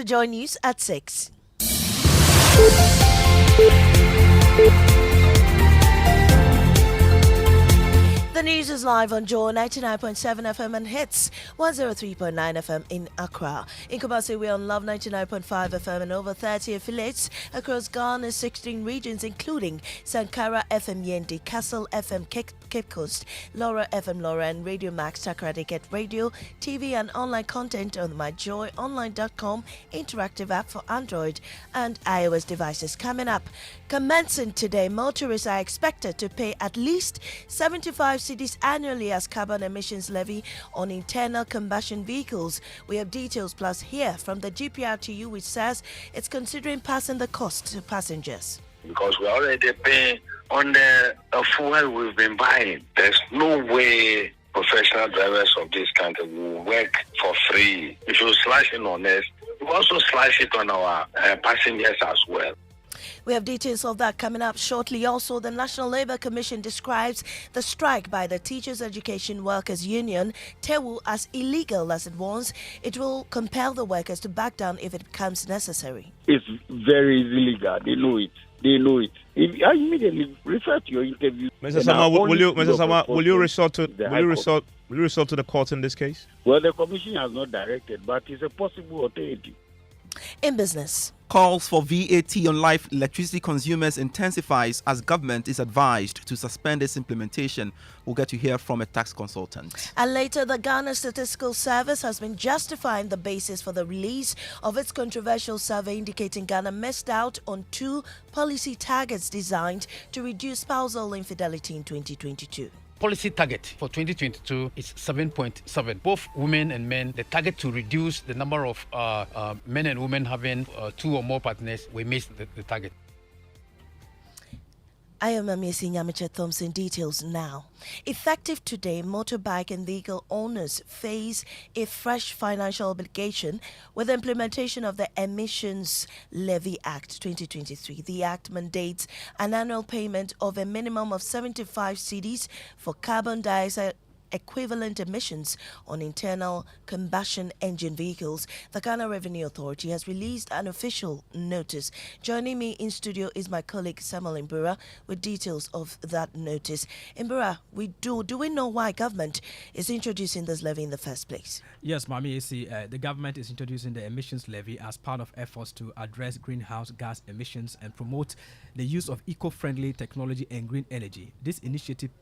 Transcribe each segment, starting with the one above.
to join news at 6. The news is live on Joy 99.7 FM and Hits 103.9 FM in Accra. In Kumasi, we're on Love 99.5 FM and over 30 affiliates across Ghana's 16 regions, including Sankara FM Yendi, Castle FM Cape Coast, Laura FM Laura, and Radio Max Takrady. Get radio, TV, and online content on the myjoyonline.com interactive app for Android and iOS devices. Coming up, commencing today, motorists are expected to pay at least 75 cedis annually as carbon emissions levy on internal combustion vehicles. We have details plus hear from the GPRTU, which says it's considering passing the cost to passengers. Because we're already paying on the fuel we've been buying. There's no way professional drivers of this country will work for free. If you slash it on us, you also slash it on our passengers as well. We have details of that coming up shortly. Also, the National Labour Commission describes the strike by the Teachers Education Workers Union, TEWU, as illegal as it warns it will compel the workers to back down if it becomes necessary. It's very illegal. They know it. If I immediately refer to your interview. Mr. Sama, will you resort to the court in this case? Well, the commission has not directed, but it's a possible alternative. In business, calls for VAT on live electricity consumers intensifies as government is advised to suspend its implementation. We'll get to hear from a tax consultant. And later, the Ghana Statistical Service has been justifying the basis for the release of its controversial survey indicating Ghana missed out on 2 policy targets designed to reduce spousal infidelity in 2022. Policy target for 2022 is 7.7. Both women and men, the target to reduce the number of men and women having 2 or more partners, we missed the target. I am Amiesi Nyamiche Thompson. Details now. Effective today, motorbike and vehicle owners face a fresh financial obligation with the implementation of the Emissions Levy Act 2023. The act mandates an annual payment of a minimum of 75 cedis for carbon dioxide equivalent emissions on internal combustion engine vehicles. The Ghana Revenue Authority has released an official notice. Joining me in studio is my colleague Samuel Mbura with details of that notice. Mbura, do we know why government is introducing this levy in the first place? Yes, Mami AC, the government is introducing the emissions levy as part of efforts to address greenhouse gas emissions and promote the use of eco-friendly technology and green energy. This initiative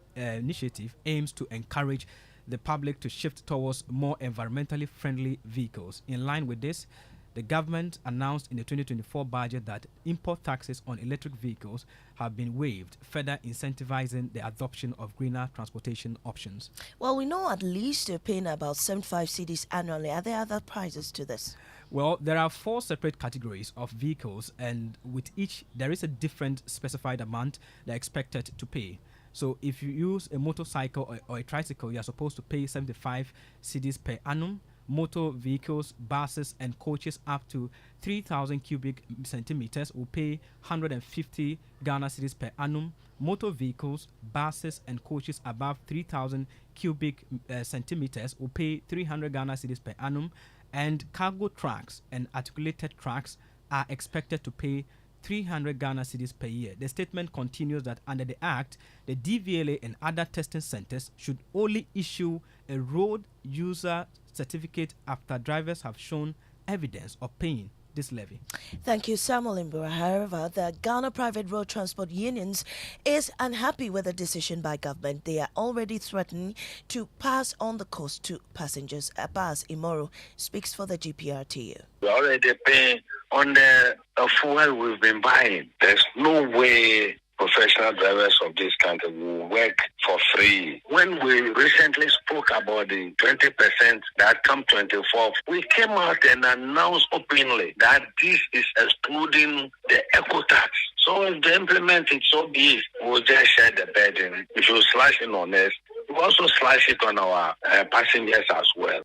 aims to encourage the public to shift towards more environmentally friendly vehicles. In line with this, the government announced in the 2024 budget that import taxes on electric vehicles have been waived, further incentivizing the adoption of greener transportation options. Well, we know at least you're paying about 75 cedis annually. Are there other prices to this? Well, there are 4 separate categories of vehicles, and with each, there is a different specified amount they're expected to pay. So if you use a motorcycle or a tricycle, you are supposed to pay 75 cedis per annum. Motor vehicles, buses and coaches up to 3,000 cubic centimeters will pay 150 Ghana cedis per annum. Motor vehicles, buses and coaches above 3,000 cubic centimeters will pay 300 Ghana cedis per annum. And cargo trucks and articulated trucks are expected to pay 300 Ghana cedis per year. The statement continues that under the Act, the DVLA and other testing centers should only issue a road user certificate after drivers have shown evidence of paying this levy. Thank you, Samuel Mbura. However, the Ghana Private Road Transport Unions is unhappy with the decision by government. They are already threatening to pass on the cost to passengers. Abbas Imoro speaks for the GPRTU. We're already paying on the fuel we've been buying. There's no way professional drivers of this country will work for free. When we recently spoke about the 20% that come 24th, we came out and announced openly that this is excluding the eco tax. So if they implement it, so be it. We'll just share the burden. If you slash it on us, we'll also slash it on our passengers as well.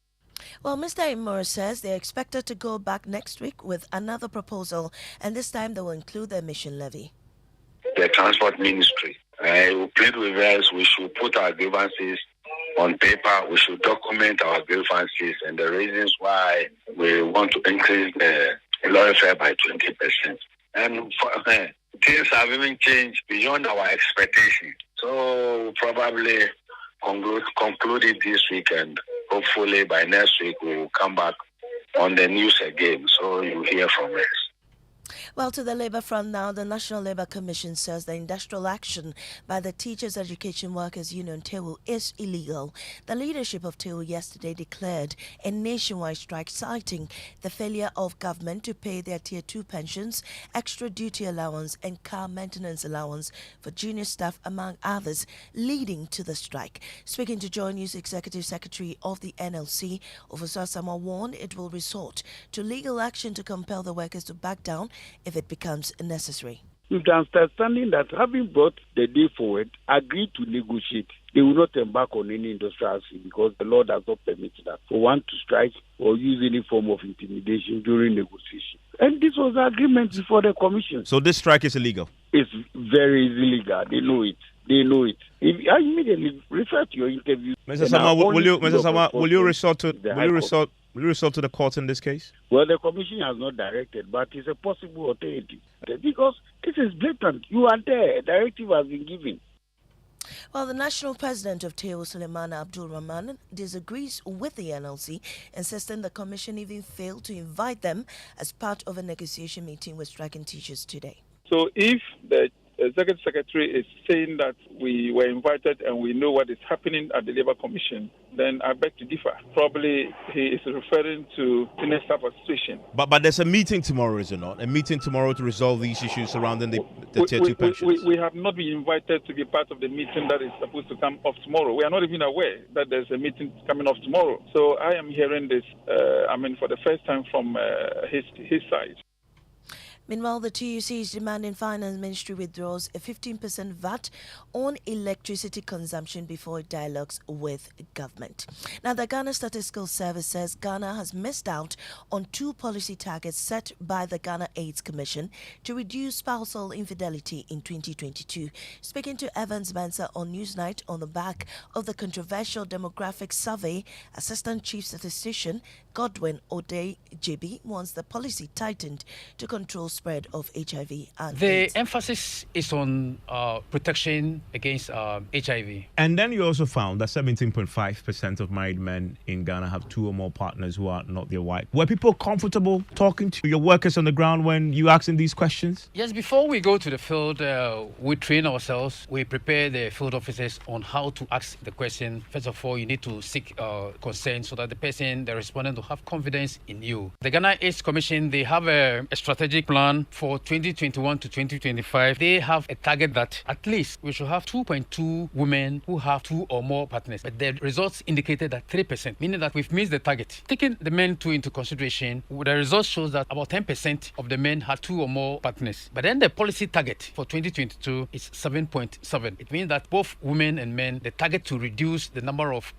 Well, Mr. Imor says they're expected to go back next week with another proposal, and this time they will include the emission levy. The Transport Ministry will plead with us. We should put our grievances on paper. We should document our grievances and the reasons why we want to increase the lorry fare by 20%. And things have even changed beyond our expectation. So probably conclude it this week, and hopefully by next week we will come back on the news again. So you hear from us. Well, to the Labour front now, the National Labour Commission says the industrial action by the Teachers Education Workers Union, TEWU, is illegal. The leadership of TEWU yesterday declared a nationwide strike, citing the failure of government to pay their Tier 2 pensions, extra duty allowance and car maintenance allowance for junior staff, among others, leading to the strike. Speaking to Joy News Executive Secretary of the NLC, Officer Sama warned it will resort to legal action to compel the workers to back down if it becomes necessary. With the understanding that having brought the day forward, agreed to negotiate, they will not embark on any industrial action because the law does not permit that for one to strike or use any form of intimidation during negotiation. And this was the agreement before the commission. So this strike is illegal? It's very illegal. They know it. They know it. If I immediately refer to your interview. Mr. Sama, will you resort to the court in this case? Well, the commission has not directed, but it's a possible alternative because this is blatant. You are there. A directive has been given. Well, the national president of TEWU, Suleiman Abdul Rahman, disagrees with the NLC, insisting the commission even failed to invite them as part of a negotiation meeting with striking teachers today. So if the Executive Secretary is saying that we were invited and we know what is happening at the Labour Commission, then I beg to differ. Probably he is referring to the next type of situation. But there's a meeting tomorrow, is it not? A meeting tomorrow to resolve these issues surrounding the Tier 2 pensions. We have not been invited to be part of the meeting that is supposed to come off tomorrow. We are not even aware that there's a meeting coming off tomorrow. So I am hearing this, for the first time from his side. Meanwhile, the TUC is demanding Finance Ministry withdraws a 15% VAT on electricity consumption before it dialogues with government. Now, the Ghana Statistical Service says Ghana has missed out on 2 policy targets set by the Ghana AIDS Commission to reduce spousal infidelity in 2022. Speaking to Evans Mensah on Newsnight on the back of the controversial demographic survey, Assistant Chief Statistician Godwin Ode JB wants the policy tightened to control spread of HIV and the AIDS. emphasis is on protection against HIV. And then you also found that 17.5% of married men in Ghana have 2 or more partners who are not their wife. Were people comfortable talking to your workers on the ground when you asked them these questions? Yes, before we go to the field, we train ourselves. We prepare the field officers on how to ask the question. First of all, you need to seek consent so that the respondent, will have confidence in you. The Ghana AIDS Commission, they have a strategic plan for 2021 to 2025. They have a target that at least we should have 2.2 women who have 2 or more partners. But the results indicated that 3%, meaning that we've missed the target. Taking the men too into consideration, the results shows that about 10% of the men had 2 or more partners. But then the policy target for 2022 is 7.7. It means that both women and men, the target to reduce the number of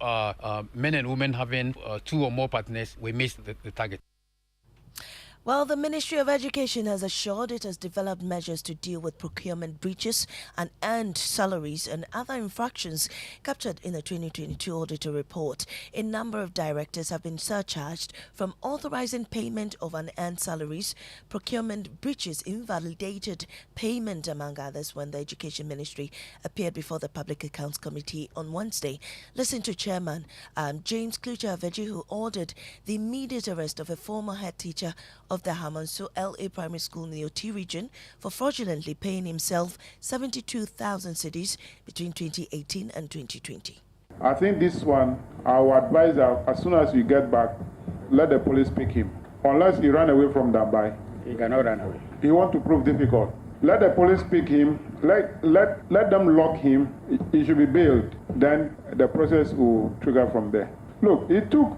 men and women having 2 or more partners, we missed the target. Well, the Ministry of Education has assured it has developed measures to deal with procurement breaches and earned salaries and other infractions captured in the 2022 auditor report. A number of directors have been surcharged from authorizing payment of unearned salaries, procurement breaches, invalidated payment, among others, when the Education Ministry appeared before the Public Accounts Committee on Wednesday. Listen to Chairman James Klucha-Aveji, who ordered the immediate arrest of a former head teacher of the Hamanso LA Primary School in the OT region for fraudulently paying himself 72,000 cedis between 2018 and 2020. I think this one, I will advise that as soon as we get back, let the police pick him. Unless he ran away from Dambai. He cannot run away. He wants to prove difficult. Let the police pick him. Let them lock him. He should be bailed. Then the process will trigger from there. Look, it took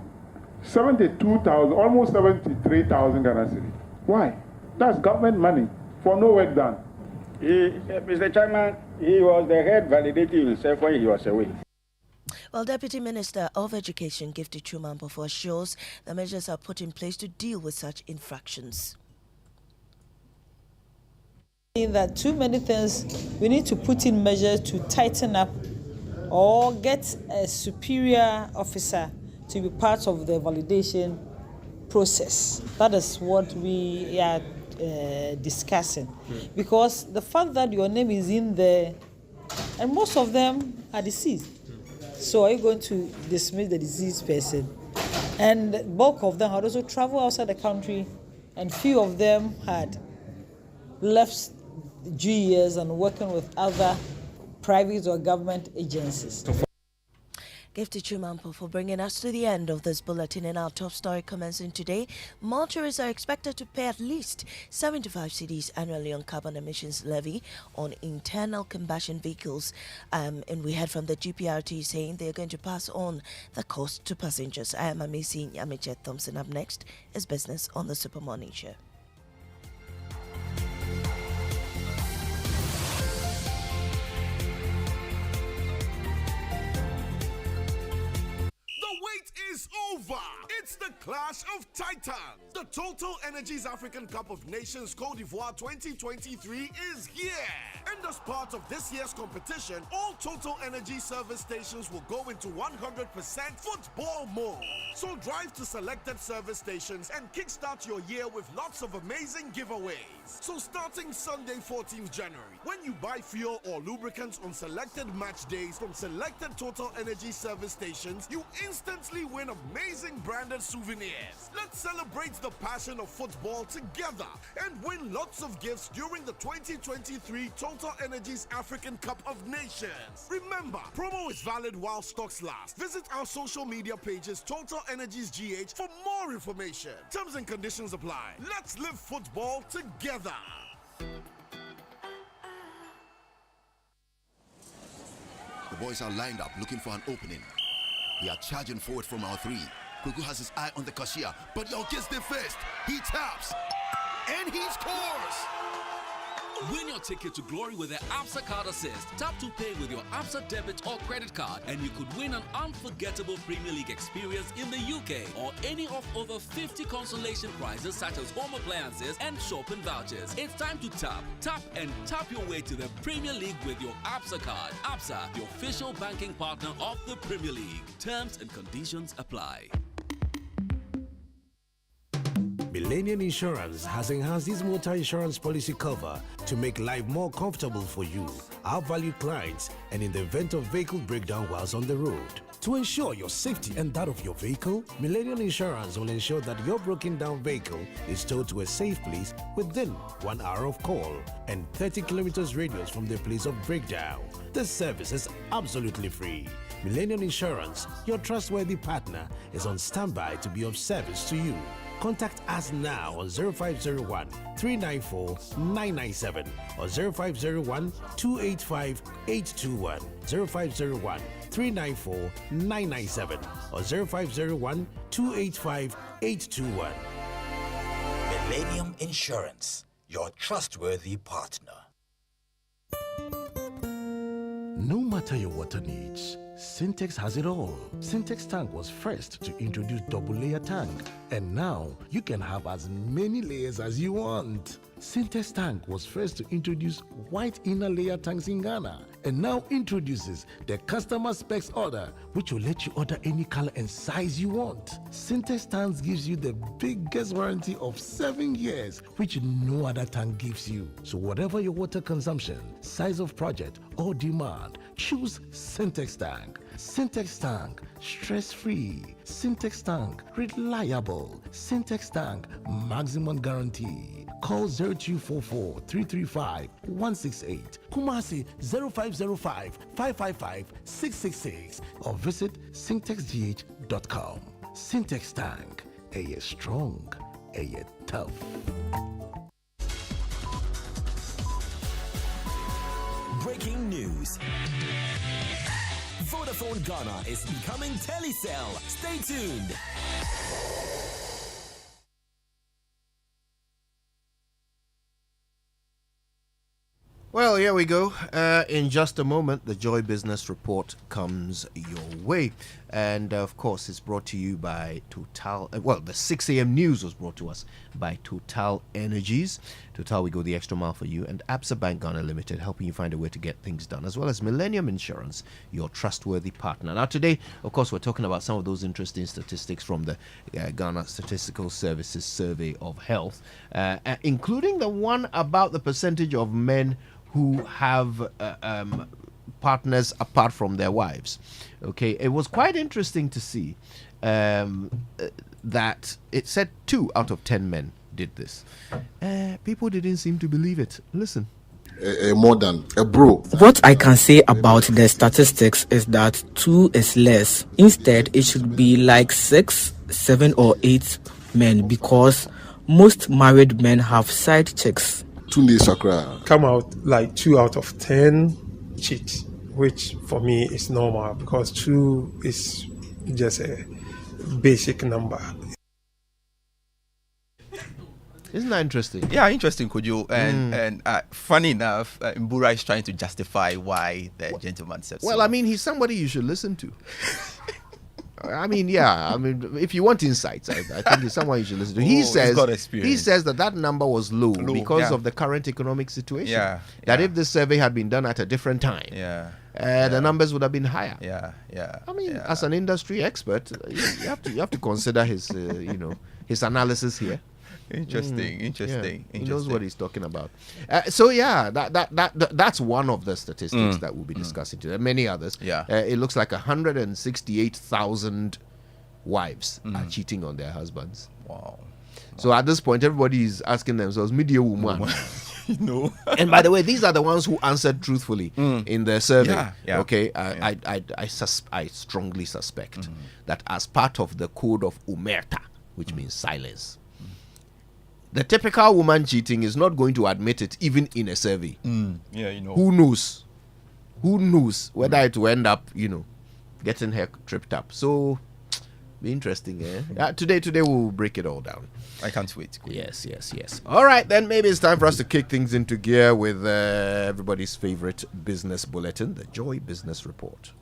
72,000, almost 73,000 Ghana cedis. Why? That's government money for no work done. Mr. Chairman, he was the head validating himself when he was away. Well, Deputy Minister of Education Gifty Chumampofu assures the measures are put in place to deal with such infractions. That too many things, we need to put in measures to tighten up or get a superior officer to be part of the validation process. That is what we are discussing. Because the fact that your name is in there, and most of them are deceased. So are you going to dismiss the deceased person? And the bulk of them had also traveled outside the country, and few of them had left GES and working with other private or government agencies. Give to Chumampo for bringing us to the end of this bulletin. In our top story commencing today, mortuaries are expected to pay at least 75 cedis annually on carbon emissions levy on internal combustion vehicles. And we heard from the GPRT saying they're going to pass on the cost to passengers. I am Amisi Nyamichet Thompson. Up next is Business on the Super Morning Show. Is over. It's the Clash of Titans. The Total Energies African Cup of Nations Côte d'Ivoire 2023 is here. And as part of this year's competition, all Total Energy service stations will go into 100% football mode. So drive to selected service stations and kickstart your year with lots of amazing giveaways. So starting Sunday 14th January, when you buy fuel or lubricants on selected match days from selected Total Energy service stations, you instantly win amazing branded souvenirs. Let's celebrate the passion of football together and win lots of gifts during the 2023 Total Energies African Cup of Nations. Remember, promo is valid while stocks last. Visit our social media pages Total Energies GH for more information. Terms and conditions apply. Let's live football together. The boys are lined up looking for an opening. They are charging forward from our three. Kuku has his eye on the cashier, but Yo gets there first. He taps, and he scores! Win your ticket to glory with the ABSA Card Assist. Tap to pay with your ABSA debit or credit card, and you could win an unforgettable Premier League experience in the UK or any of over 50 consolation prizes such as home appliances and shopping vouchers. It's time to tap your way to the Premier League with your ABSA card. ABSA, the official banking partner of the Premier League. Terms and conditions apply. Millennium Insurance has enhanced its motor insurance policy cover to make life more comfortable for you, our valued clients, and in the event of vehicle breakdown whilst on the road. To ensure your safety and that of your vehicle, Millennium Insurance will ensure that your broken down vehicle is towed to a safe place within 1 hour of call and 30 kilometers radius from the place of breakdown. This service is absolutely free. Millennium Insurance, your trustworthy partner, is on standby to be of service to you. Contact us now on 0501 394 997 or 0501 285 821, 0501 394 997 or 0501 285 821. Millennium Insurance, your trustworthy partner. No matter your water needs, Syntex has it all. Syntex tank was first to introduce double layer tank, and now you can have as many layers as you want. Syntex tank was first to introduce white inner layer tanks in Ghana, and now introduces the customer specs order, which will let you order any color and size you want. Syntex tanks gives you the biggest warranty of 7 years, which no other tank gives you. So whatever your water consumption, size of project, or demand, choose Syntex tank. Syntex tank, stress-free. Syntex tank, reliable. Syntex tank, maximum guarantee. Call 0244 335 168, Kumasi 0505 555 666, or visit syntexgh.com. Syntex tank, a strong, a tough. Breaking news. Vodafone Ghana is becoming Telecel. Stay tuned. Well, here we go. In just a moment, the Joy Business Report comes your way. And of course, it's brought to you by Total. Well, the 6 a.m. news was brought to us by Total Energies. Total, we go the extra mile for you. And Absa Bank Ghana Limited, helping you find a way to get things done, as well as Millennium Insurance, your trustworthy partner. Now, today, of course, we're talking about some of those interesting statistics from the Ghana Statistical Services Survey of Health, including the one about the percentage of men who have partners apart from their wives. Okay, it was quite interesting to see that it said 2 out of 10 men did this. People didn't seem to believe it. Listen. More than a bro. What I can say about the statistics is that 2 is less. Instead, it should be like 6, 7, or 8 men, because most married men have side chicks. Come out like 2 out of 10 cheat, which for me is normal, because 2 is just a basic number. Isn't that interesting? Yeah, interesting, Kojo. And funny enough, Mbura is trying to justify why the gentleman said so. Well, I mean, he's somebody you should listen to. I mean, yeah. I mean, if you want insights, I think he's someone you should listen to. He says that number was low because of the current economic situation. That if this survey had been done at a different time, the numbers would have been higher. I mean, as an industry expert, you have to consider his his analysis here. Interesting. He knows what he's talking about. That's one of the statistics that we'll be discussing today. Many others. It looks like 168,000 wives are cheating on their husbands. Wow. So at this point, everybody is asking themselves, media woman. No. And by the way, these are the ones who answered truthfully in the survey. Okay, I strongly suspect that as part of the code of Umerta, which means silence, the typical woman cheating is not going to admit it even in a survey. Who knows whether it will end up getting her tripped up. So be interesting. Today we'll break it all down. I can't wait. Yes. All right, then maybe it's time for us to kick things into gear with everybody's favorite business bulletin, the Joy Business Report.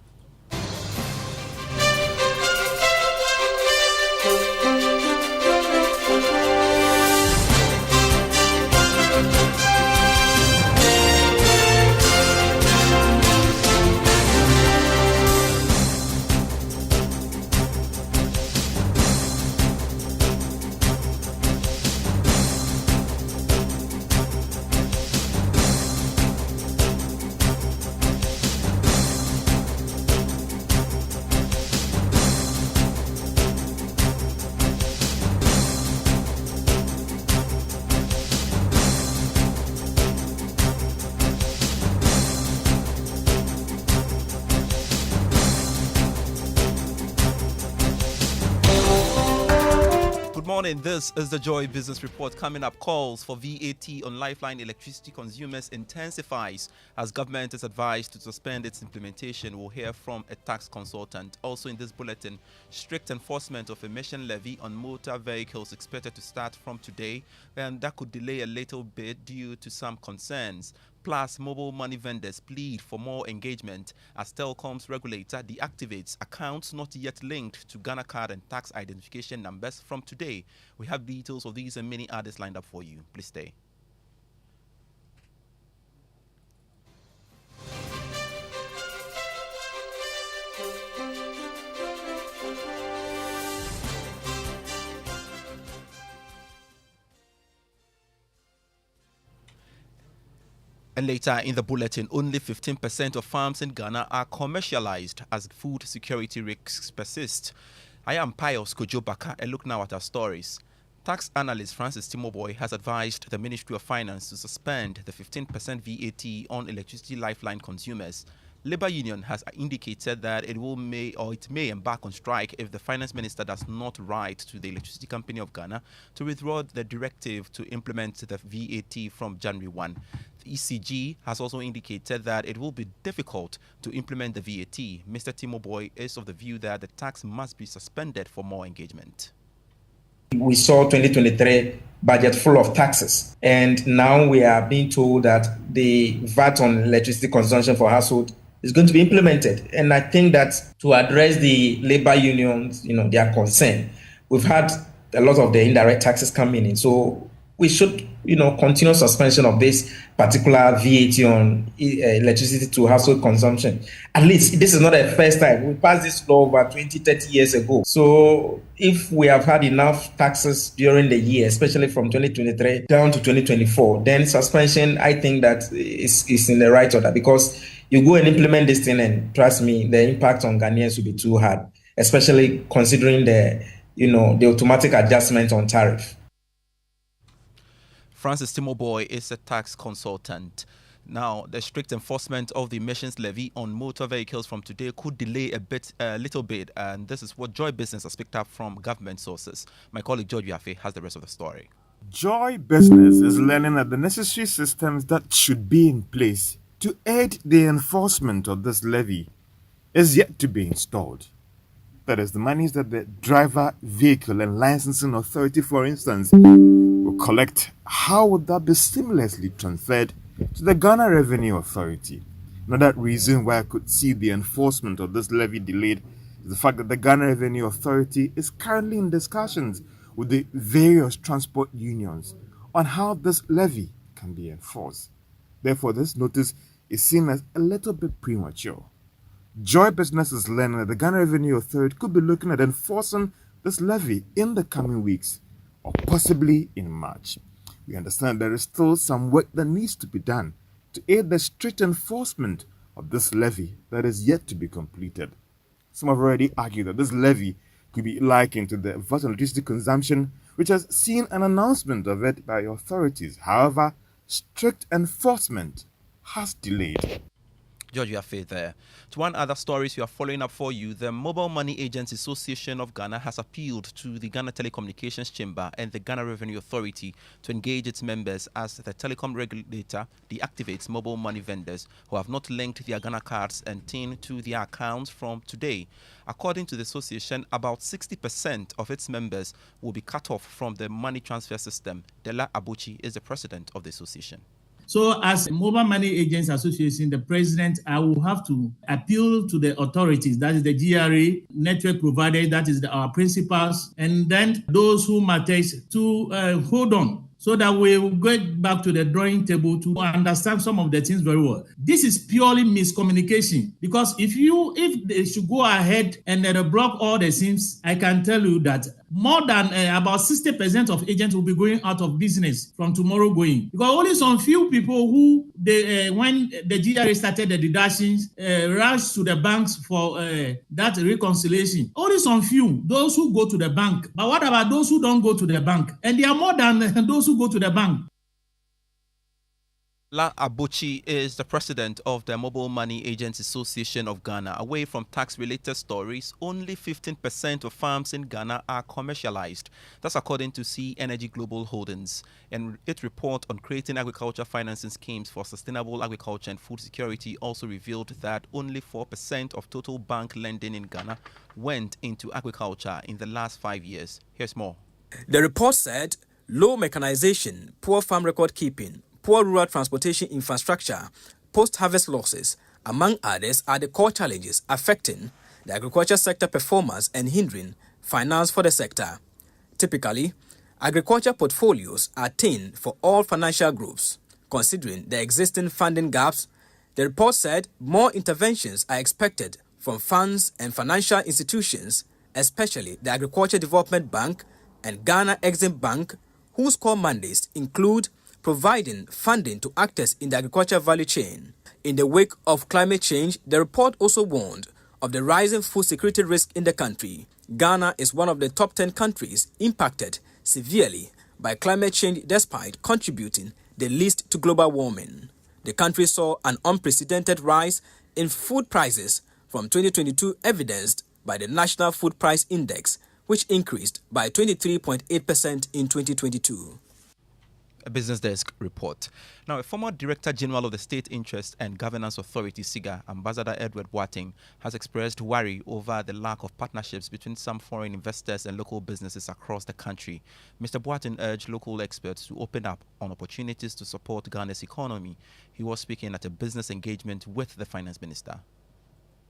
This is the Joy Business Report. Coming up, calls for VAT on lifeline electricity consumers intensifies as government is advised to suspend its implementation. We'll hear from a tax consultant. Also in this bulletin, strict enforcement of emission levy on motor vehicles expected to start from today, and that could delay a little bit due to some concerns. Plus, mobile money vendors plead for more engagement as Telcom's regulator deactivates accounts not yet linked to Ghana card and tax identification numbers from today. We have details of these and many others lined up for you. Please stay. And later in the bulletin, only 15% of farms in Ghana are commercialized as food security risks persist. I am Pius Kojobaka. A look now at our stories. Tax analyst Francis Timoboy has advised the Ministry of Finance to suspend the 15% VAT on electricity lifeline consumers. Labour Union has indicated that it may embark on strike if the finance minister does not write to the Electricity Company of Ghana to withdraw the directive to implement the VAT from January 1. The ECG has also indicated that it will be difficult to implement the VAT. Mr. Timoboy is of the view that the tax must be suspended for more engagement. We saw 2023 budget full of taxes, and now we are being told that the VAT on electricity consumption for household is going to be implemented. And I think that to address the labor unions, their concern, we've had a lot of the indirect taxes coming in. So we should, continue suspension of this particular VAT on electricity to household consumption. At least this is not the first time. We passed this law over 20, 30 years ago. So if we have had enough taxes during the year, especially from 2023 down to 2024, then suspension, I think that is in the right order, because you go and implement this thing, and trust me, the impact on Ghanaians will be too hard, especially considering the automatic adjustment on tariff. Francis Timoboy is a tax consultant. Now, the strict enforcement of the emissions levy on motor vehicles from today could delay a little bit, and this is what Joy Business has picked up from government sources. My colleague George Yafe has the rest of the story. Joy Business is learning that the necessary systems that should be in place to aid the enforcement of this levy is yet to be installed. That is, the monies that the Driver, Vehicle and Licensing Authority, for instance, will collect, how would that be seamlessly transferred to the Ghana Revenue Authority? Another reason why I could see the enforcement of this levy delayed is the fact that the Ghana Revenue Authority is currently in discussions with the various transport unions on how this levy can be enforced. Therefore, this notice is seen as a little bit premature. Joy Business is learning that the Ghana Revenue Authority could be looking at enforcing this levy in the coming weeks, or possibly in March. We understand there is still some work that needs to be done to aid the strict enforcement of this levy that is yet to be completed. Some have already argued that this levy could be likened to the VAT on electricity consumption, which has seen an announcement of it by authorities. However, strict enforcement has delayed. George, you are fair there. To one other stories we are following up for you, the Mobile Money Agents Association of Ghana has appealed to the Ghana Telecommunications Chamber and the Ghana Revenue Authority to engage its members as the telecom regulator deactivates mobile money vendors who have not linked their Ghana cards and TIN to their accounts from today. According to the association, about 60% of its members will be cut off from the money transfer system. Dela Abuchi is the president of the association. So as Mobile Money Agents Association, the president, I will have to appeal to the authorities, that is the GRA, network provider, that is our principals, and then those who matters to hold on, so that we will get back to the drawing table to understand some of the things very well. This is purely miscommunication, because if they should go ahead and block all the SIMs, I can tell you that more than about 60% of agents will be going out of business from tomorrow going. Because only some few people who, when the GRA started the deductions, rushed to the banks for that reconciliation. Only some few, those who go to the bank. But what about those who don't go to the bank? And there are more than those who go to the bank. La Abuchi is the president of the Mobile Money Agents Association of Ghana. Away from tax-related stories, only 15% of farms in Ghana are commercialized. That's according to Sea Energy Global Holdings. And its report on creating agriculture financing schemes for sustainable agriculture and food security also revealed that only 4% of total bank lending in Ghana went into agriculture in the last 5 years. Here's more. The report said low mechanization, poor farm record keeping, poor rural transportation infrastructure, post-harvest losses, among others, are the core challenges affecting the agriculture sector performance and hindering finance for the sector. Typically, agriculture portfolios are thin for all financial groups. Considering the existing funding gaps, the report said more interventions are expected from funds and financial institutions, especially the Agriculture Development Bank and Ghana Exim Bank, whose core mandates include providing funding to actors in the agriculture value chain. In the wake of climate change, the report also warned of the rising food security risk in the country. Ghana is one of the top 10 countries impacted severely by climate change despite contributing the least to global warming. The country saw an unprecedented rise in food prices from 2022, evidenced by the National Food Price Index, which increased by 23.8% in 2022. Business Desk report. Now, a former Director General of the State Interest and Governance Authority, SIGA, Ambassador Edward Boateng, has expressed worry over the lack of partnerships between some foreign investors and local businesses across the country. Mr. Boateng urged local experts to open up on opportunities to support Ghana's economy. He was speaking at a business engagement with the Finance Minister.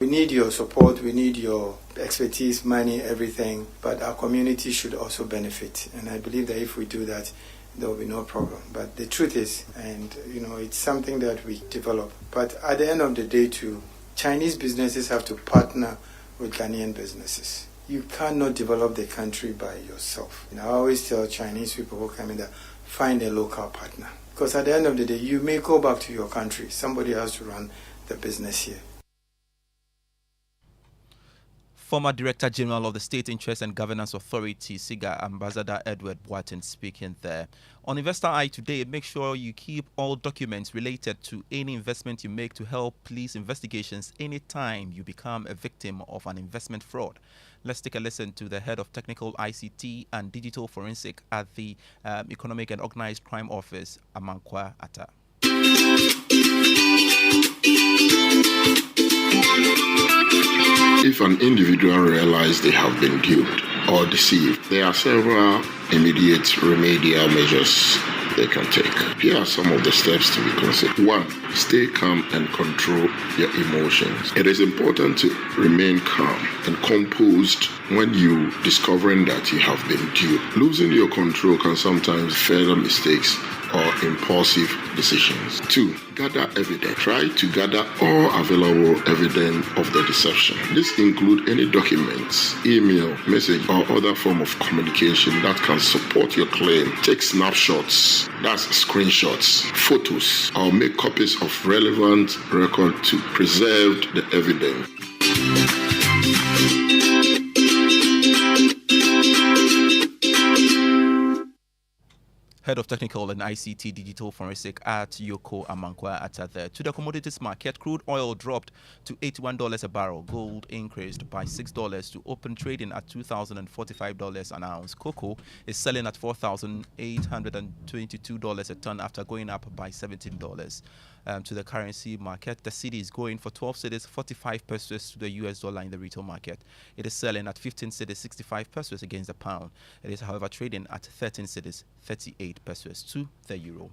We need your support, we need your expertise, money, everything, but our community should also benefit. And I believe that if we do that, there will be no problem. But the truth is, and it's something that we develop. But at the end of the day too, Chinese businesses have to partner with Ghanaian businesses. You cannot develop the country by yourself. I always tell Chinese people who come in there, find a local partner. Because at the end of the day, you may go back to your country. Somebody has to run the business here. Former Director General of the State Interest and Governance Authority, SIGA, Ambassador Edward Boateng, speaking there. On Investor Eye today, make sure you keep all documents related to any investment you make to help police investigations anytime you become a victim of an investment fraud. Let's take a listen to the head of technical ICT and digital forensic at the Economic and Organized Crime Office, Amankwa Atta. If an individual realizes they have been duped or deceived, there are several immediate remedial measures they can take. Here are some of the steps to be considered. 1. Stay calm and control your emotions. It is important to remain calm and composed when you discovering that you have been duped. Losing your control can sometimes further mistakes or impulsive decisions. 2. Gather evidence. Try to gather all available evidence of the deception. This includes any documents, email, message, or other form of communication that can support your claim. Take snapshots, that's screenshots, photos, or make copies of relevant record to preserve the evidence. Head of Technical and ICT Digital Forensic at Yoko Amankwa Atta there. To the commodities market, crude oil dropped to $81 a barrel. Gold increased by $6 to open trading at $2,045 an ounce. Cocoa is selling at $4,822 a ton after going up by $17. To the currency market, the cedi is going for 12 cedis, 45 pesos to the US dollar in the retail market. It is selling at 15 cedis, 65 pesos against the pound. It is, however, trading at 13 cedis, 38 pesos to the euro.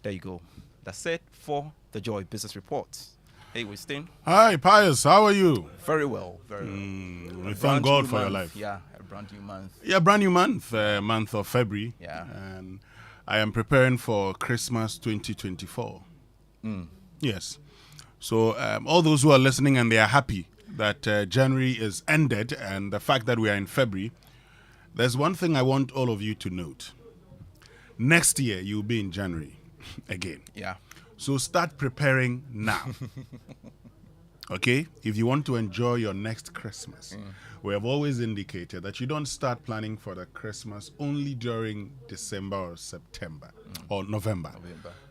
There you go. That's it for the Joy Business Report. Hey, Winston. Hi, Pius. How are you? Very well. Very well. We thank God for your life. Yeah, a brand new month. Yeah, brand new month, month of February. Yeah. And I am preparing for Christmas 2024. Yes. So all those who are listening and they are happy that January is ended and the fact that we are in February, there's one thing I want all of you to note. Next year, you'll be in January again. Yeah. So start preparing now. Okay? If you want to enjoy your next Christmas, we have always indicated that you don't start planning for the Christmas only during December or September or November.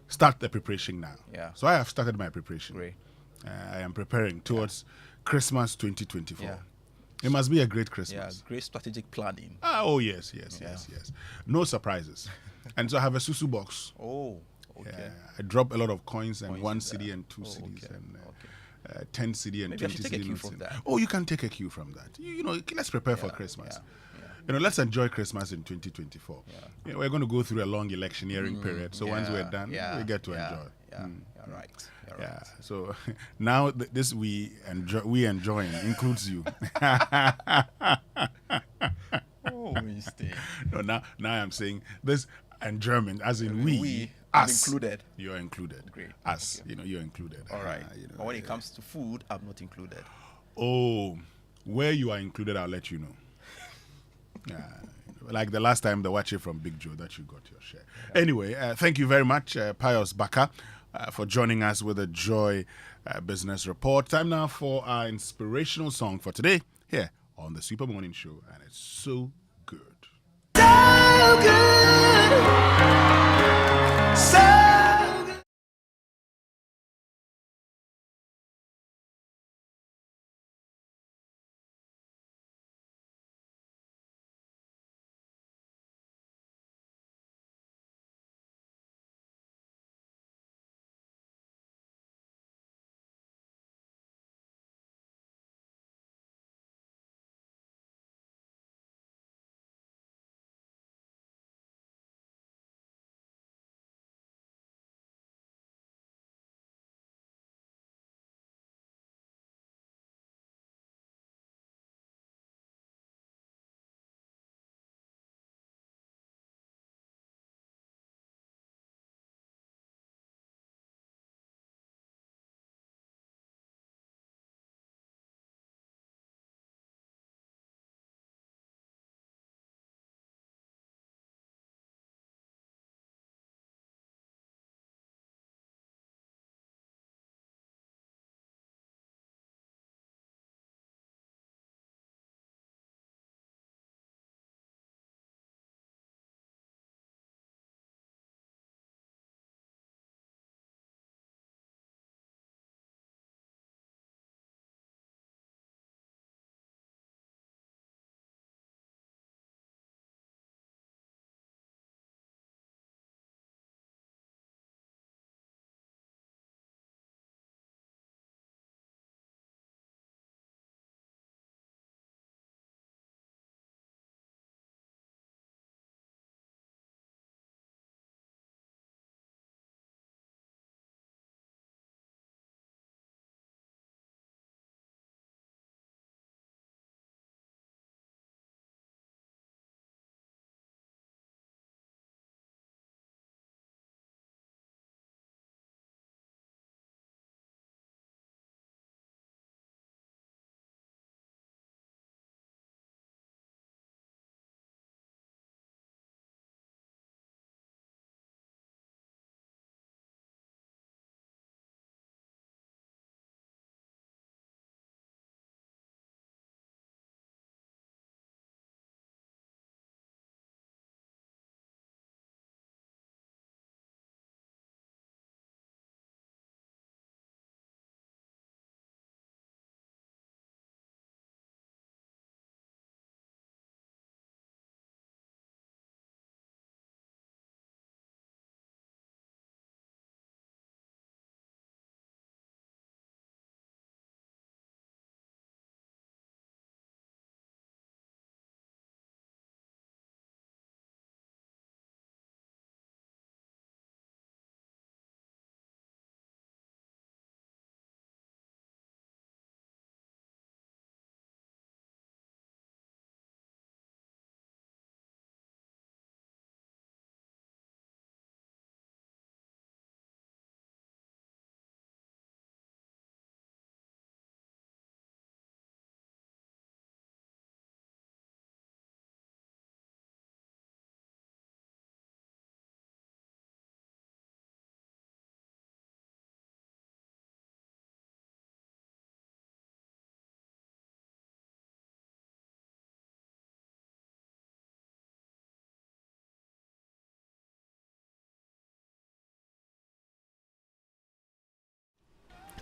Start the preparation now. Yeah. So I have started my preparation. Great. I am preparing towards Christmas 2024. Yeah. It must be a great Christmas. Yeah, great strategic planning. Oh, yes. No surprises. And so I have a susu box. Oh, okay. Yeah, I drop a lot of coins and 1 cedi and 2 cedis and 10 cedi and Maybe 20 I should take a cue cedi. from that. Oh, you can take a cue from that. You know, let's prepare for Christmas. Let's enjoy Christmas in 2024. We're going to go through a long electioneering period. So once we're done, we get to enjoy. You're right. So now this we enjoying includes you. Oh, mistake. No, now I'm saying this enjoyment, as in we us included. You're included. Great. Us, you're included. All right. But when it comes to food, I'm not included. Oh, where you are included, I'll let you know. Like the last time, the watcher from Big Joe, that you got your share. Anyway, thank you very much, Pius Baka, for joining us with the Joy Business Report. Time now for our inspirational song for today here on the Super Morning Show, and it's so good. So good. So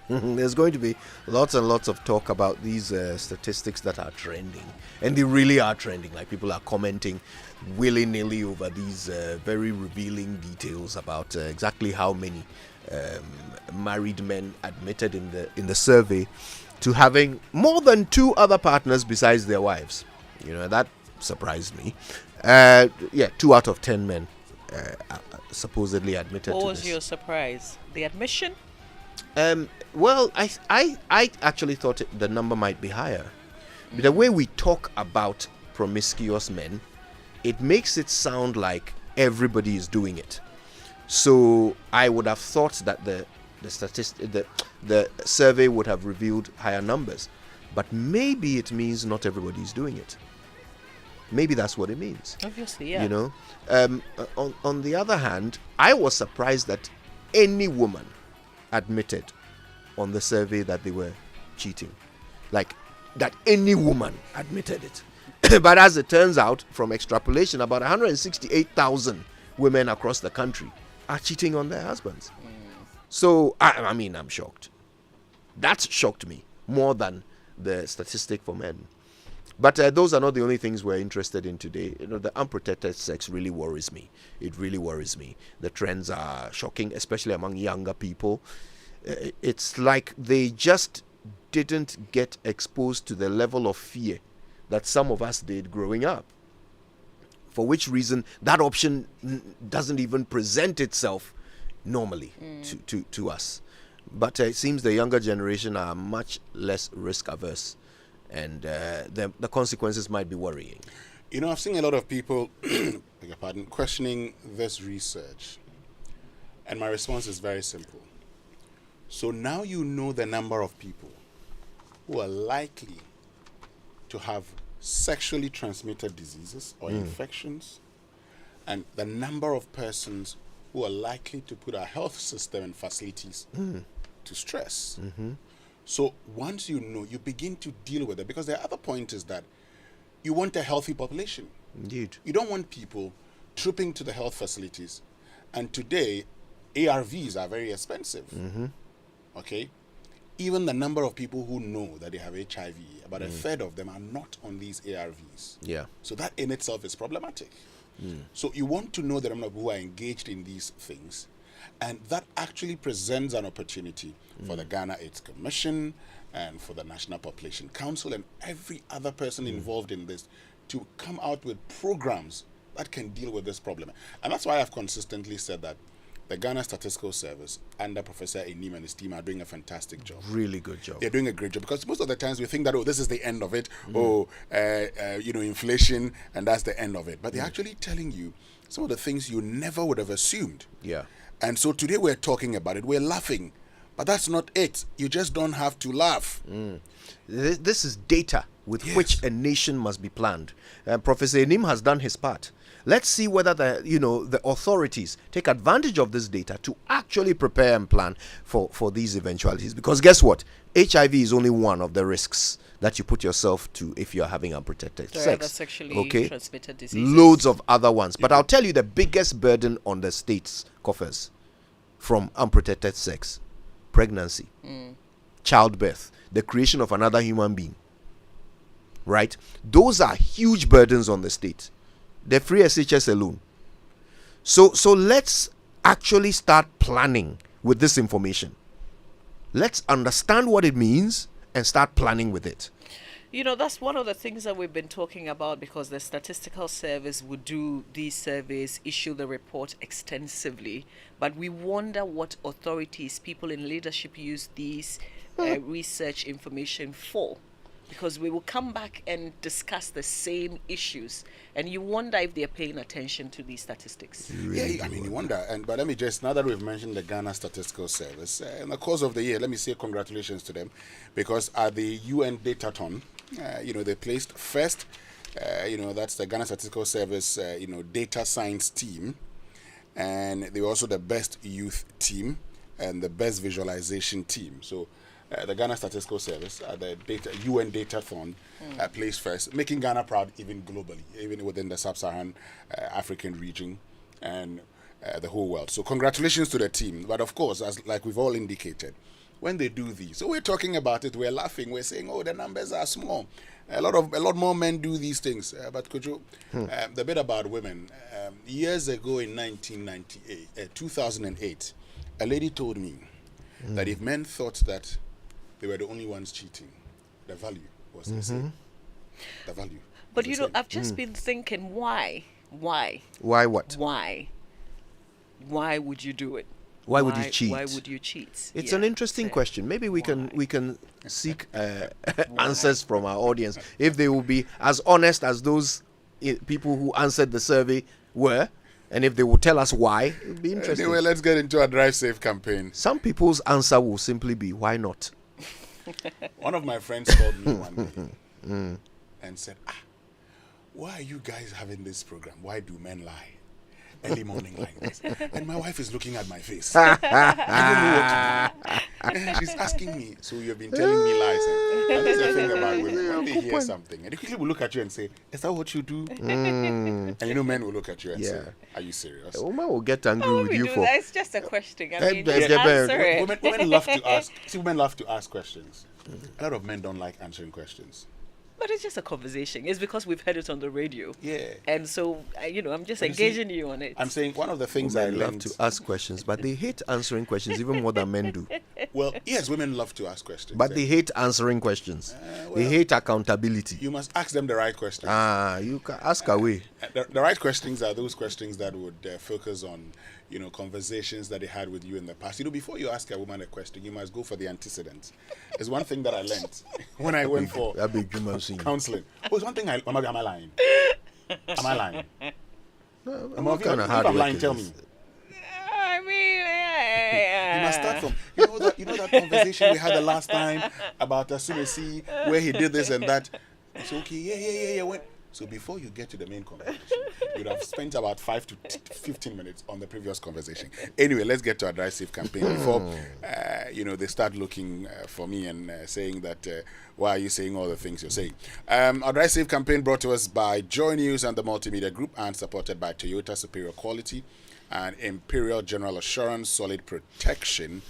There's going to be lots and lots of talk about these statistics that are trending, and they really are trending. Like, people are commenting willy-nilly over these very revealing details about exactly how many married men admitted in the survey to having more than 2 other partners besides their wives. That surprised me. 2 out of 10 men supposedly admitted What to was this. your surprise? The admission? Well, I actually thought the number might be higher. But the way we talk about promiscuous men, it makes it sound like everybody is doing it. So I would have thought that the survey would have revealed higher numbers. But maybe it means not everybody is doing it. Maybe that's what it means. Obviously, yeah. On the other hand, I was surprised that any woman admitted on the survey that they were cheating. Like, that any woman admitted it. But as it turns out, from extrapolation, about 168,000 women across the country are cheating on their husbands. So, I mean, I'm shocked. That shocked me more than the statistic for men. But those are not the only things we're interested in today. The unprotected sex really worries me. It really worries me. The trends are shocking, especially among younger people. It's like they just didn't get exposed to the level of fear that some of us did growing up. For which reason, that option doesn't even present itself normally to us. But it seems the younger generation are much less risk averse. And the consequences might be worrying. I've seen a lot of people beg your pardon, questioning this research. And my response is very simple. So now you know the number of people who are likely to have sexually transmitted diseases or infections, and the number of persons who are likely to put our health system and facilities to stress. So once you know, you begin to deal with it, because the other point is that you want a healthy population. Indeed. You don't want people trooping to the health facilities. And today, ARVs are very expensive. Okay? Even the number of people who know that they have HIV, about a third of them are not on these ARVs. Yeah. So that in itself is problematic. So you want to know the number of people who are engaged in these things. And that actually presents an opportunity for the Ghana AIDS Commission and for the National Population Council and every other person involved in this to come out with programs that can deal with this problem. And that's why I've consistently said that the Ghana Statistical Service under Professor Enim and his team are doing a fantastic job. Really good job. They're doing a great job, because most of the times we think that, this is the end of it, inflation, and that's the end of it. But they're actually telling you some of the things you never would have assumed. Yeah. And so today we're talking about it, we're laughing. But that's not it. You just don't have to laugh. This is data with which a nation must be planned. Professor Enim has done his part. Let's see whether the authorities take advantage of this data to actually prepare and plan for these eventualities. Because guess what? HIV is only one of the risks that you put yourself to if you're having unprotected There are sex. other sexually transmitted diseases. Loads of other ones. But I'll tell you the biggest burden on the state's coffers from unprotected sex: pregnancy, childbirth, the creation of another human being. Right? Those are huge burdens on the state. The free SHS alone. So let's actually start planning with this information. Let's understand what it means and start planning with it. That's one of the things that we've been talking about, because the Statistical Service would do these surveys, issue the report extensively. But we wonder what authorities, people in leadership use these research information for. Because we will come back and discuss the same issues, and you wonder if they're paying attention to these statistics. You wonder. But let me just, now that we've mentioned the Ghana Statistical Service, in the course of the year, let me say congratulations to them, because at the UN Datathon, they placed first. That's the Ghana Statistical Service, data science team, and they were also the best youth team and the best visualization team. So the Ghana Statistical Service, the UN Datathon, placed first, making Ghana proud even globally, even within the sub-Saharan African region and the whole world. So congratulations to the team. But of course, like we've all indicated, when they do these. So we're talking about it, we're laughing, we're saying, oh, the numbers are small. A lot more men do these things. But could you, the bit about women, years ago in 2008, a lady told me that if men thought that they were the only ones cheating, the value was the same. The value. But you know, I've just been thinking, why? Why what? Why would you do it? Why would you cheat? Why would you cheat? It's an interesting question. Maybe we can seek answers from our audience if they will be as honest as those people who answered the survey were, and if they will tell us why. It would be interesting. Anyway, let's get into a Drive Safe campaign. Some people's answer will simply be, why not? One of my friends called me one day and said, why are you guys having this program? Why do men lie early morning like this? And my wife is looking at my face. I don't know what to do. She's asking me, so you've been telling me lies. And that's the thing about women. When they hear something, and they quickly will look at you and say, is that what you do? And you know, men will look at you and say, are you serious? A woman will get angry with you for... It's just a question. I mean, answer it. Women love to ask. See, women love to ask questions. A lot of men don't like answering questions. But it's just a conversation. It's because we've heard it on the radio. Yeah. And so, I'm just engaging you on it. I'm saying one of the things women I love learned... to ask questions, but they hate answering questions even more than men do. Well, yes, women love to ask questions. But they hate answering questions. They hate accountability. You must ask them the right questions. You can ask away. The right questions are those questions that would focus on, conversations that they had with you in the past. Before you ask a woman a question, you must go for the antecedents. It's one thing that I learned when I went for counseling. Oh, it's one thing am I lying? Am I lying? What kind of hard I'm work lying, is tell this? me. You must start from that conversation we had the last time about Asumesi, where he did this and that. It's okay, yeah. So before you get to the main conversation, you'd have spent about 5 to 15 minutes on the previous conversation. Anyway, let's get to our Drive Safe campaign before they start looking for me and saying that why are you saying all the things you're saying. Our Drive Safe campaign brought to us by Joy News and the Multimedia Group and supported by Toyota Superior Quality and Imperial General Assurance Solid Protection.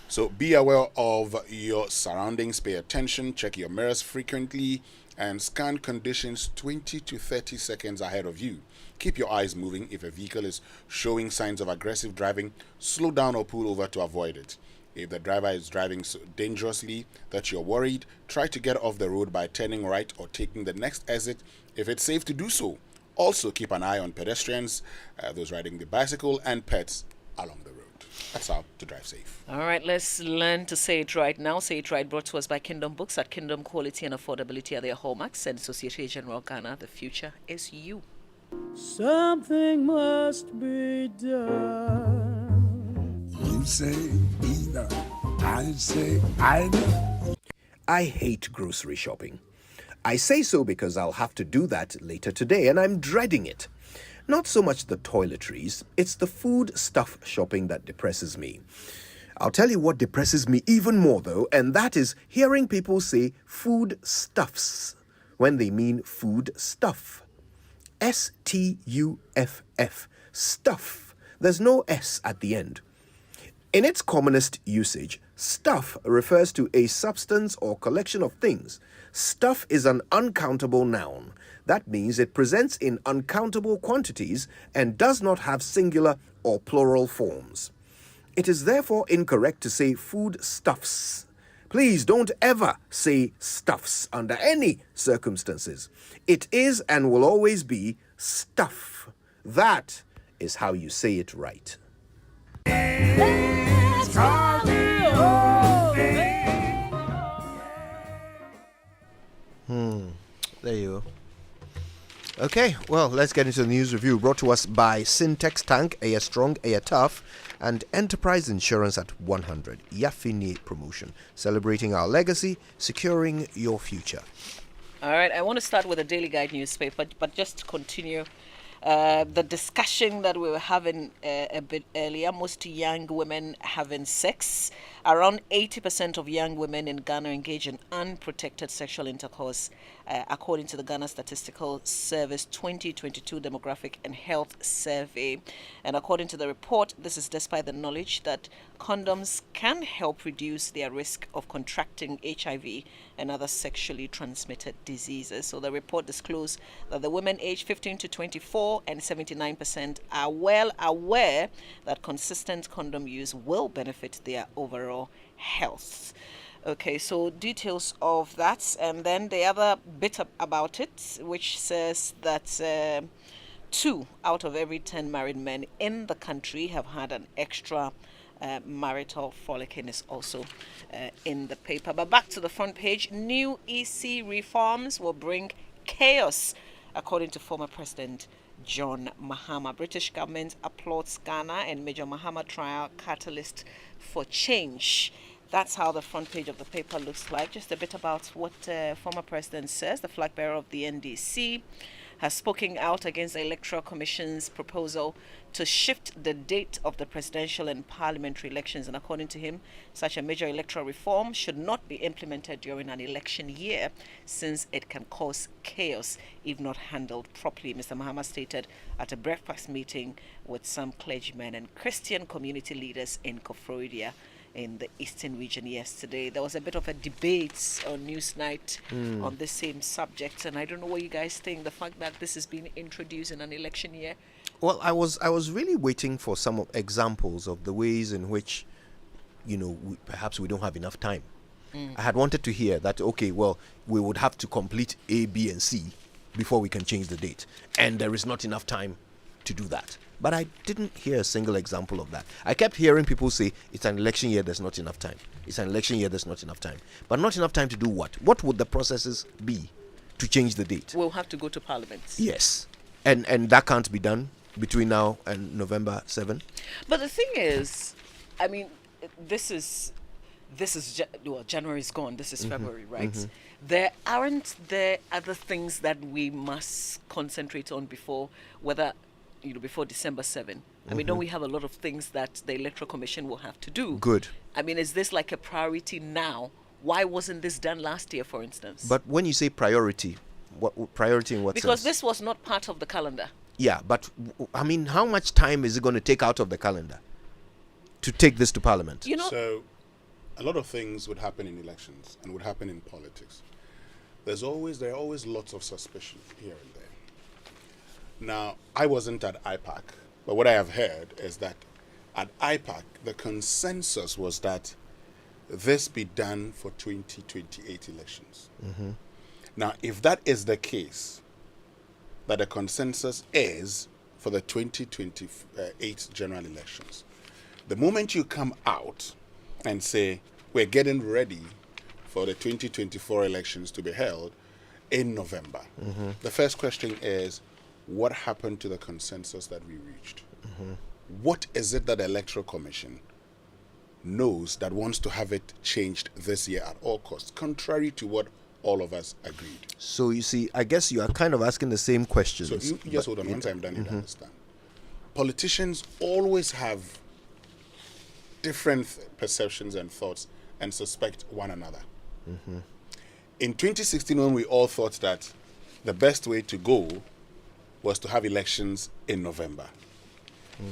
So be aware of your surroundings, pay attention, check your mirrors frequently, and scan conditions 20 to 30 seconds ahead of you. Keep your eyes moving. If a vehicle is showing signs of aggressive driving, slow down or pull over to avoid it. If the driver is driving so dangerously that you're worried, try to get off the road by turning right or taking the next exit if it's safe to do so. Also, keep an eye on pedestrians, those riding the bicycle, and pets along the road. That's how to drive safe. All right, let's learn to say it right now. Say it right, brought to us by Kingdom Books. At Kingdom, quality and affordability are their hallmarks. And Societe Generale Ghana, the future is you. Something must be done. You say either. I say either. I hate grocery shopping. I say so because I'll have to do that later today, and I'm dreading it. Not so much the toiletries, it's the food stuff shopping that depresses me. I'll tell you what depresses me even more though, and that is hearing people say food stuffs when they mean food stuff. S-T-U-F-F. Stuff. There's no S at the end. In its commonest usage, stuff refers to a substance or collection of things. Stuff is an uncountable noun. That means it presents in uncountable quantities and does not have singular or plural forms. It is therefore incorrect to say food stuffs. Please don't ever say stuffs under any circumstances. It is and will always be stuff. That is how you say it right. There you go. Okay, well, let's get into the news review brought to us by Syntex Tank, Air Strong, Air Tough, and Enterprise Insurance at 100. Yafini promotion, celebrating our legacy, securing your future. All right, I want to start with the Daily Guide newspaper, but just to continue The discussion that we were having a bit earlier, most young women having sex. Around 80% of young women in Ghana engage in unprotected sexual intercourse, according to the Ghana Statistical Service 2022 Demographic and Health Survey. And according to the report, this is despite the knowledge that condoms can help reduce their risk of contracting HIV and other sexually transmitted diseases. So the report disclosed that the women aged 15 to 24 and 79% are well aware that consistent condom use will benefit their overall health. Okay, so details of that, and then the other bit about it, which says that 2 out of every 10 married men in the country have had an extra marital frolicking is also in the paper. But back to the front page, new EC reforms will bring chaos, according to former President John Mahama. British government applauds Ghana and Major Mahama trial catalyst for change. That's how the front page of the paper looks like. Just a bit about what former president says. The flag bearer of the NDC has spoken out against the Electoral Commission's proposal to shift the date of the presidential and parliamentary elections. And according to him, such a major electoral reform should not be implemented during an election year, since it can cause chaos if not handled properly. Mr. Mahama stated at a breakfast meeting with some clergymen and Christian community leaders in Kofroidia in the eastern region yesterday. There was a bit of a debate on Newsnight on the same subject, and I don't know what you guys think, the fact that this is being introduced in an election year. Well, I was really waiting for some examples of the ways in which, perhaps we don't have enough time. I had wanted to hear that, okay, well, we would have to complete A, B, and C before we can change the date, and there is not enough time to do that. But I didn't hear a single example of that. I kept hearing people say, it's an election year, there's not enough time. It's an election year, there's not enough time. But not enough time to do what? What would the processes be to change the date? We'll have to go to Parliament. Yes. And that can't be done between now and November 7? But the thing is, I mean, January is gone. This is February, right? There aren't other things that we must concentrate on before December 7. I mean, don't we have a lot of things that the Electoral Commission will have to do? Good. I mean, is this like a priority now? Why wasn't this done last year, for instance? But when you say priority, priority in what sense? Because this was not part of the calendar. Yeah, but I mean, how much time is it going to take out of the calendar to take this to Parliament? So, a lot of things would happen in elections and would happen in politics. There are always lots of suspicion here and there. Now, I wasn't at IPAC, but what I have heard is that at IPAC, the consensus was that this be done for 2028 elections. Now, if that is the case, that the consensus is for the 2028 general elections, the moment you come out and say, we're getting ready for the 2024 elections to be held in November, the first question is, what happened to the consensus that we reached? What is it that the Electoral Commission knows that wants to have it changed this year at all costs, contrary to what all of us agreed? So you see, I guess you are kind of asking the same questions. So you just hold on. Once I'm done, you'll understand. Politicians always have different perceptions and thoughts and suspect one another. In 2016, when we all thought that the best way to go was to have elections in November,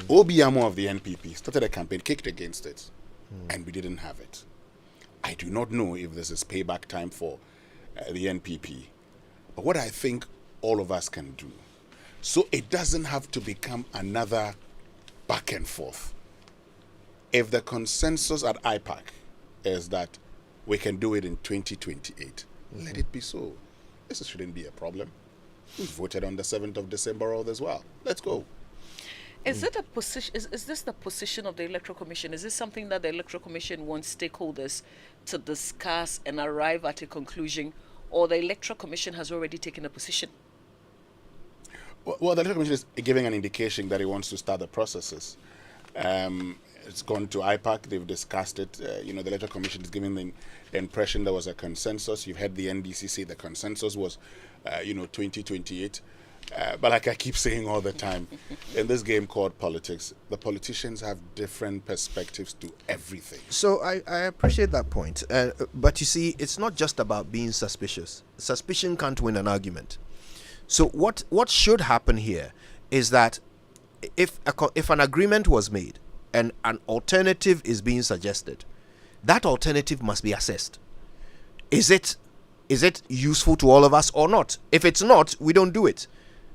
Obiamo of the NPP started a campaign, kicked against it, and we didn't have it. I do not know if this is payback time for the NPP, but what I think all of us can do, so it doesn't have to become another back and forth. If the consensus at IPAC is that we can do it in 2028, let it be so. This shouldn't be a problem. We voted on the 7th of December all as well. Let's go. Is it a position? Is this the position of the Electoral Commission? Is this something that the Electoral Commission wants stakeholders to discuss and arrive at a conclusion, or the Electoral Commission has already taken a position? Well, the Electoral Commission is giving an indication that it wants to start the processes. It's gone to IPAC. They've discussed it. The Electoral Commission is giving the impression there was a consensus. You've heard the NDC say the consensus was, 2028. But like I keep saying all the time, in this game called politics, the politicians have different perspectives to everything. So I appreciate that point. But you see, it's not just about being suspicious. Suspicion can't win an argument. So what should happen here is that if an agreement was made and an alternative is being suggested, that alternative must be assessed. Is it useful to all of us or not? If it's not, we don't do it.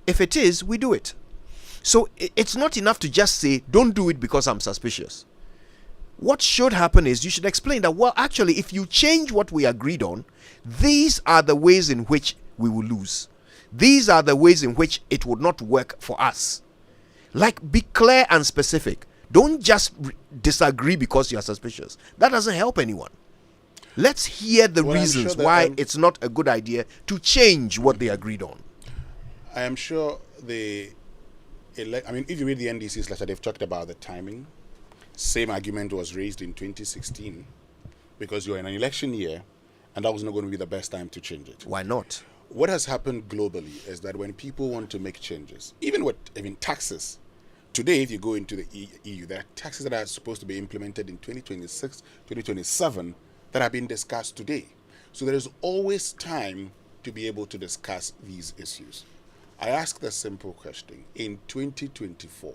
If it is, we do it. So it's not enough to just say, don't do it because I'm suspicious. What should happen is you should explain that, well, actually, if you change what we agreed on, these are the ways in which we will lose. These are the ways in which it would not work for us. Like, be clear and specific. Don't just disagree because you are suspicious. That doesn't help anyone. Let's hear the reasons why it's not a good idea to change what they agreed on. I am sure if you read the NDC's letter, they've talked about the timing. Same argument was raised in 2016 because you're in an election year and that was not going to be the best time to change it. Why not? What has happened globally is that when people want to make changes, even taxes, today if you go into the EU, there are taxes that are supposed to be implemented in 2026, 2027 that are being discussed today. So there is always time to be able to discuss these issues. I ask the simple question. In 2024,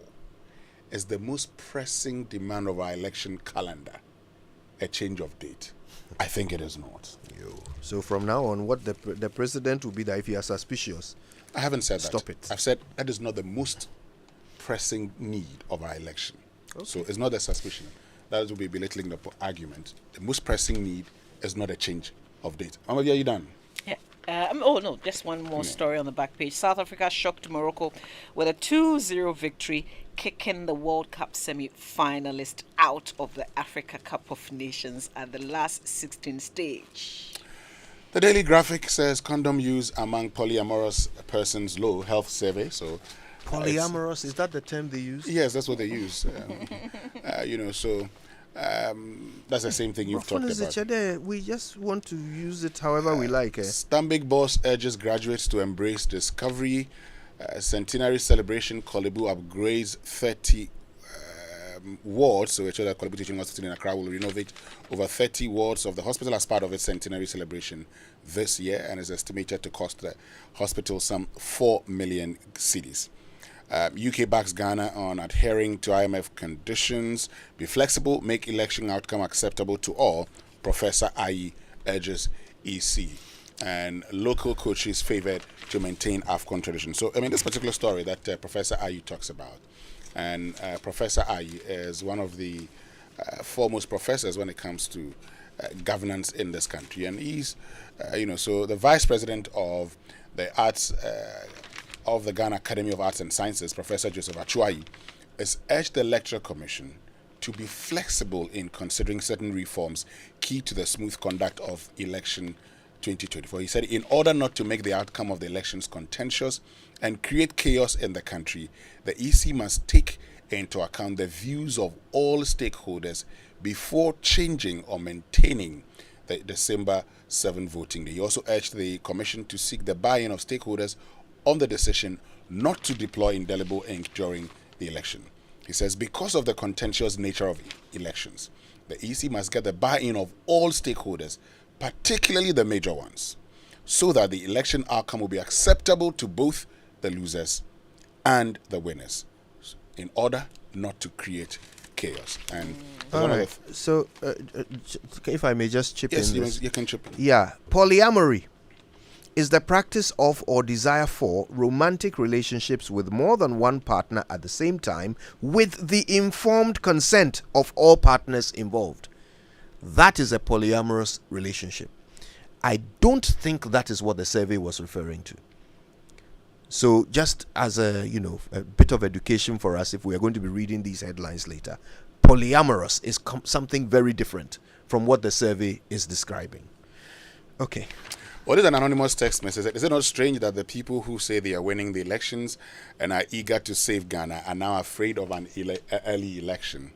is the most pressing demand of our election calendar a change of date? I think it is not. So from now on, what the president will be that if you are suspicious? I haven't said that. Stop it. I've said that is not the most pressing need of our election. Okay. So it's not a suspicion. That will be belittling the argument. The most pressing need is not a change of date. Are you done? Yeah. Just one more story on the back page. South Africa shocked Morocco with a 2-0 victory, kicking the World Cup semi-finalist out of the Africa Cup of Nations at the last 16 stage. The Daily Graphic says condom use among polyamorous persons low, health survey. So polyamorous, is that the term they use? Yes, that's what they use. That's the same thing you've talked about. We just want to use it however we like. Stanbic boss urges graduates to embrace discovery. Centenary celebration, Kolebu upgrades 30 wards. So we're sure that Kolebu Teaching Hospital in Accra will renovate over 30 wards of the hospital as part of its centenary celebration this year, and is estimated to cost the hospital some 4 million cedis. UK backs Ghana on adhering to IMF conditions. Be flexible, make election outcome acceptable to all, Professor Ayi urges EC. And local coaches favoured to maintain AFCON tradition. So, this particular story that Professor Ayi talks about, and Professor Ayi is one of the foremost professors when it comes to governance in this country. And he's, so the vice president of the arts of the Ghana Academy of Arts and Sciences, Professor Joseph Achuayi, has urged the Electoral Commission to be flexible in considering certain reforms key to the smooth conduct of election 2024. He said, in order not to make the outcome of the elections contentious and create chaos in the country, the EC must take into account the views of all stakeholders before changing or maintaining the December 7 voting day. He also urged the Commission to seek the buy-in of stakeholders on the decision not to deploy indelible ink during the election. He says, because of the contentious nature of elections, the EC must get the buy-in of all stakeholders, particularly the major ones, so that the election outcome will be acceptable to both the losers and the winners, in order not to create chaos. And all right. So, if I may just chip in. Yes, you can chip in. Yeah, polyamory is the practice of or desire for romantic relationships with more than one partner at the same time, with the informed consent of all partners involved. That is a polyamorous relationship. I don't think that is what the survey was referring to. So just as a bit of education for us, if we are going to be reading these headlines later, polyamorous is something very different from what the survey is describing. Okay. What is an anonymous text message? Is it not strange that the people who say they are winning the elections and are eager to save Ghana are now afraid of an early election?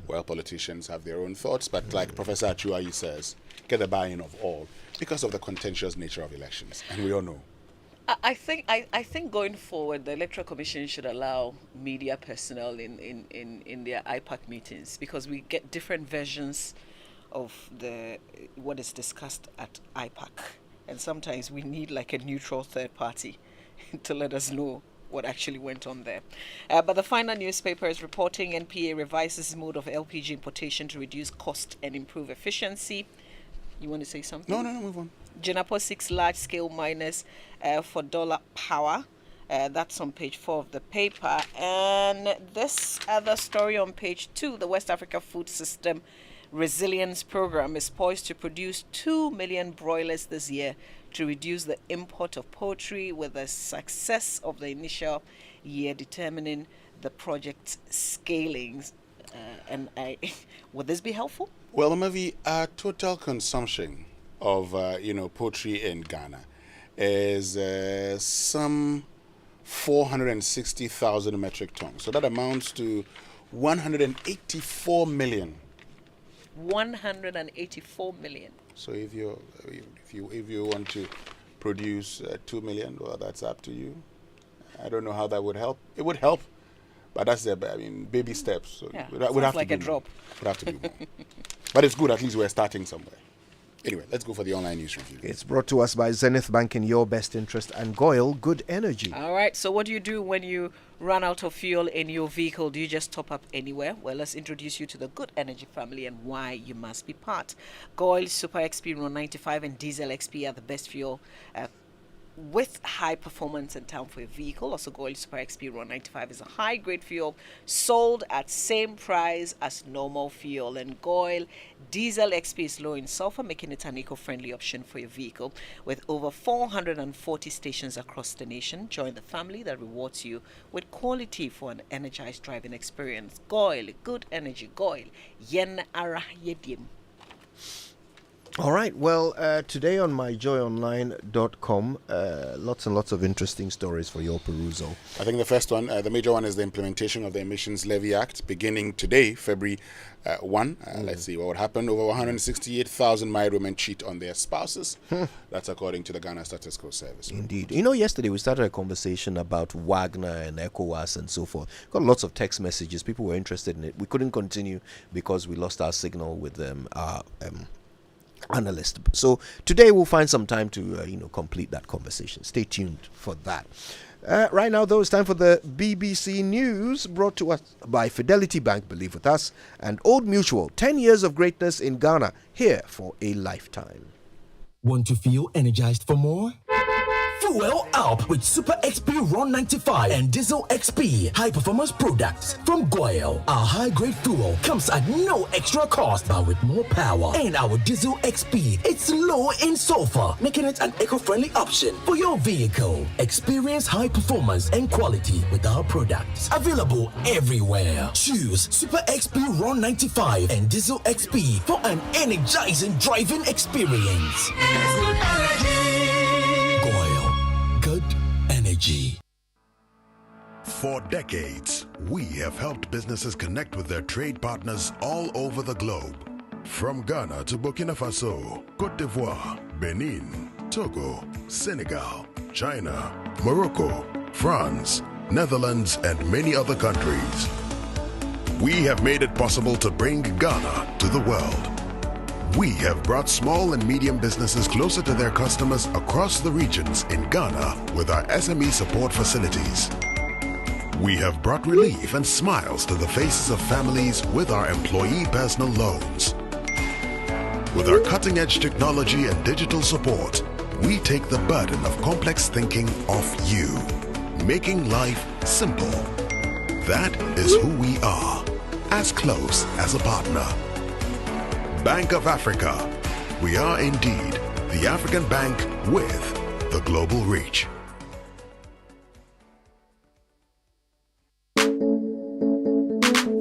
Well, politicians have their own thoughts, but like Professor Achuayi says, get the buy-in of all because of the contentious nature of elections. And we all know I think going forward, the Electoral Commission should allow media personnel in their IPAC meetings, because we get different versions of what is discussed at IPAC, and sometimes we need like a neutral third party to let us know what actually went on there. But the final newspaper is reporting NPA revises mode of LPG importation to reduce cost and improve efficiency. You want to say something? No, move on. Jinapo 6 large-scale miners for dollar power. That's on page 4 of the paper. And this other story on page 2, the West Africa Food System Resilience Program is poised to produce 2 million broilers this year to reduce the import of poultry, with the success of the initial year determining the project's scaling. Would this be helpful? Well, Mavi, our total consumption of poultry in Ghana is some 460,000 metric tons. So that amounts to 184 million. 184 million. So if you want to produce 2 million, well, that's up to you. I don't know how that would help. It would help, but that's baby steps. So yeah, we'd have like to a drop. We'd have to do more. But it's good. At least we're starting somewhere. Anyway, let's go for the online news review. It's brought to us by Zenith Bank in your best interest and Goyle Good Energy. All right. So what do you do when you run out of fuel in your vehicle? Do you just top up anywhere? Well, let's introduce you to the Good Energy family and why you must be part. Goyle Super XP 95 and Diesel XP are the best fuel with high performance in town for your vehicle. Also, Goyle Super XP 95 is a high grade fuel sold at same price as normal fuel, and Goyle Diesel XP is low in sulfur, making it an eco-friendly option for your vehicle. With over 440 stations across the nation, join the family that rewards you with quality for an energized driving experience. Goyle Good Energy. Goyle Yen Ara Yedim. All right. Well, today on myjoyonline.com, lots and lots of interesting stories for your perusal. I think the first one, the major one, is the implementation of the Emissions Levy Act beginning today, February 1. Let's see what would happen. Over 168,000 married women cheat on their spouses. That's according to the Ghana Statistical Service. Indeed. You know, yesterday we started a conversation about Wagner and ECOWAS and so forth. Got lots of text messages. People were interested in it. We couldn't continue because we lost our signal with our analyst. So today we'll find some time to complete that conversation. Stay tuned for that. Right now, though, it's time for the BBC News, brought to us by Fidelity Bank, believe with us, and Old Mutual. 10 years of greatness in Ghana, here for a lifetime. Want to feel energized for more? Fuel up with Super XP Ron 95 and Diesel XP high performance products from Goyle. Our high grade fuel comes at no extra cost, but with more power. And our Diesel XP, it's low in sulfur, making it an eco-friendly option for your vehicle. Experience high performance and quality with our products. Available everywhere. Choose Super XP Ron 95 and Diesel XP for an energizing driving experience. Good energy. For decades, we have helped businesses connect with their trade partners all over the globe. From Ghana to Burkina Faso, Cote d'Ivoire, Benin, Togo, Senegal, China, Morocco, France, Netherlands, and many other countries. We have made it possible to bring Ghana to the world. We have brought small and medium businesses closer to their customers across the regions in Ghana with our SME support facilities. We have brought relief and smiles to the faces of families with our employee personal loans. With our cutting-edge technology and digital support, we take the burden of complex thinking off you, making life simple. That is who we are, as close as a partner. Bank of Africa. We are indeed the African bank with the global reach.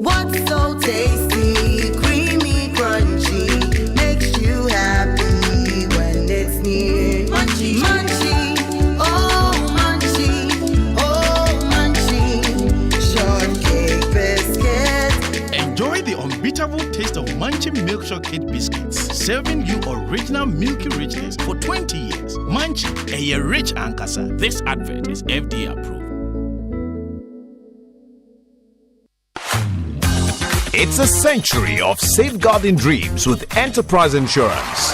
What's so tasty, creamy, crunchy, makes you happy when it's near? Munchie, munchie, oh munchie, oh munchie, shortcake biscuit. Enjoy the unbeatable taste of Munchie Milk Chocolate Biscuits, serving you original milky richness for 20 years. Munchie, a rich ankasa. This advert is FDA approved. It's a century of safeguarding dreams with Enterprise Insurance.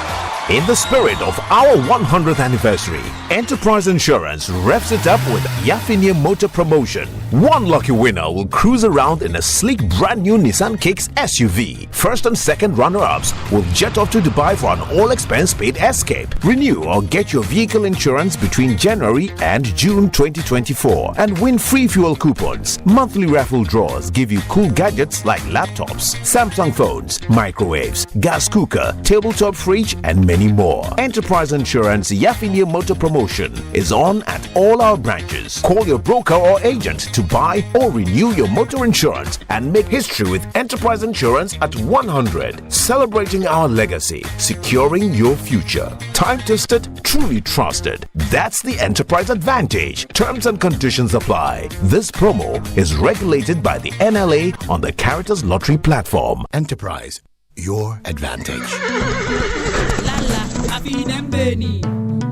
In the spirit of our 100th anniversary, Enterprise Insurance revs it up with Yafinia Motor Promotion. One lucky winner will cruise around in a sleek brand new Nissan Kicks SUV. First and second runner-ups will jet off to Dubai for an all-expense paid escape. Renew or get your vehicle insurance between January and June 2024 and win free fuel coupons. Monthly raffle draws give you cool gadgets like laptops, Samsung phones, microwaves, gas cooker, tabletop fridge, and many more. Enterprise Insurance Yafinia Motor Promotion is on at all our branches. Call your broker or agent to buy or renew your motor insurance and make history with Enterprise Insurance at 100. Celebrating our legacy, securing your future. Time-tested, truly trusted. That's the Enterprise Advantage. Terms and conditions apply. This promo is regulated by the NLA on the Caritas Lottery platform. Enterprise, your advantage. Afinembeni,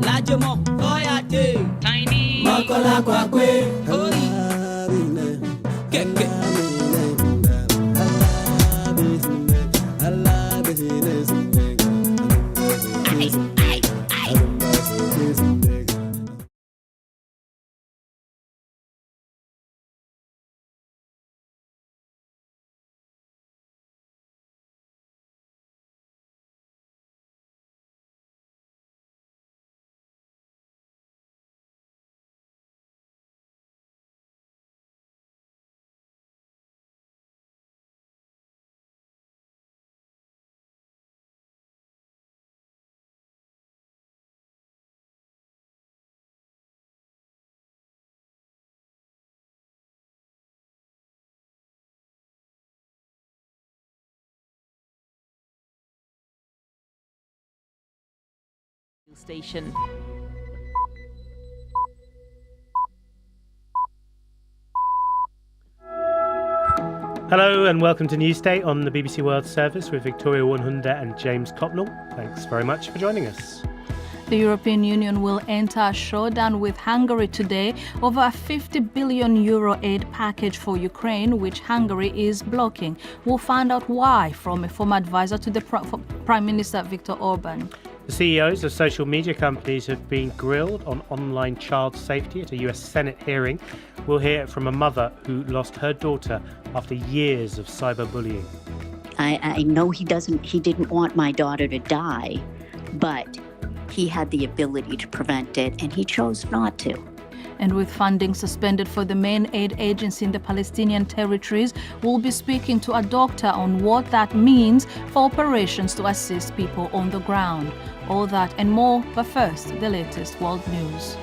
Lajemo, Oyate, Tiny, Makola Kwakwe, Hori, Keke. Station. Hello and welcome to Newsday on the BBC World Service with Victoria Wanhunda and James Copnell. Thanks very much for joining us. The European Union will enter a showdown with Hungary today over a €50 billion aid package for Ukraine, which Hungary is blocking. We'll find out why from a former advisor to the Prime Minister Viktor Orban. The CEOs of social media companies have been grilled on online child safety at a US Senate hearing. We'll hear from a mother who lost her daughter after years of cyberbullying. I know he didn't want my daughter to die, but he had the ability to prevent it, and he chose not to. And with funding suspended for the main aid agency in the Palestinian territories, we'll be speaking to a doctor on what that means for operations to assist people on the ground. All that and more, but first, the latest world news.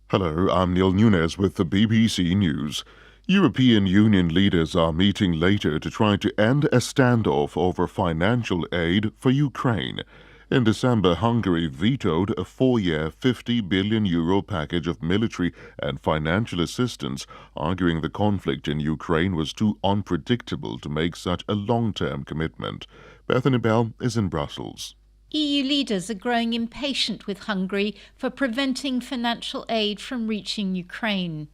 Hello, I'm Neil Nunes with the BBC News. European Union leaders are meeting later to try to end a standoff over financial aid for Ukraine. In December, Hungary vetoed a 4-year €50 billion package of military and financial assistance, arguing the conflict in Ukraine was too unpredictable to make such a long-term commitment. Bethany Bell is in Brussels. EU leaders are growing impatient with Hungary for preventing financial aid from reaching Ukraine.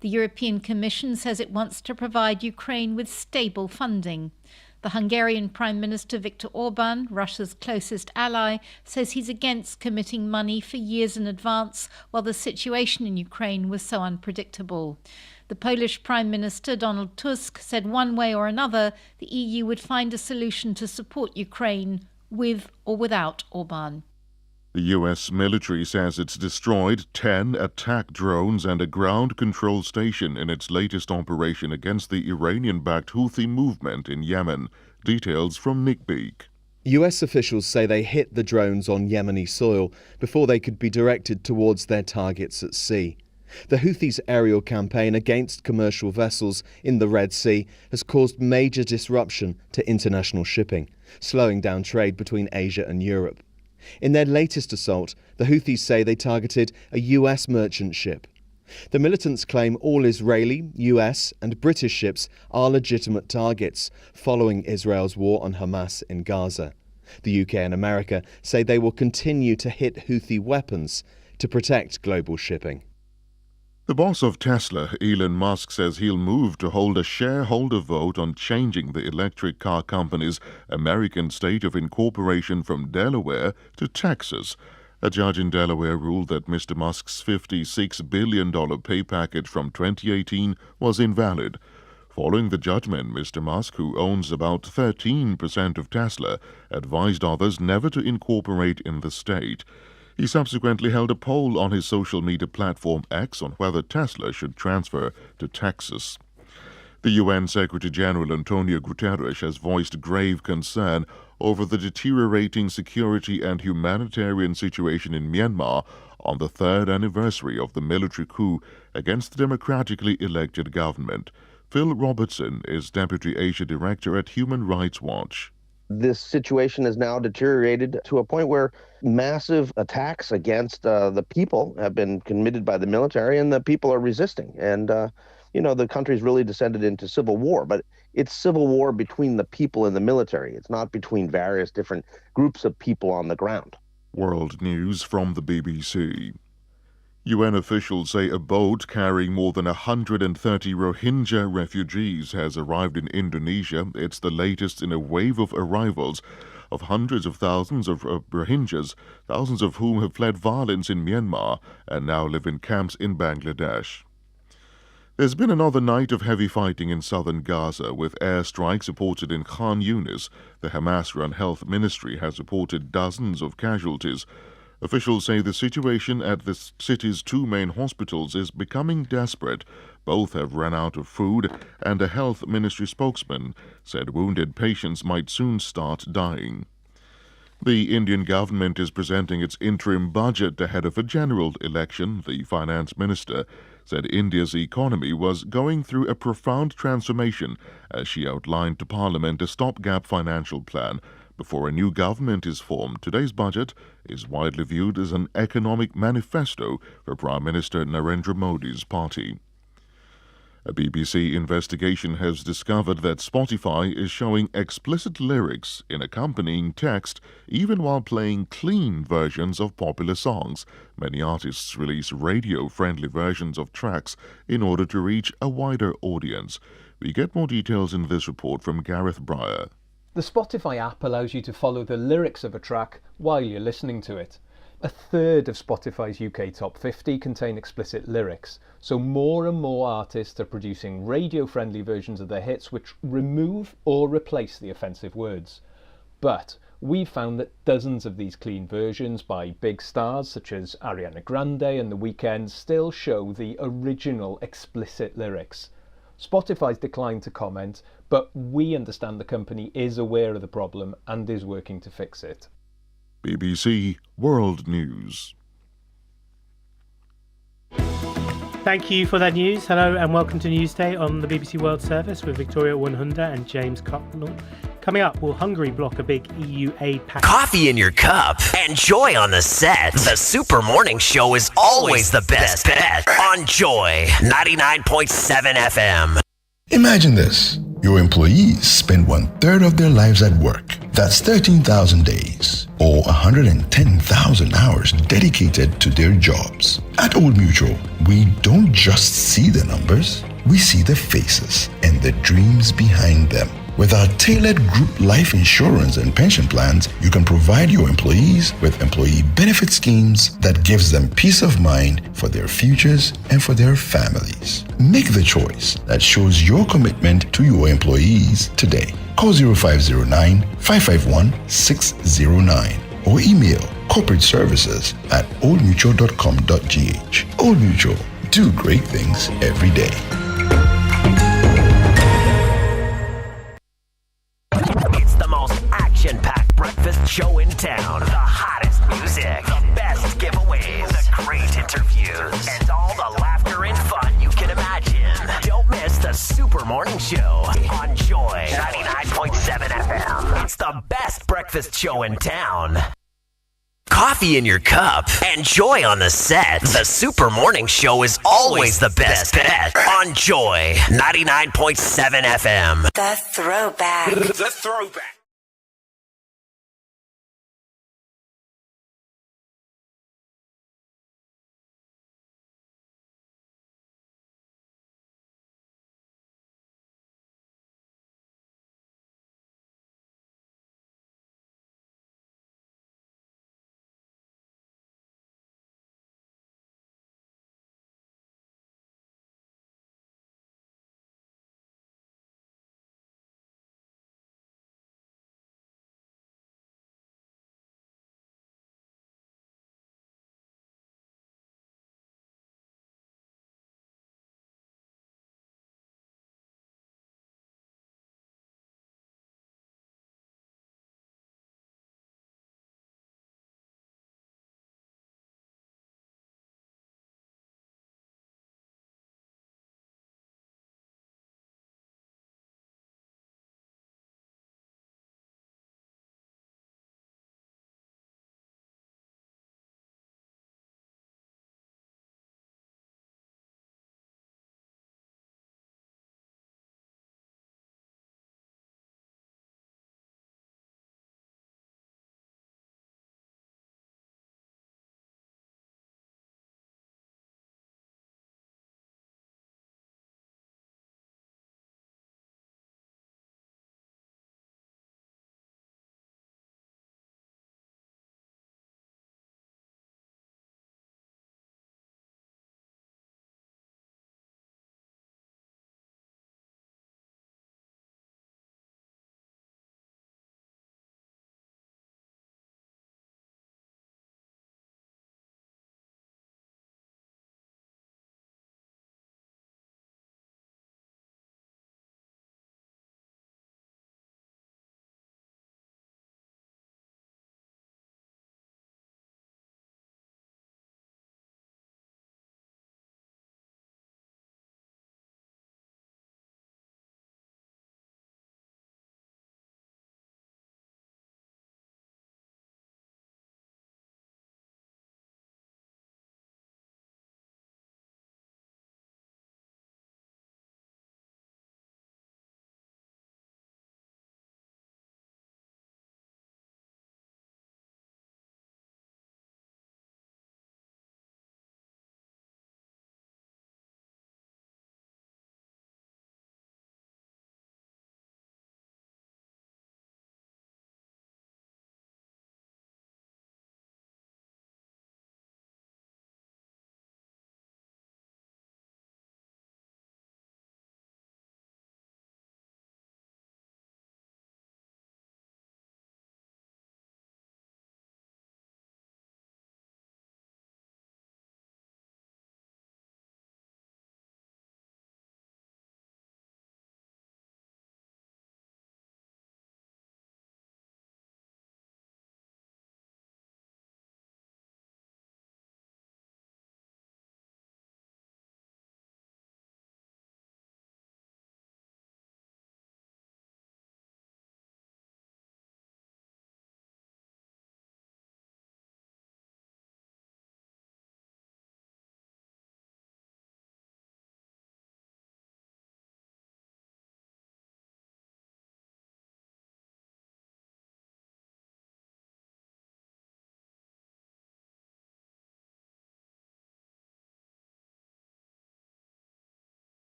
The European Commission says it wants to provide Ukraine with stable funding. The Hungarian Prime Minister Viktor Orban, Russia's closest ally, says he's against committing money for years in advance while the situation in Ukraine was so unpredictable. The Polish Prime Minister Donald Tusk said one way or another the EU would find a solution to support Ukraine, with or without Orban. The U.S. military says it's destroyed 10 attack drones and a ground control station in its latest operation against the Iranian-backed Houthi movement in Yemen. Details from Nick Beak. US officials say they hit the drones on Yemeni soil before they could be directed towards their targets at sea. The Houthis' aerial campaign against commercial vessels in the Red Sea has caused major disruption to international shipping, slowing down trade between Asia and Europe. In their latest assault, the Houthis say they targeted a US merchant ship. The militants claim all Israeli, US and British ships are legitimate targets following Israel's war on Hamas in Gaza. The UK and America say they will continue to hit Houthi weapons to protect global shipping. The boss of Tesla, Elon Musk, says he'll move to hold a shareholder vote on changing the electric car company's American state of incorporation from Delaware to Texas. A judge in Delaware ruled that Mr. Musk's $56 billion pay package from 2018 was invalid. Following the judgment, Mr. Musk, who owns about 13% of Tesla, advised others never to incorporate in the state. He subsequently held a poll on his social media platform X on whether Tesla should transfer to Texas. The UN Secretary-General Antonio Guterres has voiced grave concern over the deteriorating security and humanitarian situation in Myanmar on the third anniversary of the military coup against the democratically elected government. Phil Robertson is Deputy Asia Director at Human Rights Watch. This situation has now deteriorated to a point where massive attacks against the people have been committed by the military, and the people are resisting. And, the country's really descended into civil war, but it's civil war between the people and the military. It's not between various different groups of people on the ground. World News from the BBC. UN officials say a boat carrying more than 130 Rohingya refugees has arrived in Indonesia. It's the latest in a wave of arrivals of hundreds of thousands of Rohingyas, thousands of whom have fled violence in Myanmar and now live in camps in Bangladesh. There's been another night of heavy fighting in southern Gaza, with airstrikes reported in Khan Yunis. The Hamas-run health ministry has reported dozens of casualties. Officials say the situation at the city's two main hospitals is becoming desperate. Both have run out of food, and a health ministry spokesman said wounded patients might soon start dying. The Indian government is presenting its interim budget ahead of a general election. The finance minister said India's economy was going through a profound transformation as she outlined to Parliament a stopgap financial plan before a new government is formed. Today's budget is widely viewed as an economic manifesto for Prime Minister Narendra Modi's party. A BBC investigation has discovered that Spotify is showing explicit lyrics in accompanying text even while playing clean versions of popular songs. Many artists release radio-friendly versions of tracks in order to reach a wider audience. We get more details in this report from Gareth Breyer. The Spotify app allows you to follow the lyrics of a track while you're listening to it. A third of Spotify's UK Top 50 contain explicit lyrics, so more and more artists are producing radio-friendly versions of their hits which remove or replace the offensive words. But we've found that dozens of these clean versions by big stars such as Ariana Grande and The Weeknd still show the original explicit lyrics. Spotify's declined to comment, but we understand the company is aware of the problem and is working to fix it. BBC World News. Thank you for that news. Hello and welcome to Newsday on the BBC World Service with Victoria Wunhunda and James Cotnell. Coming up, will Hungary block a big EU aid package? Coffee in your cup and joy on the set. The Super Morning Show is always the best bet on Joy 99.7 FM. Imagine this. Your employees spend 1/3 of their lives at work. That's 13,000 days or 110,000 hours dedicated to their jobs. At Old Mutual, we don't just see the numbers, we see the faces and the dreams behind them. With our tailored group life insurance and pension plans, you can provide your employees with employee benefit schemes that gives them peace of mind for their futures and for their families. Make the choice that shows your commitment to your employees today. Call 0509-551-609 or email corporateservices@oldmutual.com.gh. Old Mutual, do great things every day. Action-packed breakfast show in town. The hottest music, the best giveaways, the great interviews, and all the laughter and fun you can imagine. Don't miss the Super Morning Show on Joy 99.7 FM. It's the best breakfast show in town. Coffee in your cup and joy on the set. The Super Morning Show is always the best bet on Joy 99.7 FM. The Throwback. The Throwback.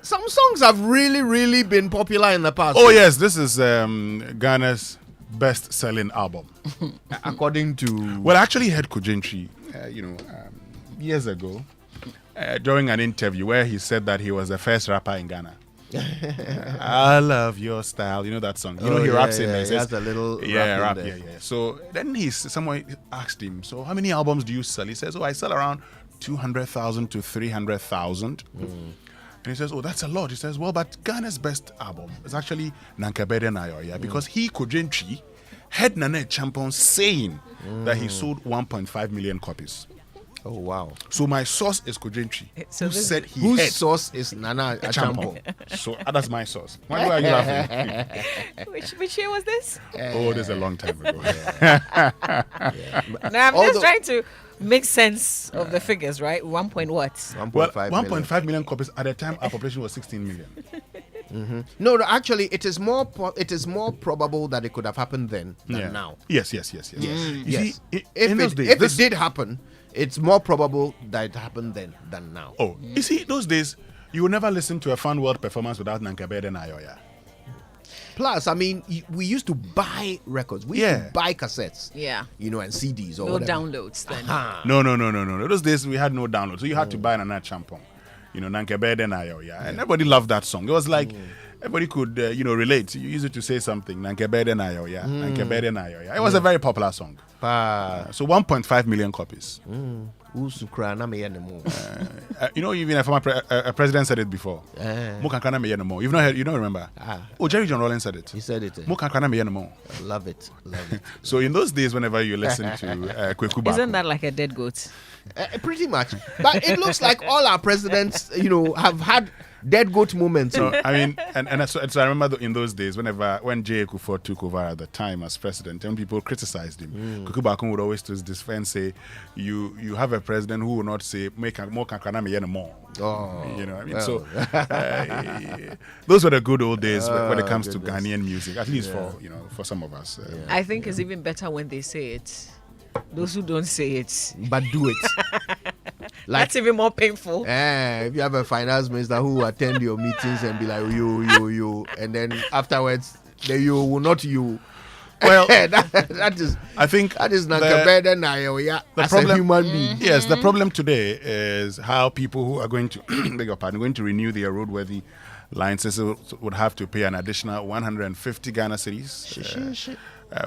Some songs have really been popular in the past. Oh yes, this is Ghana's best-selling album, according to. Well, I actually heard Kojentri, years ago, during an interview where he said that he was the first rapper in Ghana. I love your style. You know that song. He raps in there. He has a little rap. Yeah. So then someone asked him, so how many albums do you sell? He says, I sell around 200,000 to 300,000. And he says, that's a lot. He says, well, but Ghana's best album is actually Nankabede Nayoya, because he, Kojentri, heard Nana Champon saying that he sold 1.5 million copies. Oh, wow. So my source is Kojentri, who said he whose heard source is Nana Champon. So that's my source. Why are you laughing? Which year was this? This is a long time ago. Now I'm just trying to make sense of the figures, right? 1.5 million copies. At the time, our population was 16 million. No, actually, it is more probable that it could have happened then than now. Yes. Yes. See, if it did happen, it's more probable that it happened then than now. Oh, you see, those days, you would never listen to a Fun World performance without Nankabede Nayoya. Plus, I mean, we used to buy records. We used to buy cassettes. Yeah. And CDs or no whatever. Downloads then. No. Those days, we had no downloads. So you had to buy Nana Champon. Nankabede Nayoya. And everybody loved that song. It was like, everybody could, relate. You used to say something. Nankabede Nayoya. Nankabede Nayoya. It was a very popular song. So 1.5 million copies. Even a former president said it before. You've not heard, you don't remember? Jerry John Rawlings said it. He said it. Love it. So in those days, whenever you listen to Kweku Baako, isn't that like a dead goat? Pretty much. But it looks like all our presidents, have had dead goat moments. So I mean, so I remember in those days, when J. Kufuor took over at the time as president, and people criticized him, Kweku Baako would always to his defense say, "You have a president who will not say make more kankana me more." Oh, So those were the good old days when it comes to Ghanaian music, at least for some of us. I think it's even better when they say it. Those who don't say it but do it. That's even more painful. If you have a finance minister who will attend your meetings and be like you, and then afterwards you will not you. Well, that is Nankabede Nayoya as a human being. Yes, the problem today is how people who are going to going to renew their roadworthy licenses would have to pay an additional 150 Ghana cedis.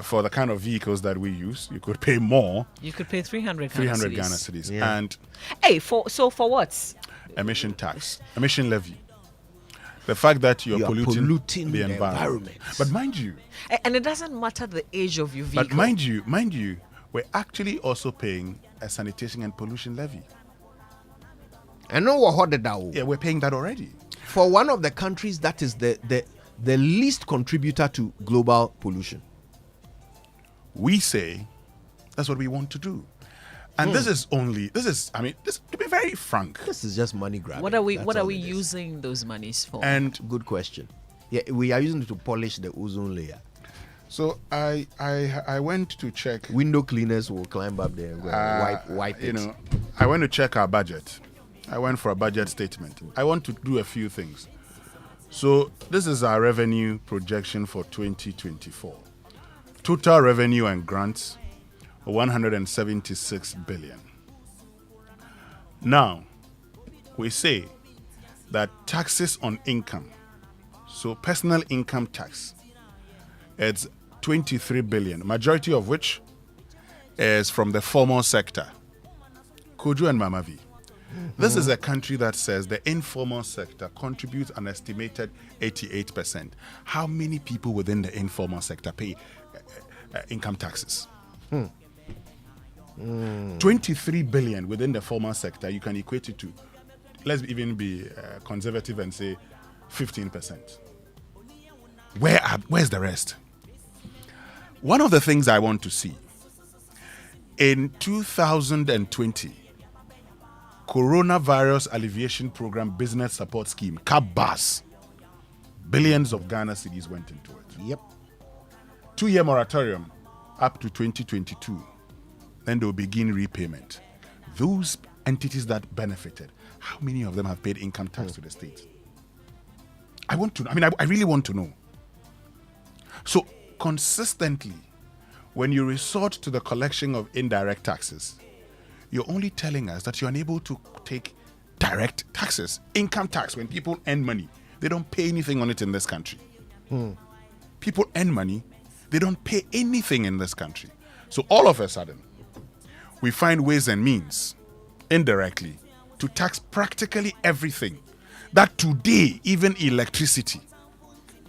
For the kind of vehicles that we use, you could pay more. You could pay 300 Ghana cedis. Yeah. And for what? Emission tax, emission levy. The fact that you're polluting the environment. But mind you, and it doesn't matter the age of your vehicle. But mind you, we're actually also paying a sanitation and pollution levy. And no, we're paying that already. For one of the countries that is the least contributor to global pollution. We say that's what we want to do. And to be very frank, this is just money grabbing. What are we using those monies for? And good question. Yeah, we are using it to polish the ozone layer. So I went to check. Window cleaners will climb up there and wipe it. I went to check our budget. I went for a budget statement. I want to do a few things. So this is our revenue projection for 2024. Total revenue and grants, 176 billion. Now, we say that taxes on income, so personal income tax, it's 23 billion, majority of which is from the formal sector. Kojo and Mamavi. This is a country that says the informal sector contributes an estimated 88%. How many people within the informal sector pay income taxes? 23 billion within the formal sector, you can equate it to, let's even be conservative and say 15%. Where's the rest? One of the things I want to see, in 2020, Coronavirus Alleviation Program Business Support Scheme, CABBAS, billions of Ghana cedis went into it. Yep. 2-year moratorium up to 2022. Then they'll begin repayment. Those entities that benefited, how many of them have paid income tax to the state? I want to know. I mean, I really want to know. So consistently, when you resort to the collection of indirect taxes, you're only telling us that you're unable to take direct taxes, income tax. When people earn money, they don't pay anything on it in this country. People earn money, they don't pay anything in this country. So all of a sudden, we find ways and means, indirectly, to tax practically everything. That today, even electricity,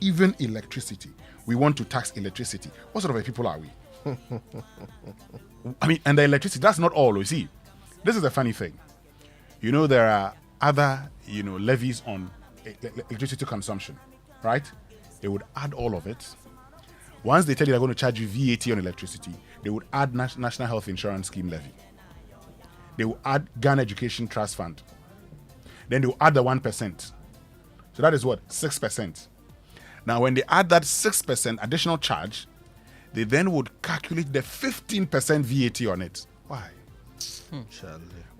we want to tax electricity. What sort of a people are we? I mean, and the electricity, that's not all, you see. This is the funny thing. You know, there are other, levies on electricity consumption, right? They would add all of it. Once they tell you they're going to charge you VAT on electricity, they would add National Health Insurance Scheme levy. They will add Ghana Education Trust Fund. Then they will add the 1%. So that is what? 6%. Now, when they add that 6% additional charge, they then would calculate the 15% VAT on it. Why?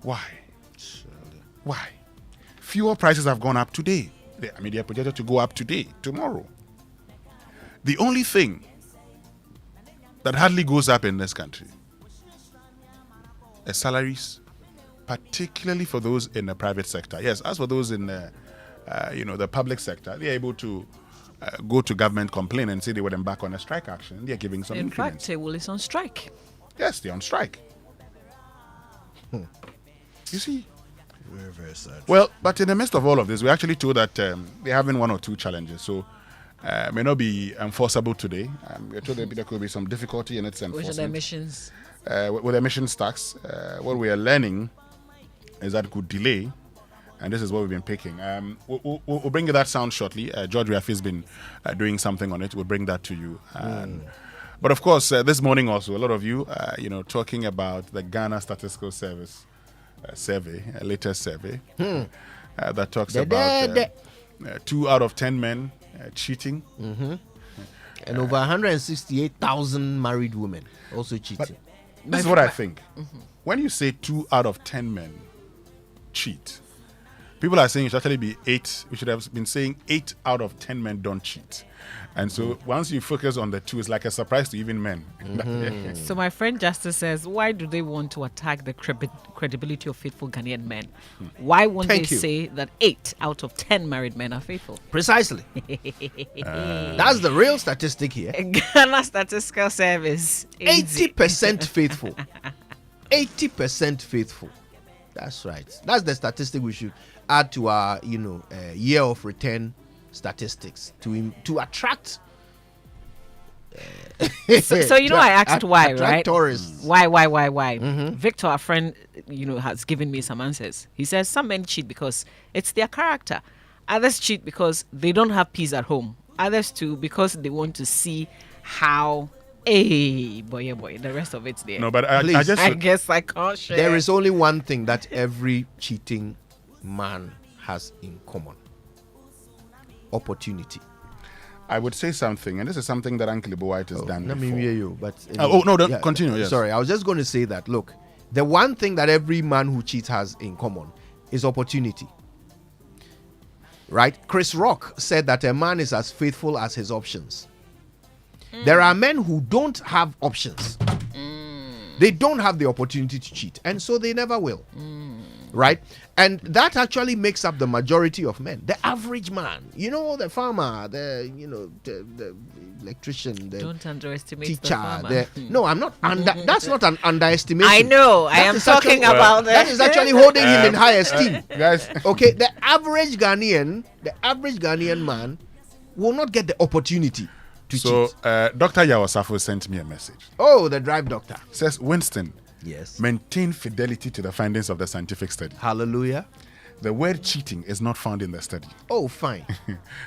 Why? Why? Fuel prices have gone up today. They are projected to go up today, tomorrow. The only thing that hardly goes up in this country is salaries, particularly for those in the private sector. Yes, as for those in the public sector, they're able to go to government, complain, and say they would embark on a strike action. They're giving some increments. In fact, is on strike. Yes, they're on strike. You see? Very, very sad. Well, but in the midst of all of this, we're actually told that they're having one or two challenges. So may not be enforceable today. We're told there could be some difficulty in its enforcement. Which are the emissions? With emissions tax, what we are learning is that it could delay, and this is what we've been picking. We'll bring you that sound shortly. George Riafi has been doing something on it. We'll bring that to you. But of course, this morning also, a lot of you, talking about the Ghana Statistical Service survey, a latest survey that talks about 2 out of 10 men cheating. And over 168,000 married women also cheating. This is what I think. When you say 2 out of 10 men cheat, people are saying it should actually be 8. We should have been saying 8 out of 10 men don't cheat. And so once you focus on the 2, it's like a surprise to even men. So my friend Justice says, why do they want to attack the credibility of faithful Ghanaian men? Why won't they say that 8 out of 10 married men are faithful? Precisely. That's the real statistic here. Ghana Statistical Service. 80% faithful. 80% faithful. That's right. That's the statistic we should add to our, year of return statistics to attract. So I asked why, right? Tourists. Why? Victor, our friend, has given me some answers. He says some men cheat because it's their character. Others cheat because they don't have peace at home. Others too because they want to see how. Hey, boy, the rest of it's there. No, but I guess I can't share. There is only one thing that every cheating man has in common: opportunity. I would say something, and this is something that Uncle Ibo White has done let before. me hear you, but continue. Yes. Sorry, I was just going to say that. Look, the one thing that every man who cheats has in common is opportunity. Right? Chris Rock said that a man is as faithful as his options. There are men who don't have options. They don't have the opportunity to cheat, and so they never will. Right? And that actually makes up the majority of men. The average man, the farmer, the electrician, the don't underestimate teacher. The farmer. No, I'm not. That's not an underestimation. I know. I am talking about that. Is actually holding him in high esteem, guys. Okay, the average Ghanaian man will not get the opportunity. So, Dr. Yawasafo sent me a message. Oh, the drive doctor. Says, Winston, yes, maintain fidelity to the findings of the scientific study. Hallelujah. The word cheating is not found in the study. Oh, fine.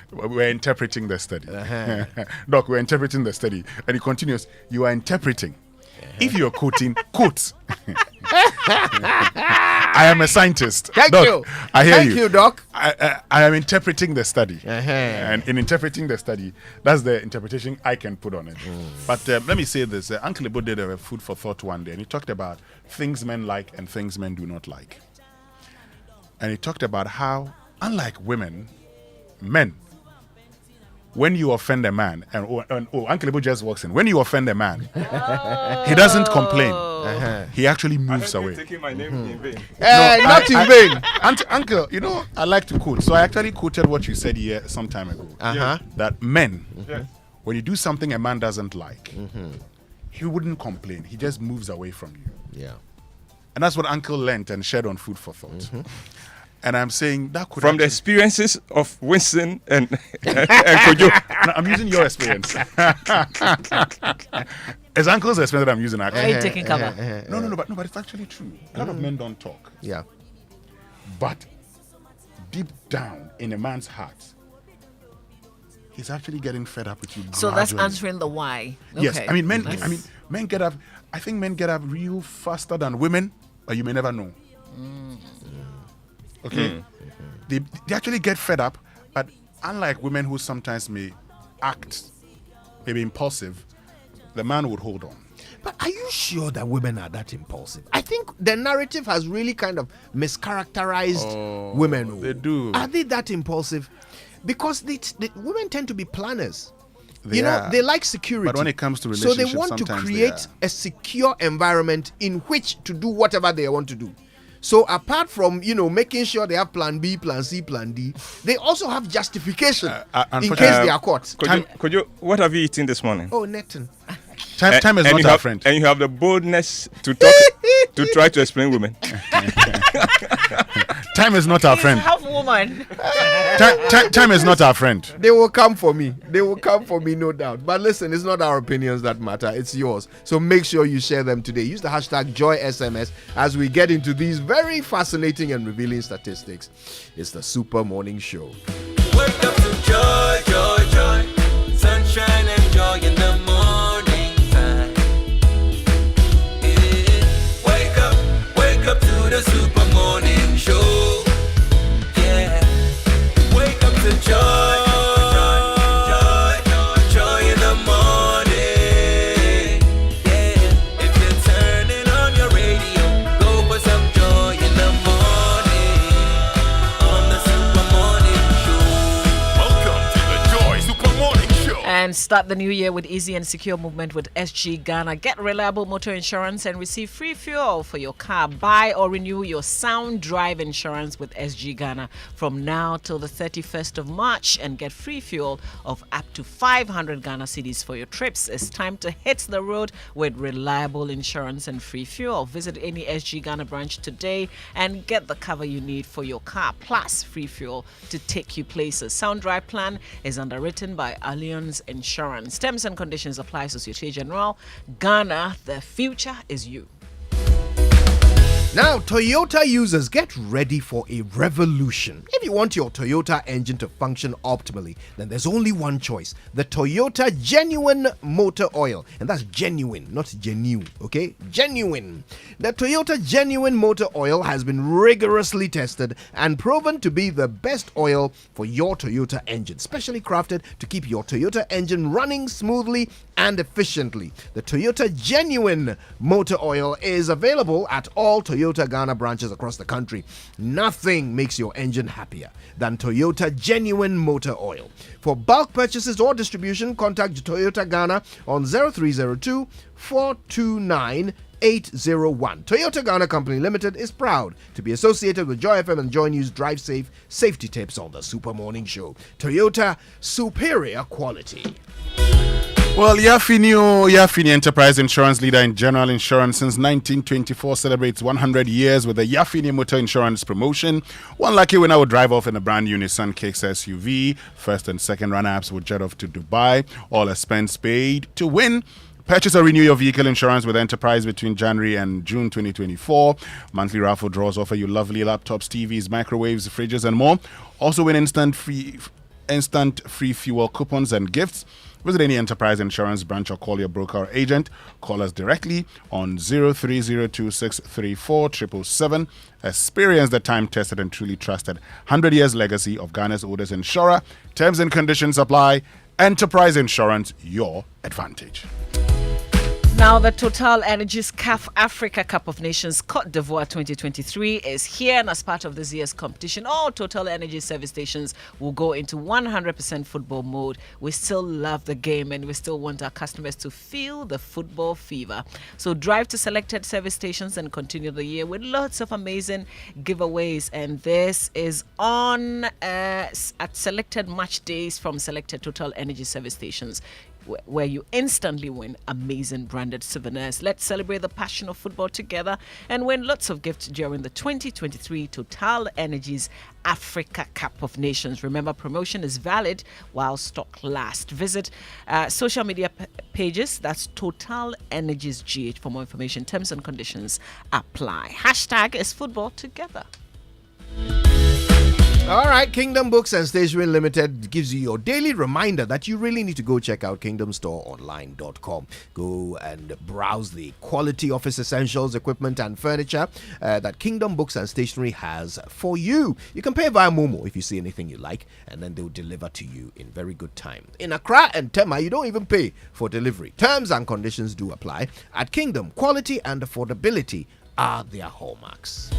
We're interpreting the study. Doc, we're interpreting the study. And he continues, you are interpreting. If you're quoting, quote. I am a scientist. Thank Doc, you. I hear Thank you, Doc. I am interpreting the study. And in interpreting the study, that's the interpretation I can put on it. But let me say this. Uncle Ibo did a food for thought one day, and he talked about things men like and things men do not like. And he talked about how, unlike women, men when you offend a man, and Uncle Ibu just walks in. When you offend a man, he doesn't complain. He actually moves away. Taking my name in vain. Not in vain. Uncle, I like to quote. So I actually quoted what you said here some time ago. That men, when you do something a man doesn't like, he wouldn't complain. He just moves away from you. Yeah. And that's what Uncle learned and shared on Food for Thought. And I'm saying that could from the experiences of Winston and Kojo. No, I'm using your experience. It's Uncle's experience that I'm using. Are you taking cover? No, but it's actually true. A lot of men don't talk. Yeah. But deep down in a man's heart, he's actually getting fed up with you. So that's answering the why. Okay. Yes, I mean men get up. I think men get up real faster than women, but you may never know. Okay, they actually get fed up, but unlike women who sometimes may act maybe impulsive, the man would hold on. But are you sure that women are that impulsive? I think the narrative has really kind of mischaracterized women. They do. Are they that impulsive? Because the women tend to be planners. They they like security. But when it comes to relationships, so they want to create a secure environment in which to do whatever they want to do. So apart from, making sure they have plan B, plan C, plan D, they also have justification in case they are caught. Kojo, what have you eaten this morning? Oh, Nathan. Time is not our friend. And you have the boldness to talk, to try to explain women. Time is not our friend. Half woman. Time is not our friend. They will come for me. No doubt. But listen, it's not our opinions that matter. It's yours. So make sure you share them today. Use the hashtag JoySMS as we get into these very fascinating and revealing statistics. It's the Super Morning Show. Wake up to joy, joy, joy. Sunshine and joy in the morning time. Yeah. Wake up to the Super Morning Show. Yeah. Wake up to joy. And start the new year with easy and secure movement with SG Ghana. Get reliable motor insurance and receive free fuel for your car. Buy or renew your Sound Drive insurance with SG Ghana from now till the 31st of March and get free fuel of up to 500 Ghana cedis for your trips. It's time to hit the road with reliable insurance and free fuel. Visit any SG Ghana branch today and get the cover you need for your car, plus free fuel to take you places. Sound Drive plan is underwritten by Allianz Insurance. Terms and conditions apply. Societe Generale. Ghana, the future is you. Now, Toyota users, get ready for a revolution. If you want your Toyota engine to function optimally, then there's only one choice: the Toyota Genuine Motor Oil. And that's genuine, not genuine, okay? Genuine. The Toyota Genuine Motor Oil has been rigorously tested and proven to be the best oil for your Toyota engine, specially crafted to keep your Toyota engine running smoothly and efficiently. The Toyota Genuine Motor Oil is available at all Toyota Ghana branches across the country. Nothing makes your engine happier than Toyota Genuine Motor Oil. For bulk purchases or distribution, contact Toyota Ghana on 0302 429 801. Toyota Ghana Company Limited is proud to be associated with Joy FM and Joy News Drive Safe Safety Tips on the Super Morning Show. Toyota, superior quality. Well, Yafini Enterprise Insurance, leader in general insurance since 1924, celebrates 100 years with the Yafini Motor Insurance promotion. One lucky winner will drive off in a brand new Nissan Kicks SUV. First and second runner-ups will jet off to Dubai. All expense paid. To win, purchase or renew your vehicle insurance with Enterprise between January and June 2024. Monthly raffle draws offer you lovely laptops, TVs, microwaves, fridges, and more. Also win instant free fuel coupons and gifts. Visit any Enterprise Insurance branch or call your broker or agent. Call us directly on 0302634777. Experience the time-tested and truly trusted 100 years legacy of Ghana's oldest insurer. Terms and conditions apply. Enterprise Insurance, your advantage. Now, the Total Energies CAF Africa Cup of Nations Côte d'Ivoire 2023 is here, and as part of this year's competition, all Total Energy service stations will go into 100% football mode. We still love the game, and we still want our customers to feel the football fever. So drive to selected service stations and continue the year with lots of amazing giveaways. And this is on at selected match days from selected Total Energy service stations, where you instantly win amazing branded souvenirs. Let's celebrate the passion of football together and win lots of gifts during the 2023 Total Energies Africa Cup of Nations. Remember, promotion is valid while stock lasts. Visit social media pages. That's Total Energies GH for more information. Terms and conditions apply. Hashtag is football together. All right, Kingdom Books and Stationery Limited gives you your daily reminder that you really need to go check out kingdomstoreonline.com. Go and browse the quality office essentials, equipment, and furniture that Kingdom Books and Stationery has for you. You can pay via Momo if you see anything you like, and then they'll deliver to you in very good time. In Accra and Tema, you don't even pay for delivery. Terms and conditions do apply. At Kingdom, quality and affordability are their hallmarks.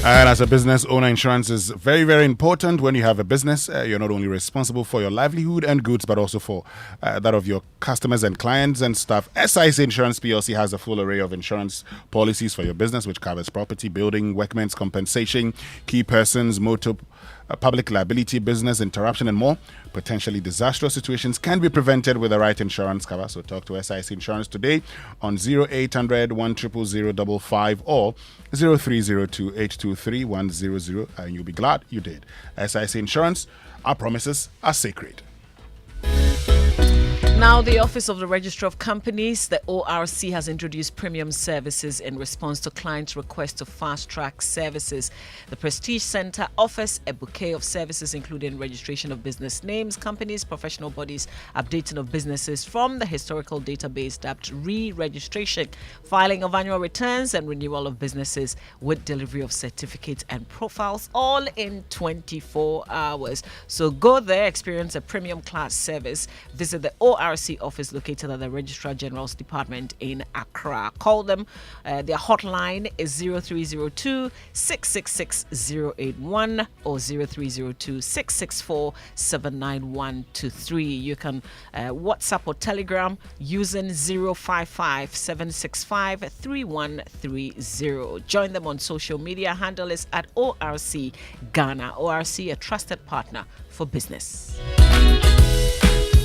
And as a business owner, insurance is very, very important. When you have a business, you're not only responsible for your livelihood and goods, but also for that of your customers and clients and staff. SIC Insurance PLC has a full array of insurance policies for your business, which covers property, building, workmen's compensation, key persons, motor, public liability, business interruption, and more. Potentially disastrous situations can be prevented with the right insurance cover. So talk to SIC Insurance today on 0800 100 or 0302 823 100, and you'll be glad you did. SIC Insurance, our promises are sacred. Now, the Office of the Registrar of Companies, the ORC, has introduced premium services in response to clients' request to fast-track services. The Prestige Center offers a bouquet of services, including registration of business names, companies, professional bodies, updating of businesses from the historical database dubbed re-registration, filing of annual returns, and renewal of businesses with delivery of certificates and profiles, all in 24 hours. So go there, experience a premium class service. Visit the ORC office located at the Registrar General's Department in Accra. Call them. Their hotline is 0302 666 081 or 0302 664 79123. You can WhatsApp or Telegram using 055 765 3130. Join them on social media. Handle is at ORC Ghana. ORC, a trusted partner for business.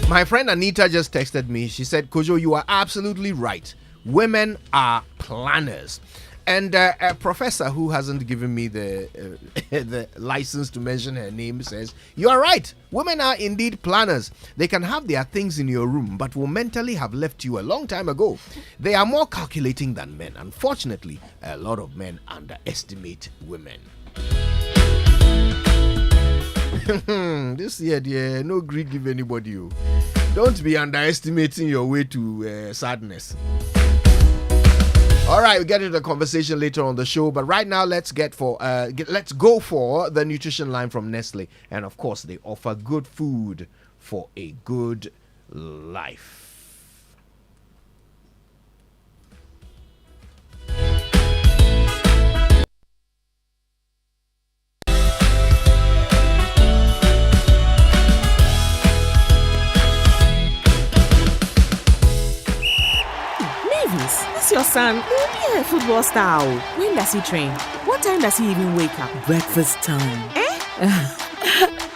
My friend Anita just texted me. She said, Kojo, you are absolutely right. Women are planners. And a professor who hasn't given me the license to mention her name says, you are right. Women are indeed planners. They can have their things in your room, but will mentally have left you a long time ago. They are more calculating than men. Unfortunately, a lot of men underestimate women. This year, dear, no greed give anybody. Don't be underestimating your way to sadness. All right, we'll get into the conversation later on the show, but right now let's go for the nutrition line from Nestle, and of course they offer good food for a good life. This your son? He'll be a football star. When does he train? What time does he even wake up? Breakfast time.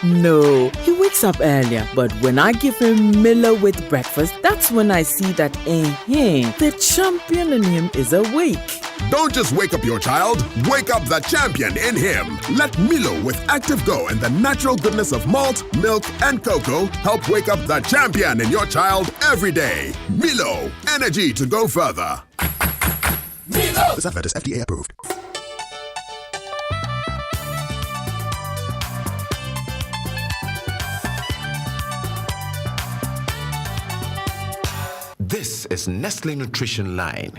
No, he wakes up earlier, but when I give him Milo with breakfast, that's when I see that the champion in him is awake. Don't just wake up your child, wake up the champion in him. Let Milo with Active Go and the natural goodness of malt, milk, and cocoa help wake up the champion in your child every day. Milo, energy to go further. Milo! This advert is FDA approved. This is Nestle Nutrition Line.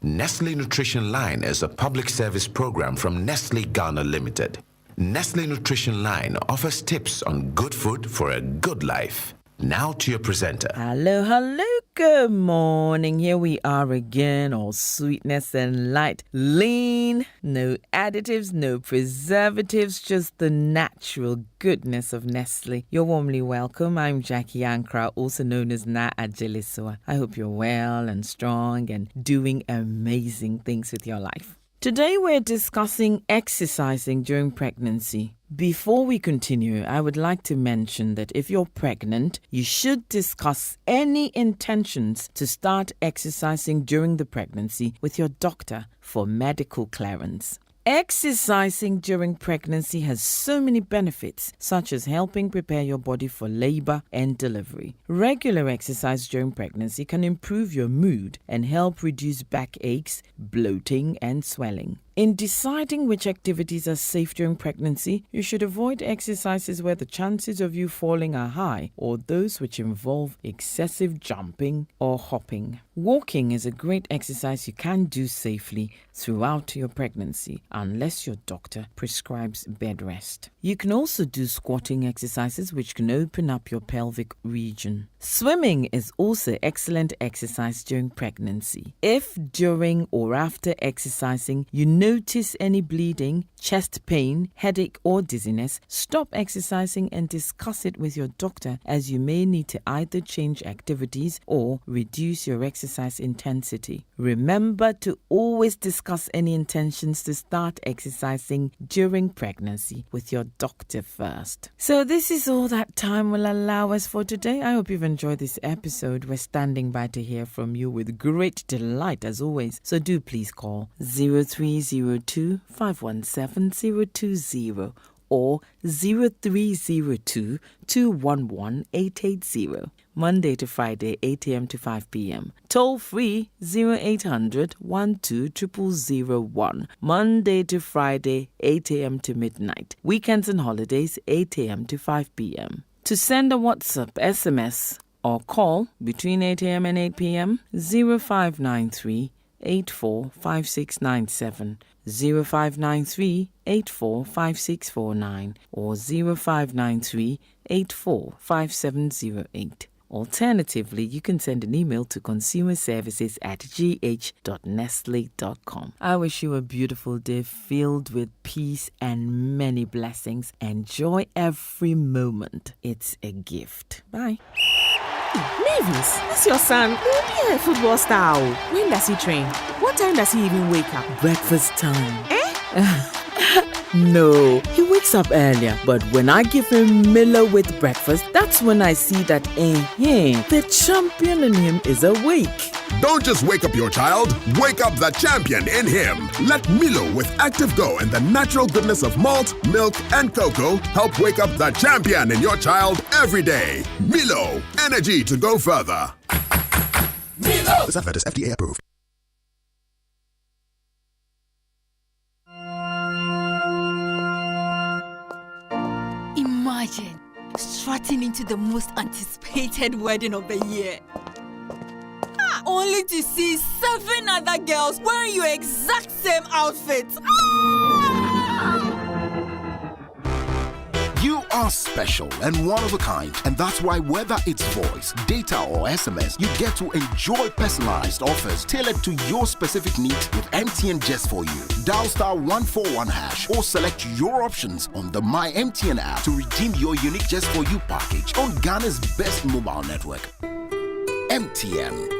Nestle Nutrition Line is a public service program from Nestle Ghana Limited. Nestle Nutrition Line offers tips on good food for a good life. Now to your presenter. Hello, good morning. Here we are again, all sweetness and light, lean, no additives, no preservatives, just the natural goodness of Nestle. You're warmly welcome. I'm Jackie Ankra, also known as Na Ajeliswa. I hope you're well and strong and doing amazing things with your life. Today we're discussing exercising during pregnancy. Before we continue, I would like to mention that if you're pregnant, you should discuss any intentions to start exercising during the pregnancy with your doctor for medical clearance. Exercising during pregnancy has so many benefits, such as helping prepare your body for labor and delivery. Regular exercise during pregnancy can improve your mood and help reduce backaches, bloating, and swelling. In deciding which activities are safe during pregnancy, you should avoid exercises where the chances of you falling are high or those which involve excessive jumping or hopping. Walking is a great exercise you can do safely throughout your pregnancy unless your doctor prescribes bed rest. You can also do squatting exercises which can open up your pelvic region. Swimming is also excellent exercise during pregnancy. If during or after exercising you notice any bleeding, chest pain, headache or dizziness, stop exercising and discuss it with your doctor, as you may need to either change activities or reduce your exercise intensity. Remember to always discuss any intentions to start exercising during pregnancy with your doctor first. So this is all that time will allow us for today. I hope you've enjoyed this episode. We're standing by to hear from you with great delight as always. So do please call 0302 517 020 or 0302 211 880. Monday to Friday, 8 a.m. to 5 p.m. Toll free 0800 12 0001. Monday to Friday, 8 a.m. to midnight. Weekends and holidays, 8 a.m. to 5 p.m. To send a WhatsApp, SMS, or call between 8 a.m. and 8 p.m. 0593 845697, 0593 845649, or 0593 845708. Alternatively, you can send an email to consumerservices@gh.nestle.com. I wish you a beautiful day filled with peace and many blessings. Enjoy every moment. It's a gift. Bye. Mavis, this your son. Yeah, football star. When does he train? What time does he even wake up? Breakfast time. No, he wakes up earlier, but when I give him Milo with breakfast, that's when I see that the champion in him is awake. Don't just wake up your child, wake up the champion in him. Let Milo with Active Go and the natural goodness of malt, milk, and cocoa help wake up the champion in your child every day. Milo, energy to go further. Milo! This advert is FDA approved. Imagine strutting into the most anticipated wedding of the year, only to see 7 other girls wearing your exact same outfit. You are special and one of a kind, and that's why whether it's voice, data or SMS, you get to enjoy personalized offers tailored to your specific needs with MTN just for you. Dial *141# or select your options on the My MTN app to redeem your unique just for you package on Ghana's best mobile network. MTN.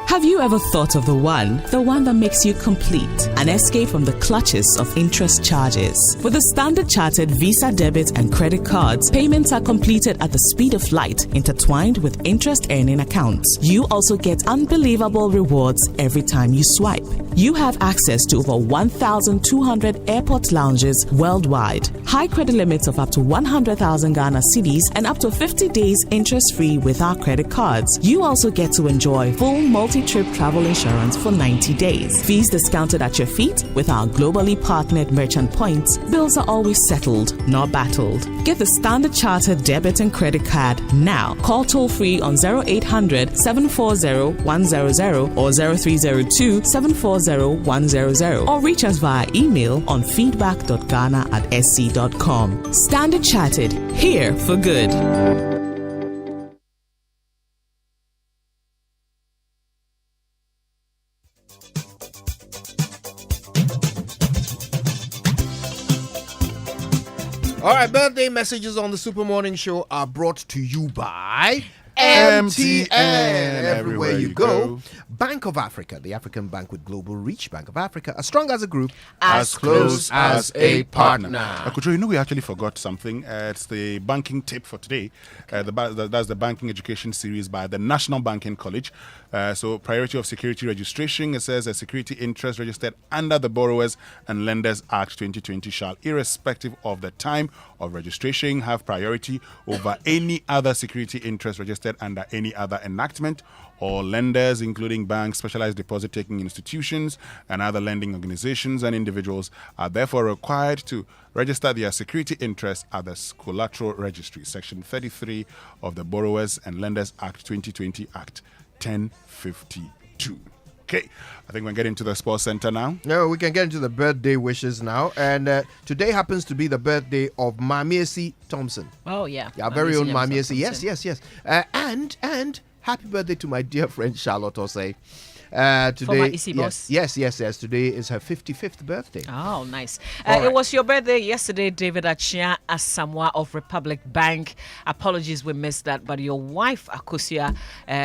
Have you ever thought of the one that makes you complete? An escape from the clutches of interest charges. With the Standard Chartered Visa debit and credit cards, payments are completed at the speed of light, intertwined with interest earning accounts. You also get unbelievable rewards every time you swipe. You have access to over 1,200 airport lounges worldwide. High credit limits of up to 100,000 Ghana cedis and up to 50 days interest-free with our credit cards. You also get to enjoy full multi-trip travel insurance for 90 days. Fees discounted at your feet with our globally partnered merchant points. Bills are always settled, not battled. Get the Standard Chartered debit and credit card now. Call toll-free on 0800 740 100 or 0302 740 100 or reach us via email on feedback.ghana@sc.com. Standard Chartered, here for good. All right, birthday messages on the Super Morning Show are brought to you by MTN. Everywhere you go. Bank of Africa, the African bank with global reach. Bank of Africa, as strong as a group, as close as a partner. Akujo, you know we actually forgot something. It's the banking tip for today. That's the banking education series by the National Banking College. So priority of security registration, it says a security interest registered under the Borrowers and Lenders Act 2020 shall, irrespective of the time of registration, have priority over any other security interest registered under any other enactment. All lenders, including banks, specialized deposit-taking institutions, and other lending organizations and individuals, are therefore required to register their security interests at the Collateral Registry, Section 33 of the Borrowers and Lenders Act 2020 Act 1052. Okay, I think we're getting to the sports center now. No, we can get into the birthday wishes now. And today happens to be the birthday of Mamiesi Thompson. Oh, yeah. Our very own Mamiesi. Yes. And happy birthday to my dear friend Charlotte Osei. Today, yes. Today is her 55th birthday. Oh, nice. Right. It was your birthday yesterday, David Achia Asamoah of Republic Bank. Apologies, we missed that, but your wife, Akusia,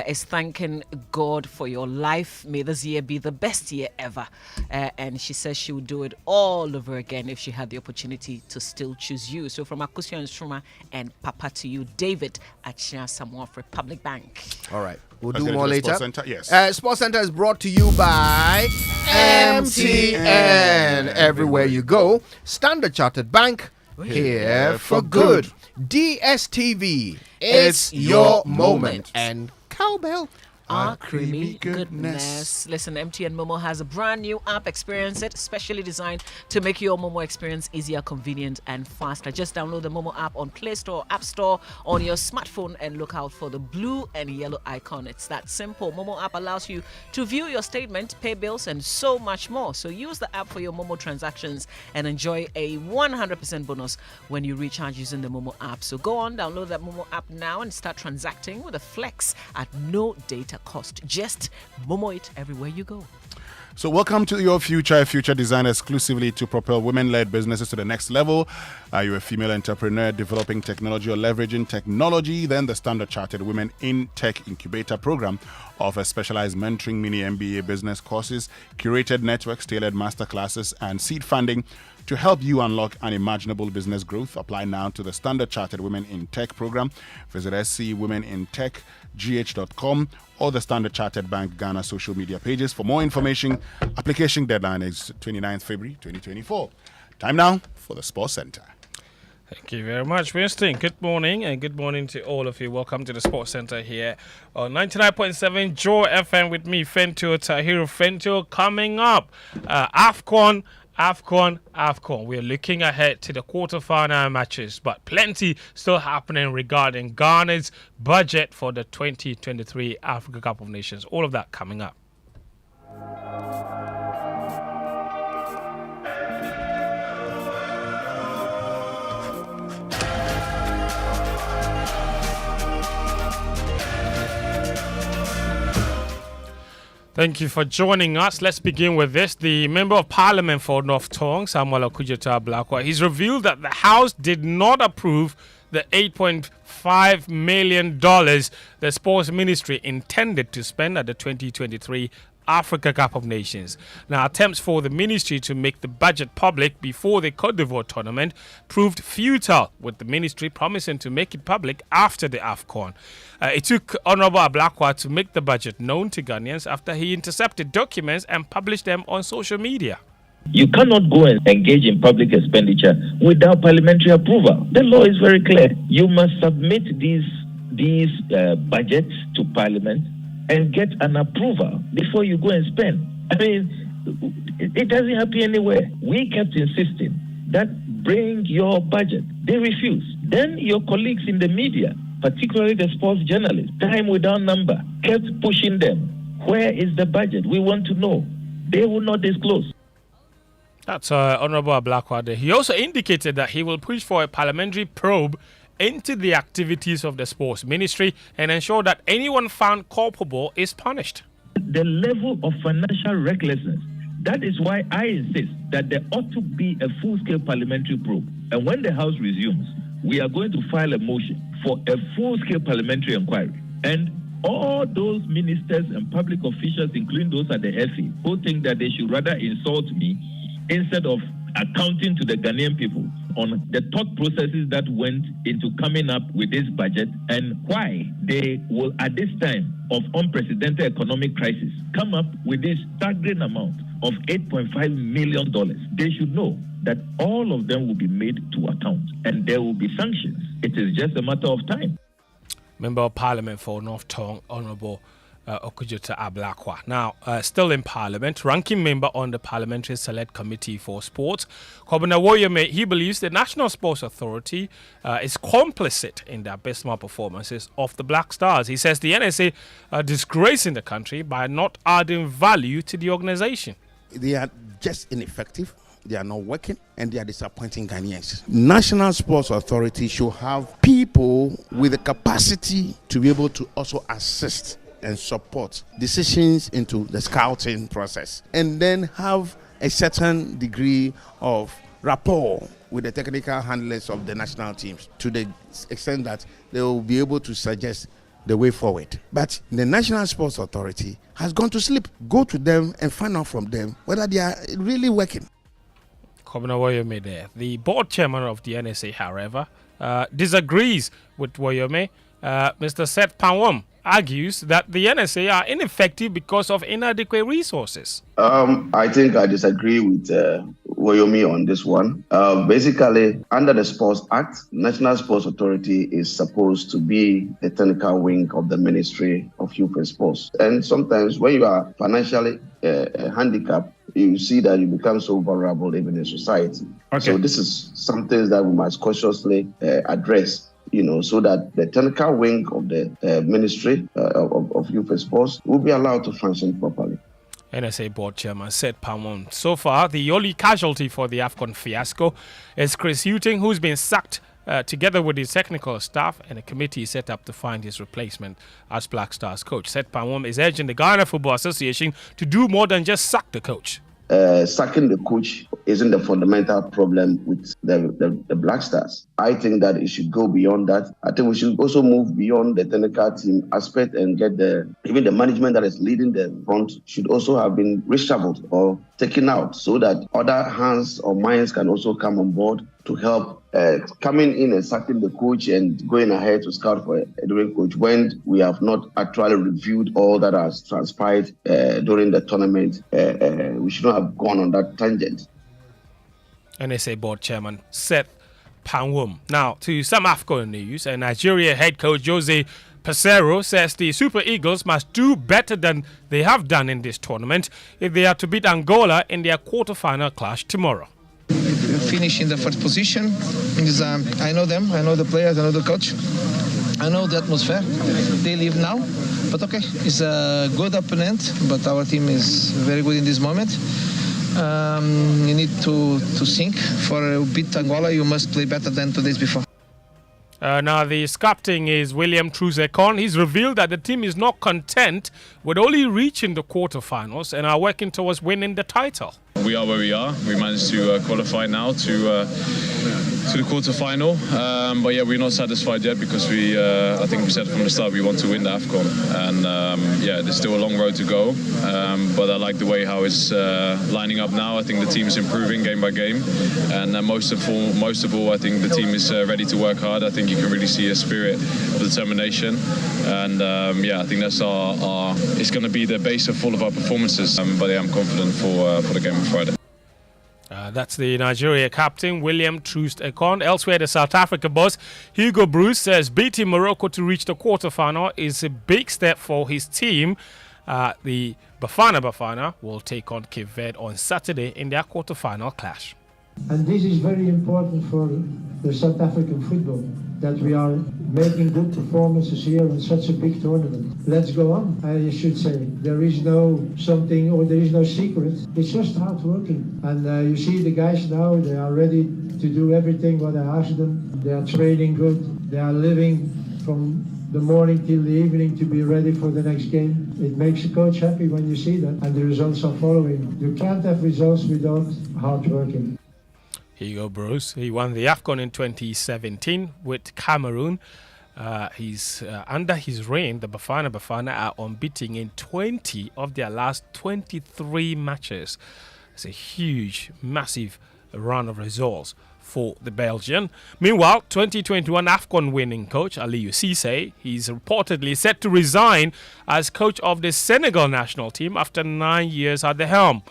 is thanking God for your life. May this year be the best year ever. And she says she would do it all over again if she had the opportunity to still choose you. So from Akusia and Struma and Papa to you, David Achia Asamoah of Republic Bank. All right. We'll do more later. Sports Center, yes. Sports Center is brought to you by MTN. Everywhere you go. Standard Chartered Bank, here for good. DSTV, it's your moment. And Cowbell, our creamy goodness. Listen, MTN Momo has a brand new app. Experience it, specially designed to make your Momo experience easier, convenient, and faster. Just download the Momo app on Play Store, App Store, on your smartphone, and look out for the blue and yellow icon. It's that simple. Momo app allows you to view your statement, pay bills, and so much more. So use the app for your Momo transactions and enjoy a 100% bonus when you recharge using the Momo app. So go on, download that Momo app now and start transacting with a flex at no data cost. Just Momo it everywhere you go. So welcome to your future design exclusively to propel women-led businesses to the next level. Are you a female entrepreneur developing technology or leveraging technology? Then the Standard Chartered Women in Tech Incubator Program offers specialized mentoring, mini MBA business courses, curated networks, tailored masterclasses, and seed funding to help you unlock unimaginable business growth. Apply now to the Standard Chartered Women in Tech program. Visit scwomenintechgh.com or the Standard Chartered Bank Ghana social media pages for more information. Application deadline is 29th February 2024. Time now for the Sports Center. Thank you very much, Winston. Good morning, and good morning to all of you. Welcome to the Sports Center here on 99.7 Joy FM with me, Fentio Tahiru. Fentio, coming up, AFCON. We're looking ahead to the quarterfinal matches, but plenty still happening regarding Ghana's budget for the 2023 Africa Cup of Nations. All of that coming up. Thank you for joining us. Let's begin with this. The Member of Parliament for North Tong, Samuel Okudzeto Ablakwa, he's revealed that the House did not approve the $8.5 million the Sports Ministry intended to spend at the 2023 Africa Cup of Nations. Now, attempts for the ministry to make the budget public before the Côte d'Ivoire tournament proved futile, with the ministry promising to make it public after the AFCON. It took Honorable Ablakwa to make the budget known to Ghanaians after he intercepted documents and published them on social media. You cannot go and engage in public expenditure without parliamentary approval. The law is very clear. You must submit these budgets to Parliament and get an approval before you go and spend. I mean, it doesn't happen anywhere. We kept insisting that bring your budget. They refused. Then your colleagues in the media, particularly the sports journalists, time without number, kept pushing them. Where is the budget? We want to know. They will not disclose. That's Honorable Ablakwa. He also indicated that he will push for a parliamentary probe into the activities of the sports ministry and ensure that anyone found culpable is punished. The level of financial recklessness, that is why I insist that there ought to be a full-scale parliamentary probe. And when the House resumes, we are going to file a motion for a full-scale parliamentary inquiry. And all those ministers and public officials, including those at the FA, who think that they should rather insult me instead of accounting to the Ghanaian people on the thought processes that went into coming up with this budget and why they will, at this time of unprecedented economic crisis, come up with this staggering amount of $8.5 million. They should know that all of them will be made to account and there will be sanctions. It is just a matter of time. Member of Parliament for North Tongue, Honourable Okudzeto Ablakwa. Now, still in Parliament, ranking member on the Parliamentary Select Committee for Sports, Kobina Woyome, he believes the National Sports Authority is complicit in the abysmal performances of the Black Stars. He says the NSA are disgracing the country by not adding value to the organisation. They are just ineffective. They are not working and they are disappointing Ghanaians. National Sports Authority should have people with the capacity to be able to also assist and support decisions into the scouting process, and then have a certain degree of rapport with the technical handlers of the national teams to the extent that they will be able to suggest the way forward. But the National Sports Authority has gone to sleep. Go to them and find out from them whether they are really working. Kobina Woyome there. The board chairman of the NSA, however, disagrees with Woyome. Mr. Seth Panwom argues that the NSA are ineffective because of inadequate resources. I think I disagree with Woyome on this one. Basically, under the Sports Act, National Sports Authority is supposed to be the technical wing of the Ministry of Youth and Sports. And sometimes when you are financially handicapped, you see that you become so vulnerable even in society. Okay. So this is something that we must cautiously address, so that the technical wing of the Ministry of Youth and Sports will be allowed to function properly. NSA board chairman Seth Panwom. So far, the only casualty for the AFCON fiasco is Chris Hughton, who's been sacked together with his technical staff, and a committee is set up to find his replacement as Black Stars coach. Seth Panwom is urging the Ghana Football Association to do more than just sack the coach. Sacking the coach isn't the fundamental problem with the Black Stars. I think that it should go beyond that. I think we should also move beyond the technical team aspect and get even the management that is leading the front should also have been reshuffled or taken out so that other hands or minds can also come on board to help coming in and sacking the coach and going ahead to scout for a different coach when we have not actually reviewed all that has transpired during the tournament. We should not have gone on that tangent. NSA board chairman Seth Panwom. Now, to some AFCON news, Nigeria head coach Jose Peseiro says the Super Eagles must do better than they have done in this tournament if they are to beat Angola in their quarter-final clash tomorrow. Finish in the first position. I know them, I know the players, I know the coach. I know the atmosphere. They leave now, but okay, it's a good opponent, but our team is very good in this moment. You need to think for beat Angola, you must play better than 2 days before. Now, the captain is William Truzekon. He's revealed that the team is not content with only reaching the quarterfinals and are working towards winning the title. We are where we are. We managed to qualify now to the quarterfinal, but yeah, we're not satisfied yet because I think we said from the start we want to win the AFCON, and there's still a long road to go. But I like the way how it's lining up now. I think the team is improving game by game, and most of all, I think the team is ready to work hard. I think you can really see a spirit of determination, and I think that's our it's going to be the base of all of our performances. But I'm confident for the game on Friday. That's the Nigeria captain, William Troost-Ekong. Elsewhere, the South Africa boss, Hugo Bruce, says beating Morocco to reach the quarterfinal is a big step for his team. The Bafana will take on Cape Verde on Saturday in their quarterfinal clash. And this is very important for the South African football, that we are making good performances here in such a big tournament. Let's go on, I should say. There is no something or there is no secret. It's just hard working. And you see the guys now, they are ready to do everything what I ask them. They are training good. They are living from the morning till the evening to be ready for the next game. It makes the coach happy when you see that. And the results are following. You can't have results without hard working. Here you go, bros. He won the AFCON in 2017 with Cameroon. He's under his reign, the Bafana are unbeaten in 20 of their last 23 matches. It's a huge, massive run of results for the Belgian. Meanwhile, 2021 AFCON winning coach Aliou Cisse, he's reportedly set to resign as coach of the Senegal national team after 9 years at the helm.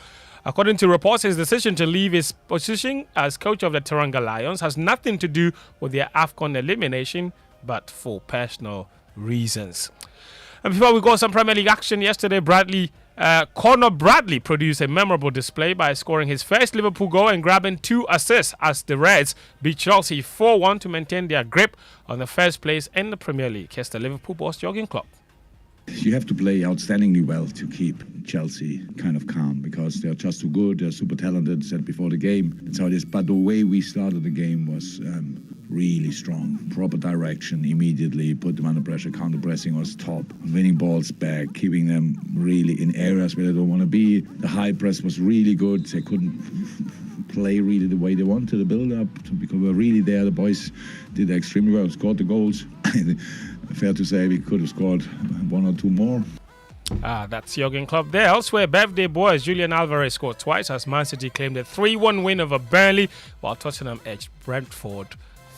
According to reports, his decision to leave his position as coach of the Teranga Lions has nothing to do with their AFCON elimination, but for personal reasons. And before we go, some Premier League action yesterday. Conor Bradley produced a memorable display by scoring his first Liverpool goal and grabbing 2 assists as the Reds beat Chelsea 4-1 to maintain their grip on the first place in the Premier League. Here's the Liverpool boss, Jurgen Klopp. You have to play outstandingly well to keep Chelsea kind of calm, because they're just too good, they're super talented, said before the game. That's how it is. But the way we started the game was really strong. Proper direction immediately, put them under pressure, counter-pressing was top. Winning balls back, keeping them really in areas where they don't want to be. The high press was really good. They couldn't play really the way they wanted, the build-up, because we were really there. The boys did extremely well, scored the goals. Fair to say we could have scored 1 or 2 more. That's Jurgen Klopp there. Elsewhere, birthday boys Julian Alvarez scored twice as Man City claimed a 3-1 win over Burnley, while Tottenham edged Brentford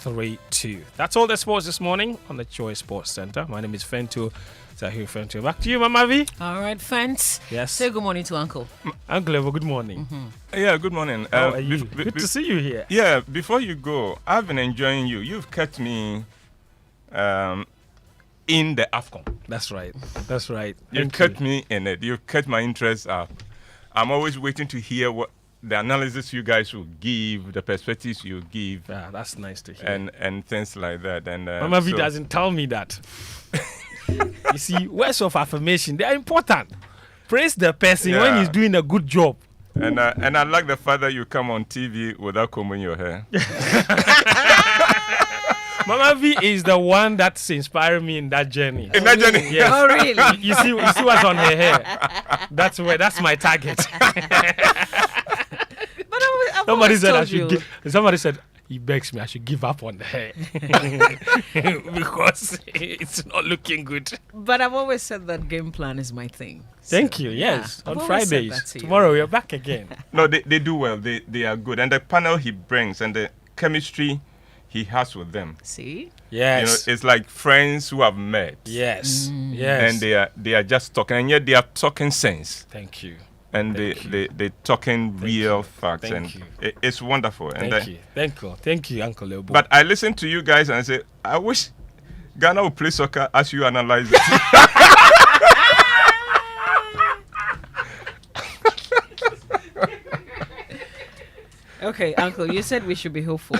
3-2. That's all the sports this morning on the Joy Sports Centre. My name is Fento Zahir Fento. Back to you, Mama V. All right, Fence. Yes. Say good morning to Uncle. Uncle Evo, good morning. Yeah, good morning. How are you? Good to see you here. Yeah, before you go, I've been enjoying you. You've kept me in the AFCON. That's right. That's right. You've kept me in it. You've kept my interest up. I'm always waiting to hear what the analysis you guys will give, the perspectives you give. That's nice to hear. And things like that. And Mama V doesn't tell me that. You see, words of affirmation, they are important. Praise the person when he's doing a good job. And I like the fact that you come on TV without combing your hair. Mama V is the one that's inspiring me in that journey. In that journey? Yes. Oh, really? You see what's on her hair. That's my target. Somebody said he begs me I should give up on the hair because it's not looking good. But I've always said that game plan is my thing. Thank you. Yes, yeah, on Fridays. Tomorrow we're back again. No, they do well. They are good, and the panel he brings and the chemistry he has with them. See? Yes. It's like friends who have met. Yes. Yes. And they are just talking, and yet they are talking sense. Thank you. And they talking real facts. Thank you. It's wonderful. Thank you, Uncle Lebo. But I listen to you guys and I say, I wish Ghana would play soccer as you analyze it. Okay, Uncle, you said we should be hopeful.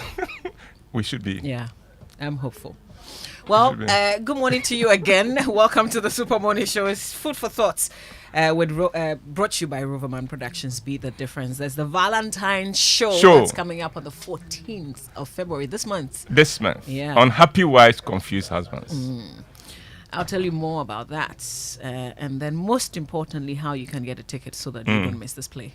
We should be. Yeah, I'm hopeful. Well, good morning to you again. Welcome to the Super Morning Show. It's Food for Thoughts. Brought to you by Roverman Productions. Be the difference. There's the Valentine's show that's coming up on the 14th of February this month. Yeah. On Happy Wives, Confused Husbands. I'll tell you more about that. And then most importantly, how you can get a ticket so that you don't miss this play.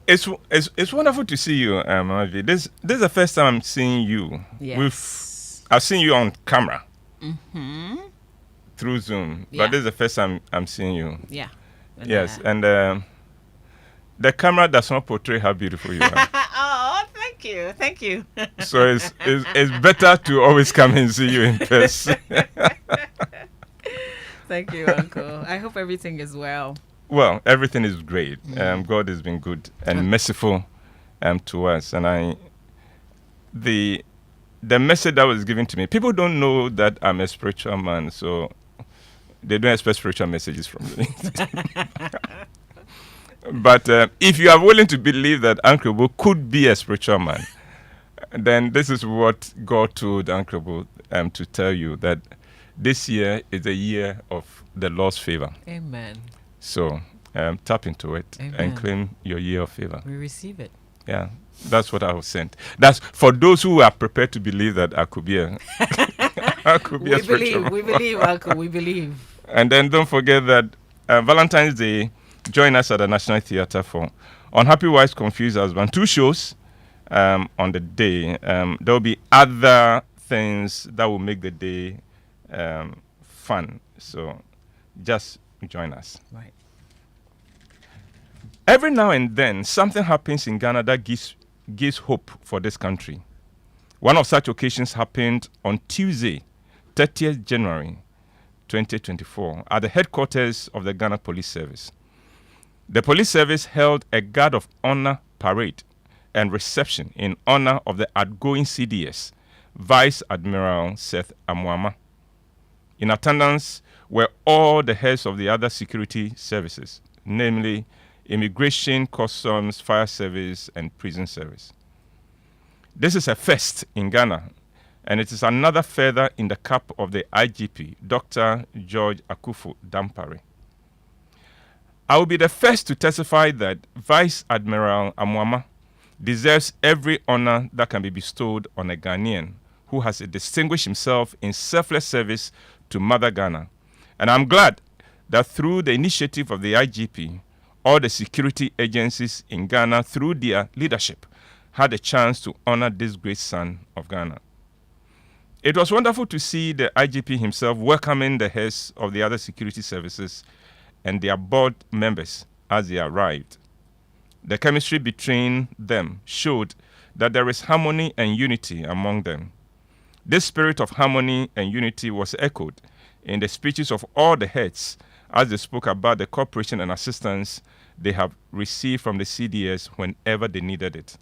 It's wonderful to see you, Mavi. This is the first time I'm seeing you. Yes. I've seen you on camera. Mm-hmm. Through Zoom. But this is the first time I'm seeing you. Yeah. Yes. And the camera does not portray how beautiful you are. Oh, thank you. Thank you. So it's better to always come and see you in person. Thank you, Uncle. I hope everything is well. Well, everything is great. God has been good and merciful to us. And the message that was given to me, people don't know that I'm a spiritual man, so they don't expect spiritual messages from me. But if you are willing to believe that Uncle Bo could be a spiritual man, then this is what God told Uncle Bo to tell you, that this year is a year of the Lord's favor. Amen. So tap into it and claim your year of favor. We receive it. Yeah, that's what I was sent. That's for those who are prepared to believe that I could be a We believe, Uncle, we believe. And then don't forget that Valentine's Day join us at the National Theatre for Unhappy Wives, Confused Husband. 2 shows on the day. There will be other things that will make the day fun. So just join us. Right. Every now and then, something happens in Ghana that gives hope for this country. One of such occasions happened on Tuesday, 30th January 2024, at the headquarters of the Ghana Police Service. The Police Service held a Guard of Honor parade and reception in honor of the outgoing CDS, Vice Admiral Seth Amuama. In attendance were all the heads of the other security services, namely Immigration, Customs, Fire Service, and Prison Service. This is a first in Ghana, and it is another feather in the cap of the IGP, Dr. George Akufo Dampare. I will be the first to testify that Vice Admiral Amuama deserves every honor that can be bestowed on a Ghanaian who has distinguished himself in selfless service to Mother Ghana. And I'm glad that through the initiative of the IGP, all the security agencies in Ghana, through their leadership, had a chance to honor this great son of Ghana. It was wonderful to see the IGP himself welcoming the heads of the other security services and their board members as they arrived. The chemistry between them showed that there is harmony and unity among them. This spirit of harmony and unity was echoed in the speeches of all the heads as they spoke about the cooperation and assistance they have received from the CDS whenever they needed it.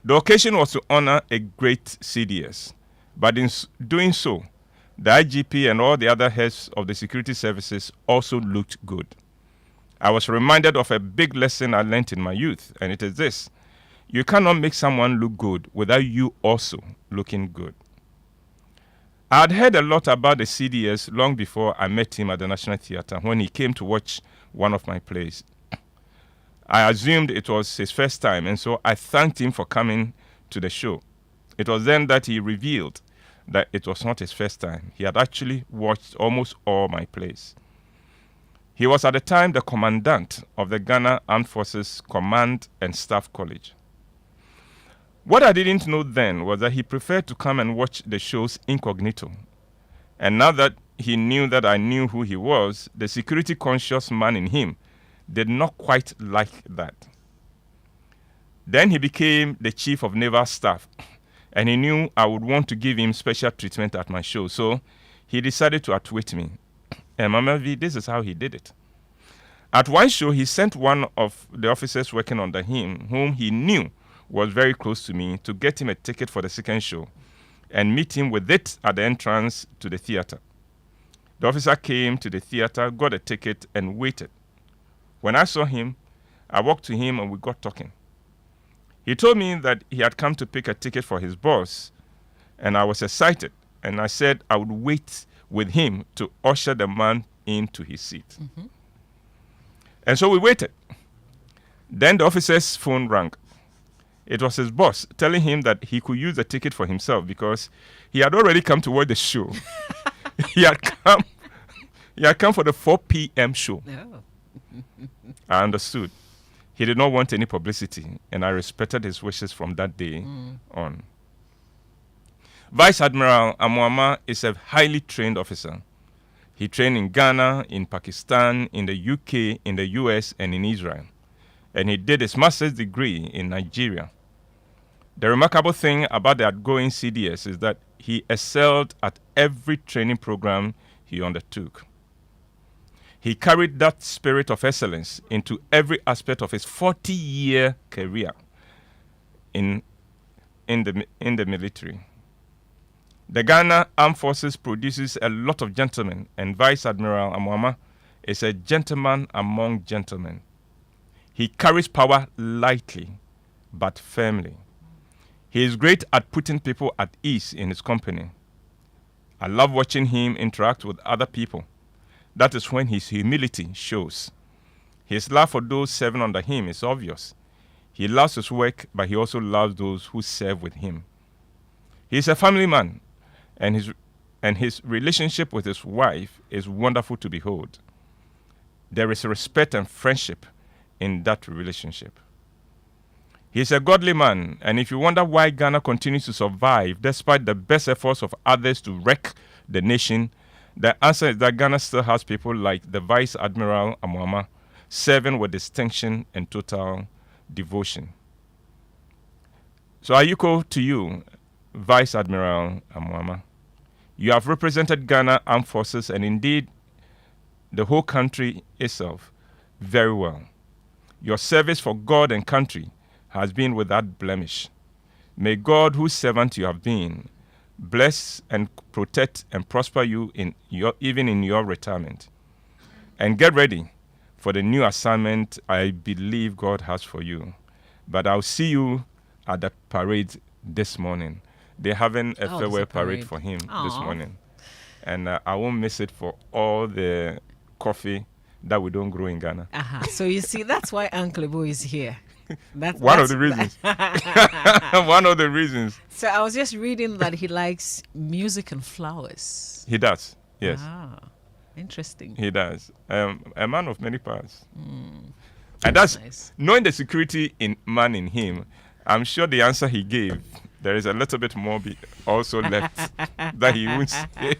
The occasion was to honor a great CDS, but in doing so, the IGP and all the other heads of the security services also looked good. I was reminded of a big lesson I learned in my youth, and it is this: you cannot make someone look good without you also looking good. I had heard a lot about the CDS long before I met him at the National Theatre when he came to watch one of my plays. I assumed it was his first time, and so I thanked him for coming to the show. It was then that he revealed that it was not his first time. He had actually watched almost all my plays. He was at the time the commandant of the Ghana Armed Forces Command and Staff College. What I didn't know then was that he preferred to come and watch the shows incognito. And now that he knew that I knew who he was, the security-conscious man in him did not quite like that. Then he became the chief of naval staff, and he knew I would want to give him special treatment at my show, so he decided to outwit me. And Mama V, this is how he did it. At one show, he sent one of the officers working under him, whom he knew was very close to me, to get him a ticket for the second show and meet him with it at the entrance to the theater. The officer came to the theater, got a ticket, and waited. When I saw him, I walked to him and we got talking. He told me that he had come to pick a ticket for his boss, and I was excited, and I said I would wait with him to usher the man into his seat. Mm-hmm. And so we waited. Then the officer's phone rang. It was his boss telling him that he could use the ticket for himself because he had already come to watch the show. He had come for the 4 p.m. show. Oh. I understood. He did not want any publicity, and I respected his wishes from that day on. Vice Admiral Amuama is a highly trained officer. He trained in Ghana, in Pakistan, in the UK, in the US, and in Israel. And he did his master's degree in Nigeria. The remarkable thing about the outgoing CDS is that he excelled at every training program he undertook. He carried that spirit of excellence into every aspect of his 40-year career in the military. The Ghana Armed Forces produces a lot of gentlemen, and Vice Admiral Amuama is a gentleman among gentlemen. He carries power lightly, but firmly. He is great at putting people at ease in his company. I love watching him interact with other people. That is when his humility shows. His love for those serving under him is obvious. He loves his work, but he also loves those who serve with him. He is a family man, and his relationship with his wife is wonderful to behold. There is respect and friendship in that relationship. He's a godly man, and if you wonder why Ghana continues to survive despite the best efforts of others to wreck the nation, the answer is that Ghana still has people like the Vice Admiral Amuama serving with distinction and total devotion. So I echo to you, Vice Admiral Amuama. You have represented Ghana Armed Forces and indeed the whole country itself very well. Your service for God and country has been without blemish. May God, whose servant you have been, bless and protect and prosper you even in your retirement. And get ready for the new assignment I believe God has for you. But I'll see you at the parade this morning. They're having a farewell parade for him this morning. And I won't miss it for all the coffee that we don't grow in Ghana. So you see, that's why Uncle Ebo is here. One of the reasons. One of the reasons. So I was just reading that he likes music and flowers. He does, yes. Interesting. He does. A man of many parts. And that's nice. Knowing the security in him, I'm sure the answer he gave, there is a little bit more also left that he won't say.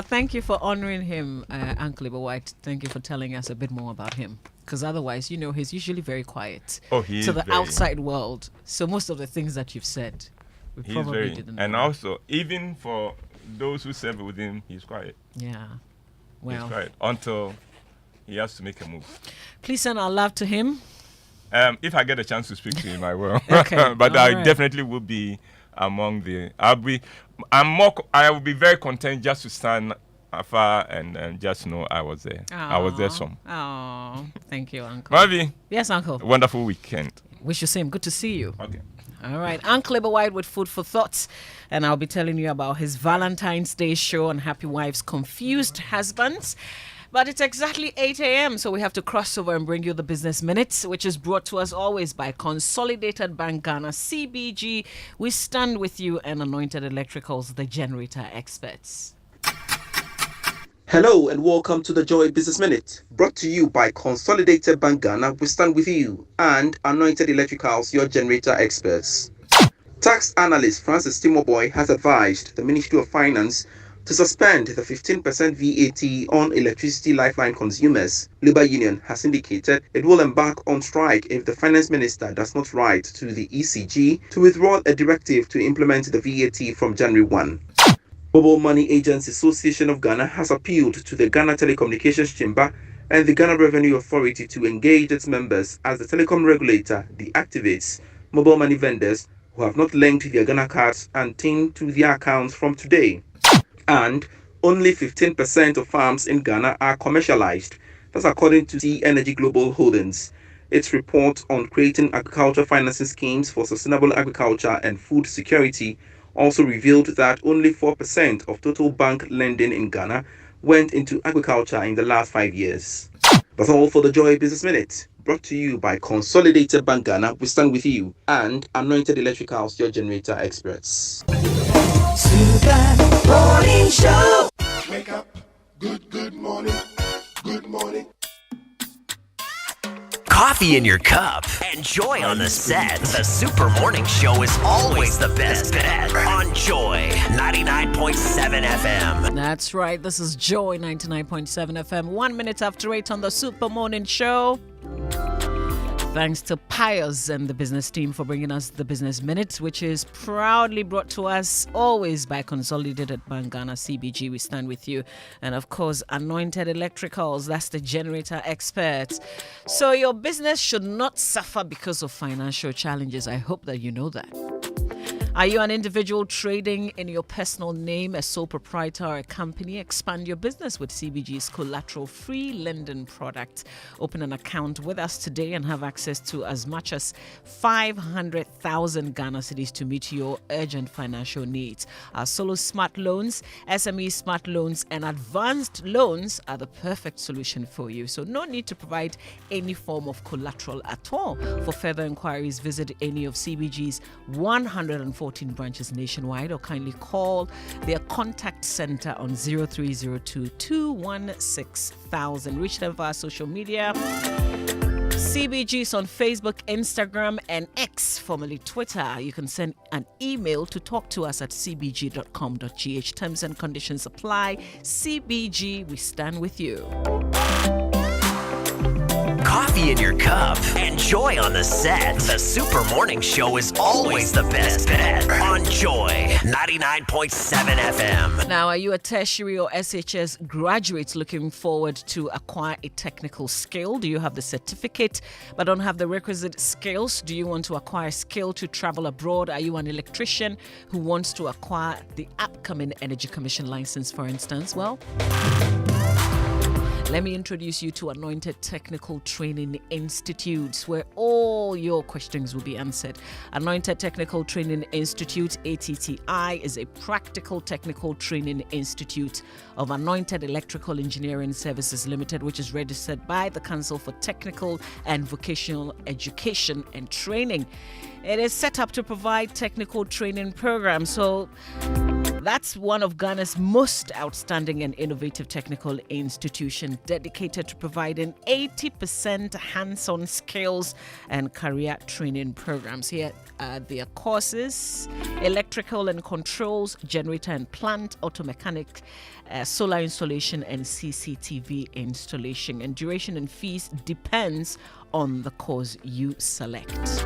Thank you for honoring him, Uncle Ebo White. Thank you for telling us a bit more about him. Because otherwise, he's usually very quiet to the outside world. So most of the things that you've said, we probably didn't know. And also, even for those who serve with him, he's quiet. Yeah. Well, he's quiet until he has to make a move. Please send our love to him. If I get a chance to speak to him, I will. Okay. But I definitely will be among the. I will be very content just to stand afar and just know I was there. I was there some. Oh, thank you, Uncle. Mavi. Yes, Uncle. Wonderful weekend. Wish you same. Good to see you. Okay. All right. Uncle Ebo White with food for thoughts. And I'll be telling you about his Valentine's Day show on Happy Wives, Confused Husbands. But it's exactly 8 a.m., so we have to cross over and bring you the Business Minutes, which is brought to us always by Consolidated Bank Ghana, CBG. We stand with you, and Anointed Electricals, the generator experts. Hello and welcome to the Joy Business Minute, brought to you by Consolidated Bank Ghana. We stand with you, and Anointed Electricals, your generator experts. Tax analyst Francis Timoboy has advised the Ministry of Finance to suspend the 15% VAT on electricity lifeline consumers. Labour Union has indicated it will embark on strike if the Finance Minister does not write to the ECG to withdraw a directive to implement the VAT from January 1. Mobile Money Agents Association of Ghana has appealed to the Ghana Telecommunications Chamber and the Ghana Revenue Authority to engage its members as the telecom regulator deactivates mobile money vendors who have not linked their Ghana cards and TIN to their accounts from today. And only 15% of farms in Ghana are commercialized. That's according to Sea Energy Global Holdings. Its report on creating agriculture financing schemes for sustainable agriculture and food security also revealed that only 4% of total bank lending in Ghana went into agriculture in the last 5 years. That's all for the Joy Business Minute, brought to you by Consolidated Bank Ghana. We stand with you, and Anointed Electricals, your generator experts. Super Morning Show. Wake up, good morning, good morning. Coffee in your cup and Joy on the set. The Super Morning Show is always the best bet on Joy 99.7 FM. That's right. This is Joy 99.7 FM. 1 minute after 8 on the Super Morning Show. Thanks to Pius and the business team for bringing us the Business Minute, which is proudly brought to us always by Consolidated Bank Ghana, CBG. We stand with you. And of course, Anointed Electricals, that's the generator experts. So your business should not suffer because of financial challenges. I hope that you know that. Are you an individual trading in your personal name, a sole proprietor or a company? Expand your business with CBG's collateral-free lending product. Open an account with us today and have access to as much as 500,000 Ghana cedis to meet your urgent financial needs. Our solo smart loans, SME smart loans, and advanced loans are the perfect solution for you. So no need to provide any form of collateral at all. For further inquiries, visit any of CBG's 140 14 branches nationwide, or kindly call their contact center on 0302 216,000. Reach them via social media. CBG's on Facebook, Instagram, and X, formerly Twitter. You can send an email to talk to us at cbg.com.gh. Terms and conditions apply. CBG, we stand with you. Coffee in your cup and Joy on the set. The Super Morning Show is always the best bet on Joy 99.7 FM. Now, are you a tertiary or SHS graduate looking forward to acquire a technical skill? Do you have the certificate but don't have the requisite skills? Do you want to acquire skill to travel abroad? Are you an electrician who wants to acquire the upcoming Energy Commission license, for instance? Well, let me introduce you to Anointed Technical Training Institute, where all your questions will be answered. Anointed Technical Training Institute, ATTI, is a practical technical training institute of Anointed Electrical Engineering Services Limited, which is registered by the Council for Technical and Vocational Education and Training. It is set up to provide technical training programs. So that's one of Ghana's most outstanding and innovative technical institutions, dedicated to providing 80% hands-on skills and career training programs. Here are their courses: electrical and controls, generator and plant, auto mechanic, solar installation, and CCTV installation. And duration and fees depends on the course you select.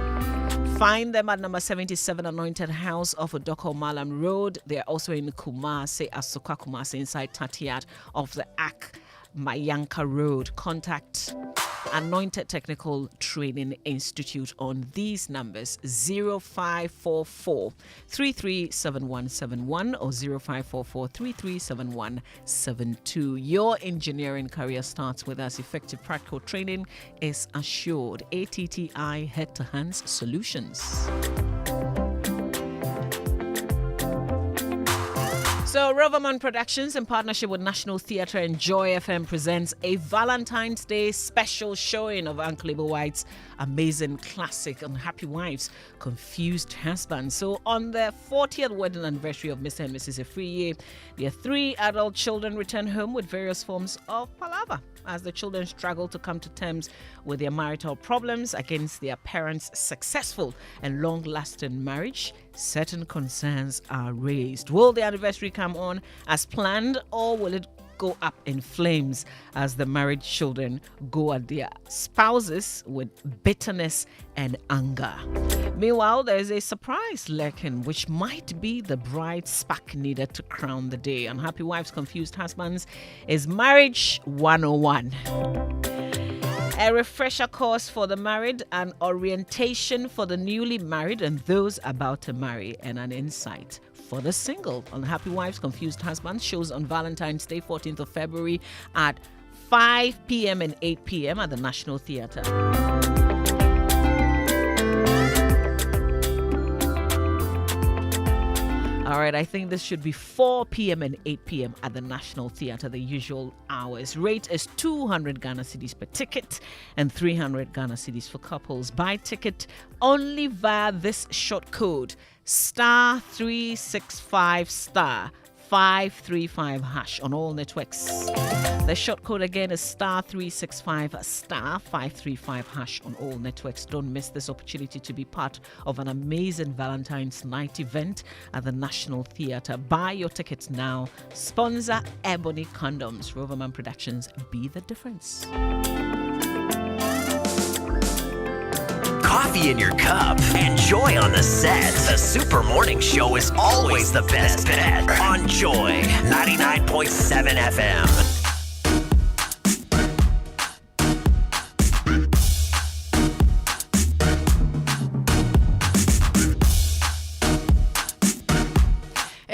Find them at number 77 Anointed House off of Doko Malam Road. They are also in Kumasi, Asuka Kumasi, inside Tatiat of the Ak Mayanka Road. Contact Anointed Technical Training Institute on these numbers: 0544 337171 or 0544 337172. Your engineering career starts with us. Effective practical training is assured. ATTI Head to Hands Solutions. So, Roverman Productions, in partnership with National Theatre and Joy FM, presents a Valentine's Day special showing of Uncle Ibo White's amazing classic Unhappy Wives, Confused Husbands. So, on the 40th wedding anniversary of Mr. and Mrs. Afriye, their 3 adult children return home with various forms of palaver as the children struggle to come to terms with their marital problems against their parents' successful and long-lasting marriage. Certain concerns are raised. Will the anniversary come on as planned, or will it go up in flames as the married children go at their spouses with bitterness and anger? Meanwhile, there is a surprise lurking, which might be the bride's spark needed to crown the day. Unhappy Wives, Confused Husbands is Marriage 101. A refresher course for the married, an orientation for the newly married and those about to marry, and an insight for the single. Unhappy Wives, Confused Husbands shows on Valentine's Day, 14th of February at 5 p.m. and 8 p.m. at the National Theatre. All right, I think this should be 4 p.m. and 8 p.m. at the National Theatre, the usual hours. Rate is 200 Ghana cedis per ticket and 300 Ghana cedis for couples. Buy ticket only via this short code, *365 535 hash on all networks. The short code again is *365 535 hash on all networks. Don't miss this opportunity to be part of an amazing Valentine's night event at the National Theatre. Buy your tickets now. Sponsor Ebony Condoms. Roverman Productions, be the difference. Coffee in your cup and Joy on the set. The Super Morning Show is always the best bet on Joy 99.7 FM.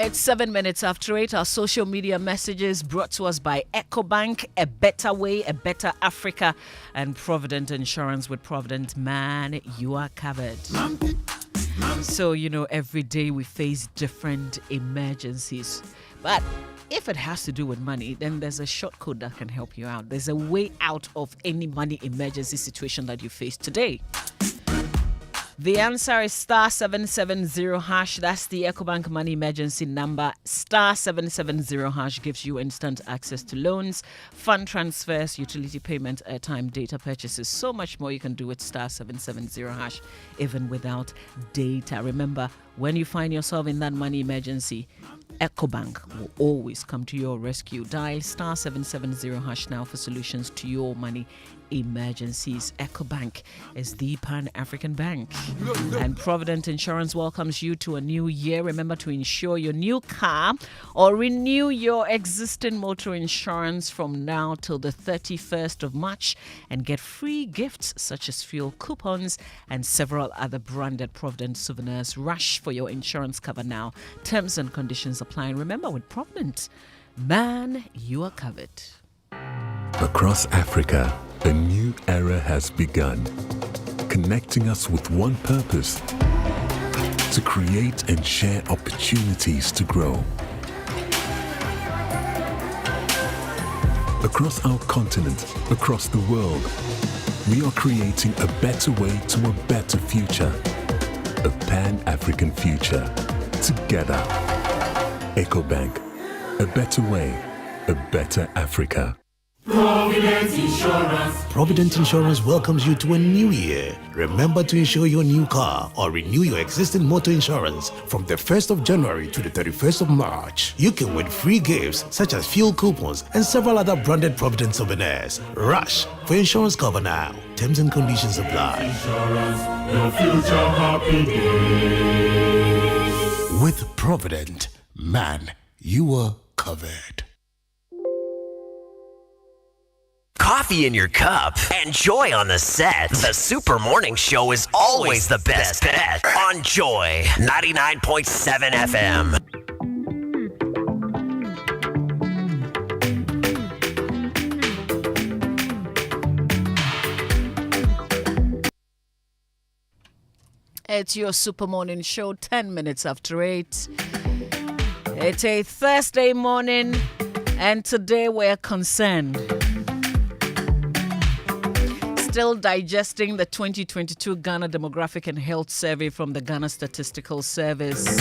It's 7 minutes after 8. Our social media messages brought to us by EcoBank, A Better Way, A Better Africa, and Provident Insurance. With Provident, man, you are covered. So, every day we face different emergencies. But if it has to do with money, then there's a short code that can help you out. There's a way out of any money emergency situation that you face today. The answer is star 770 hash. That's the EcoBank Money Emergency number. Star 770 hash gives you instant access to loans, fund transfers, utility payment, airtime, data purchases, so much more you can do with star 770 hash, even without data. Remember, when you find yourself in that money emergency, EcoBank will always come to your rescue. Dial star 770 hash now for solutions to your money emergencies. EcoBank is the Pan-African bank. And Provident Insurance welcomes you to a new year. Remember to insure your new car or renew your existing motor insurance from now till the 31st of March and get free gifts such as fuel coupons and several other branded Provident souvenirs. Rush for your insurance cover now. Terms and conditions apply. And remember, with Provident, man, you are covered. Across Africa, a new era has begun, connecting us with one purpose: to create and share opportunities to grow. Across our continent, across the world, we are creating a better way to a better future, a Pan-African future. Together, EcoBank, a better way, a better Africa. Provident Insurance welcomes you to a new year. Remember to insure your new car or renew your existing motor insurance from the 1st of January to the 31st of March. You can win free gifts such as fuel coupons and several other branded Provident souvenirs. Rush for insurance cover now. Terms and conditions apply. Insurance, your future happy days. With Provident, man, you are covered. Coffee in your cup and joy on the set. The Super Morning Show is always the best bet on Joy 99.7 FM. It's your Super Morning Show, 10 minutes after 8. It's a Thursday morning, and today we're concerned. Still digesting the 2022 Ghana Demographic and Health Survey from the Ghana Statistical Service.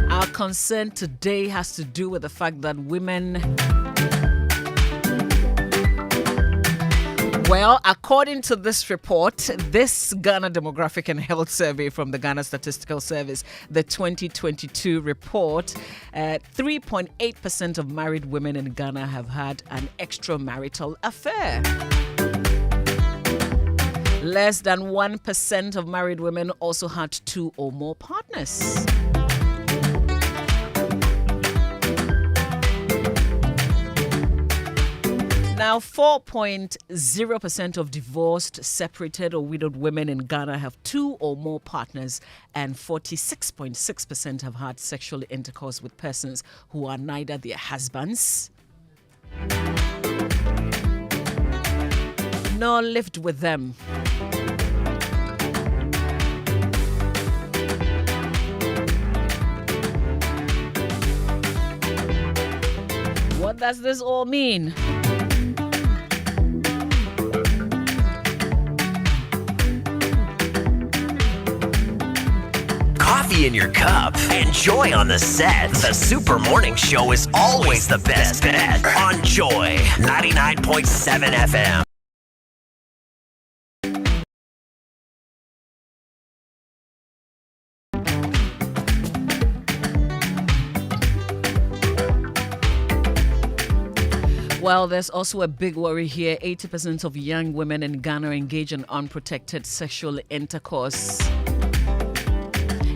Our concern today has to do with the fact that women... Well, according to this report, this Ghana Demographic and Health Survey from the Ghana Statistical Service, the 2022 report, 3.8% of married women in Ghana have had an extramarital affair. Less than 1% of married women also had 2 or more partners. Now, 4.0% of divorced, separated, or widowed women in Ghana have 2 or more partners, and 46.6% have had sexual intercourse with persons who are neither their husbands nor lived with them. What does this all mean? Coffee in your cup and joy on the set. The Super Morning Show is always the best bet on Joy 99.7 FM. Well, there's also a big worry here. 80% of young women in Ghana engage in unprotected sexual intercourse.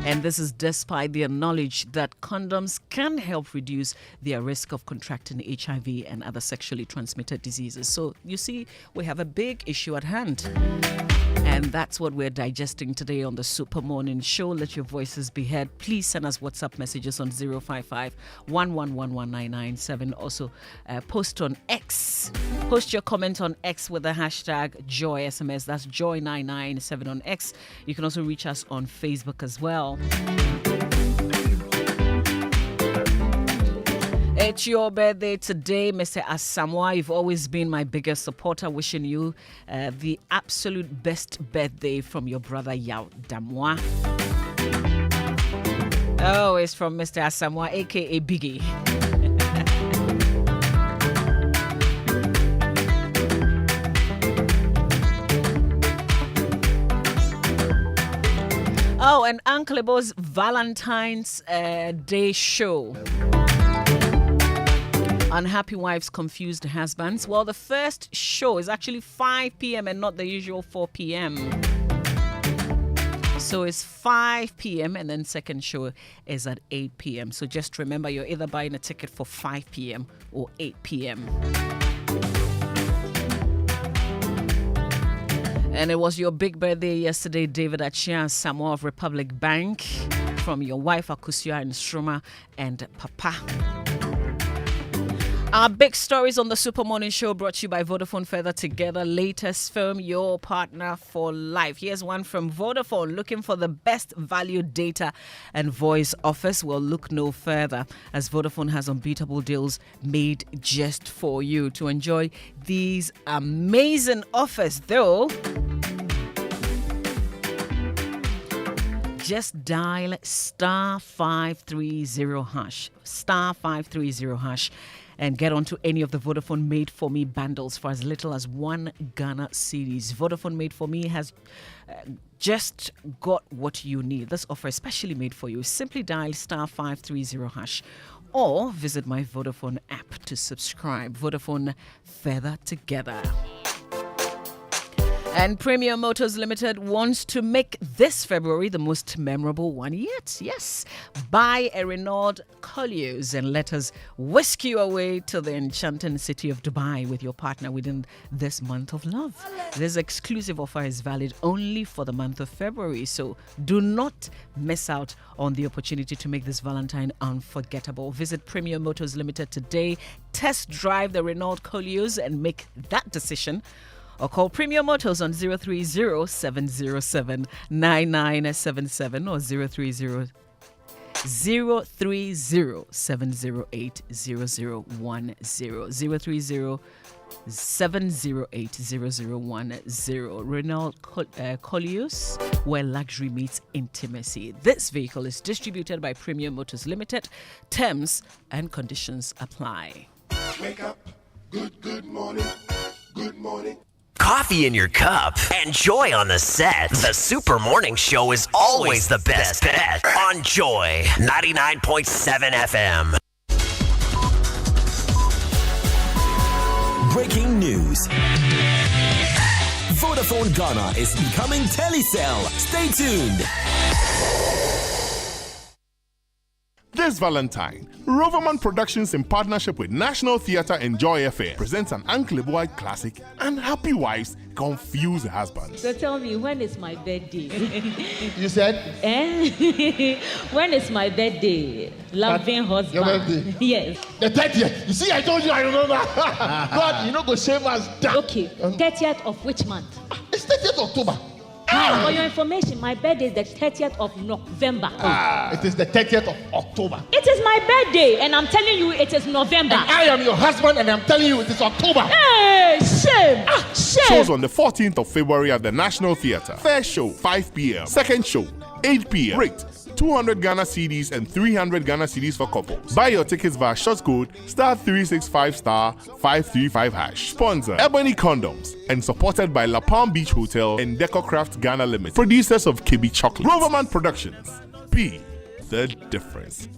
And this is despite their knowledge that condoms can help reduce their risk of contracting HIV and other sexually transmitted diseases. So, you see, we have a big issue at hand. And that's what we're digesting today on the Super Morning Show. Let your voices be heard. Please send us WhatsApp messages on 055-111-1997. Also, post on X. Post your comment on X with the hashtag JoySMS. That's Joy997 on X. You can also reach us on Facebook as well. It's your birthday today, Mr. Asamoah. You've always been my biggest supporter. Wishing you the absolute best birthday from your brother Yao Damwa. Oh, it's from Mr. Asamoah, aka Biggie. Oh, and Uncle Ebo's Valentine's Day show. Unhappy wives, confused husbands. Well, the first show is actually 5 p.m. and not the usual 4 p.m. So it's 5 p.m. and then second show is at 8 p.m. So just remember, you're either buying a ticket for 5 p.m. or 8 p.m. And it was your big birthday yesterday, David Achia Samoa of Republic Bank, from your wife Akusua and Stroma and Papa. Our big stories on the Super Morning Show brought to you by Vodafone. Further together, latest firm, your partner for life. Here's one from Vodafone. Looking for the best value data and voice offers? Well, look no further, as Vodafone has unbeatable deals made just for you. To enjoy these amazing offers, though, just dial star 530 hash, star 530 hash, and get onto any of the Vodafone Made For Me bundles for as little as 1 Ghana cedis. Vodafone Made For Me has just got what you need. This offer is specially made for you. Simply dial star 530 hash or visit my Vodafone app to subscribe. Vodafone, further together. And Premier Motors Limited wants to make this February the most memorable one yet. Yes, buy a Renault Koleos and let us whisk you away to the enchanting city of Dubai with your partner within this month of love. This exclusive offer is valid only for the month of February, so do not miss out on the opportunity to make this Valentine unforgettable. Visit Premier Motors Limited today, test drive the Renault Koleos and make that decision. Or call Premium Motors on 030-707-9977 or 030-708-0010. 030-708-0010. Renault Koleos, where luxury meets intimacy. This vehicle is distributed by Premium Motors Limited. Terms and conditions apply. Wake up. Good morning. Good morning. Coffee in your cup and joy on the set. The Super Morning Show is always the best bet on Joy 99.7 FM. Breaking news. Vodafone Ghana is becoming Telecel. Stay tuned. This Valentine, Roverman Productions in partnership with National Theatre and Joy FM presents an Uncle Boy classic and Happy Wives Confuse Husbands. So tell me, when is my birthday? You said? When is my birthday? Loving husband. Your birthday? Yes. The 30th. You see, I told you, I remember. God, you know, go shame us down. Okay, 30th of which month? It's 30th October. For your information, my birthday is the 30th of November. It is the 30th of October. It is my birthday, and I'm telling you it is November. And I am your husband, and I'm telling you it is October. Hey, shame! Shame! Shows on the 14th of February at the National Theatre. First show, 5 p.m. Second show, 8 p.m. Rate 200 Ghana cedis and 300 Ghana cedis for couples. Buy your tickets via short code *365*535#. Sponsor Ebony Condoms and supported by La Palm Beach Hotel and Decocraft Ghana Limited. Producers of Kibi Chocolate. Roverman Productions. Be the difference.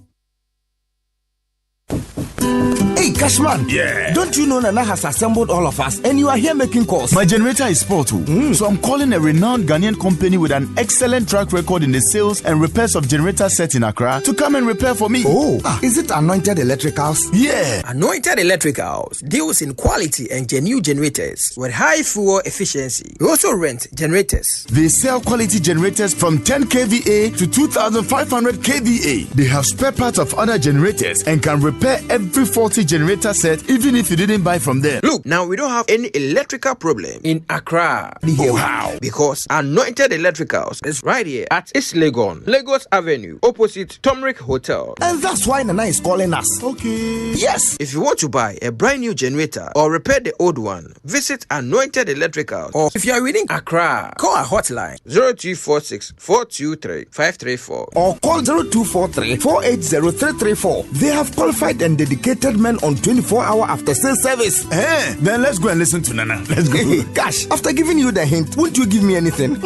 Hey, Cashman. Yeah. Don't you know Nana has assembled all of us and you are here making calls? My generator is spoiled too. So I'm calling a renowned Ghanaian company with an excellent track record in the sales and repairs of generator sets in Accra to come and repair for me. Oh, is it Anointed Electricals? Yeah. Anointed Electricals deals in quality and genuine generators with high fuel efficiency. We also rent generators. They sell quality generators from 10 kVA to 2,500 kVA. They have spare parts of other generators and can repair every every faulty generator set, even if you didn't buy from them. Look, now we don't have any electrical problem in Accra. Oh, how? Because Anointed Electricals is right here at East Legon, Lagos Avenue, opposite Tomric Hotel. And that's why Nana is calling us. Okay. Yes. If you want to buy a brand new generator or repair the old one, visit Anointed Electricals. Or if you are within Accra, call our hotline 0246 423 534 or call 0243 480 334. They have qualified and dedicated men on 24-hour after sales service. Then let's go and listen to Nana. Let's go. Gosh, after giving you the hint, won't you give me anything?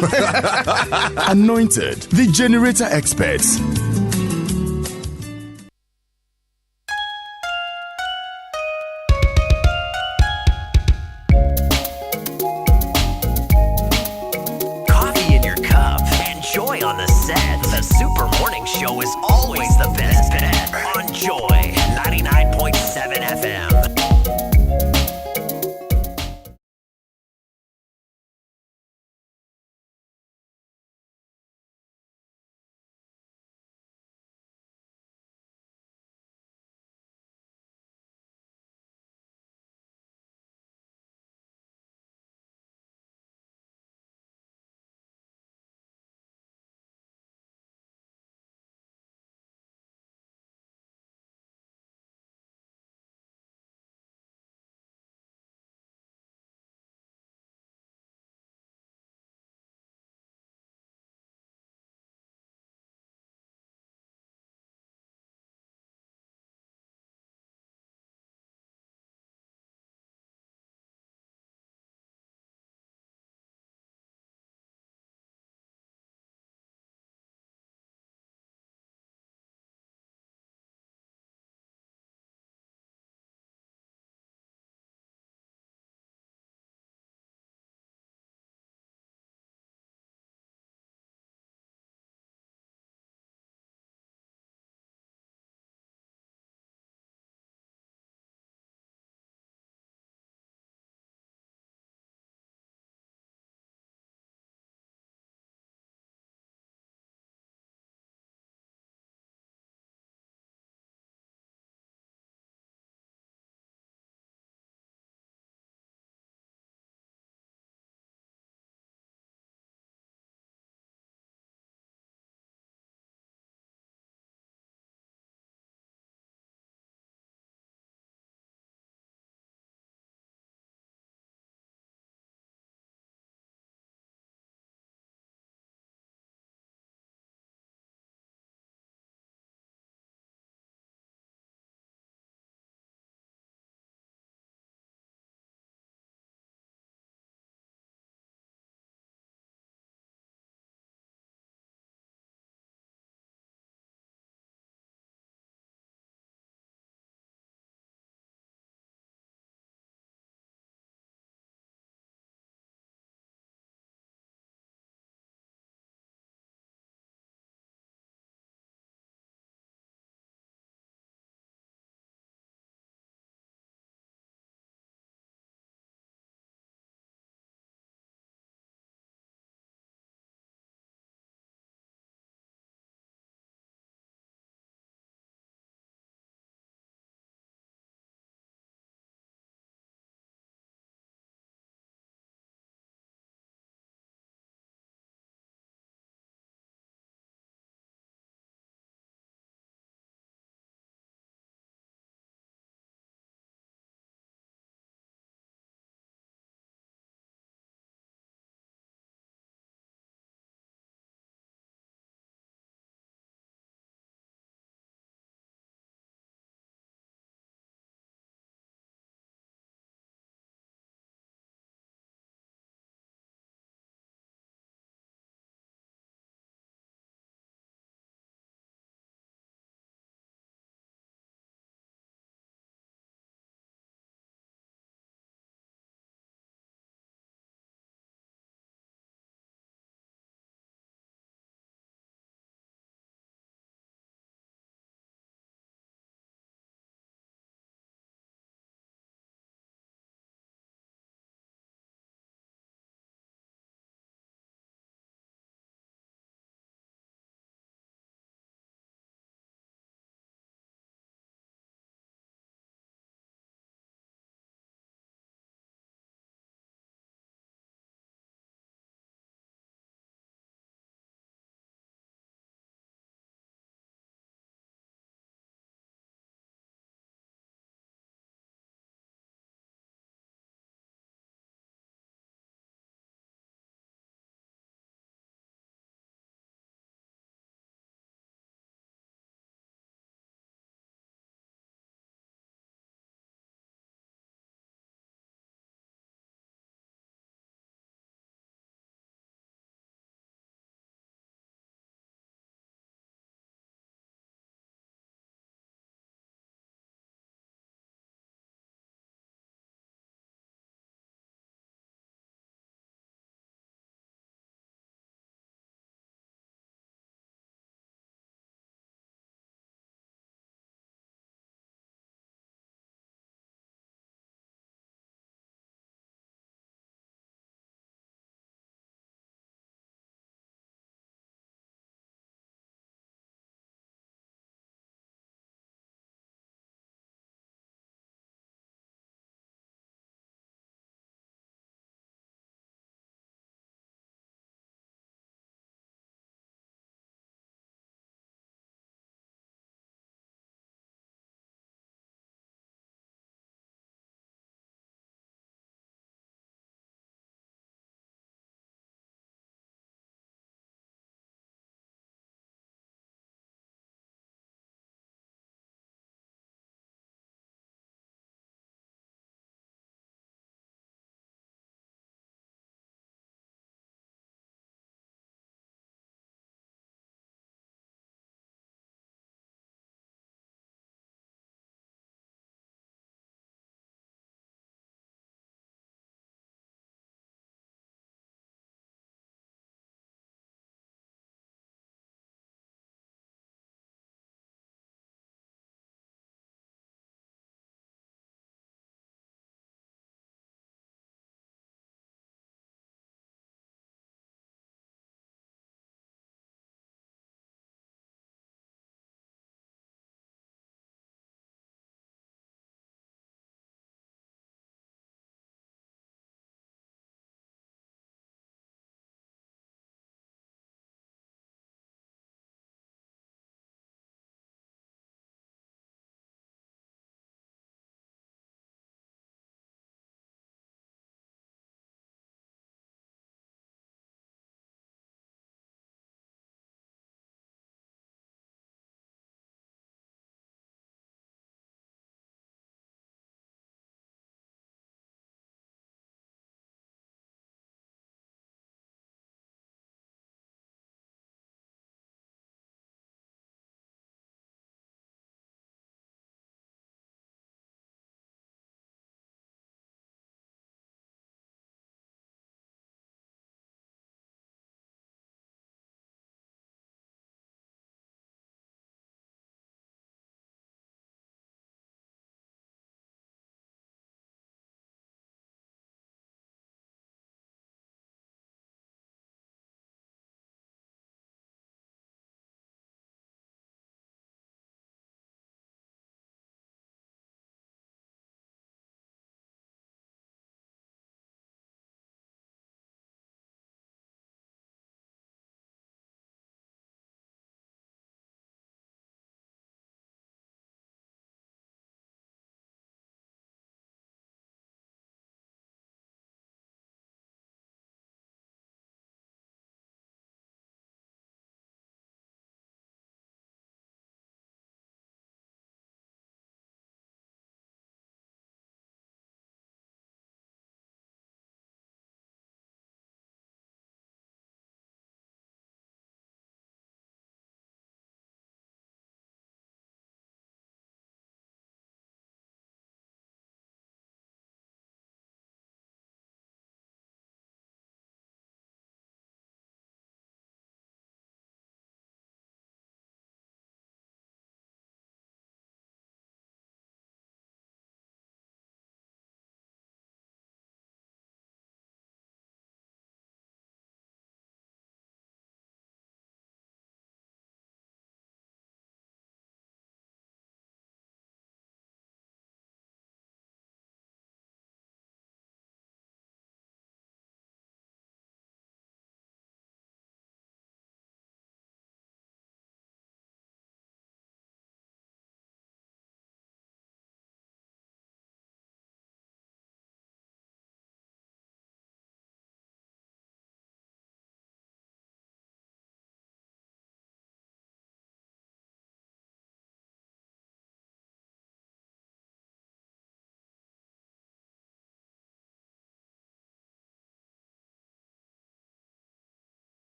Anointed, the generator experts. Coffee in your cup and joy on the set. The Super Morning Show is always the best bet on Joy 99.7 FM.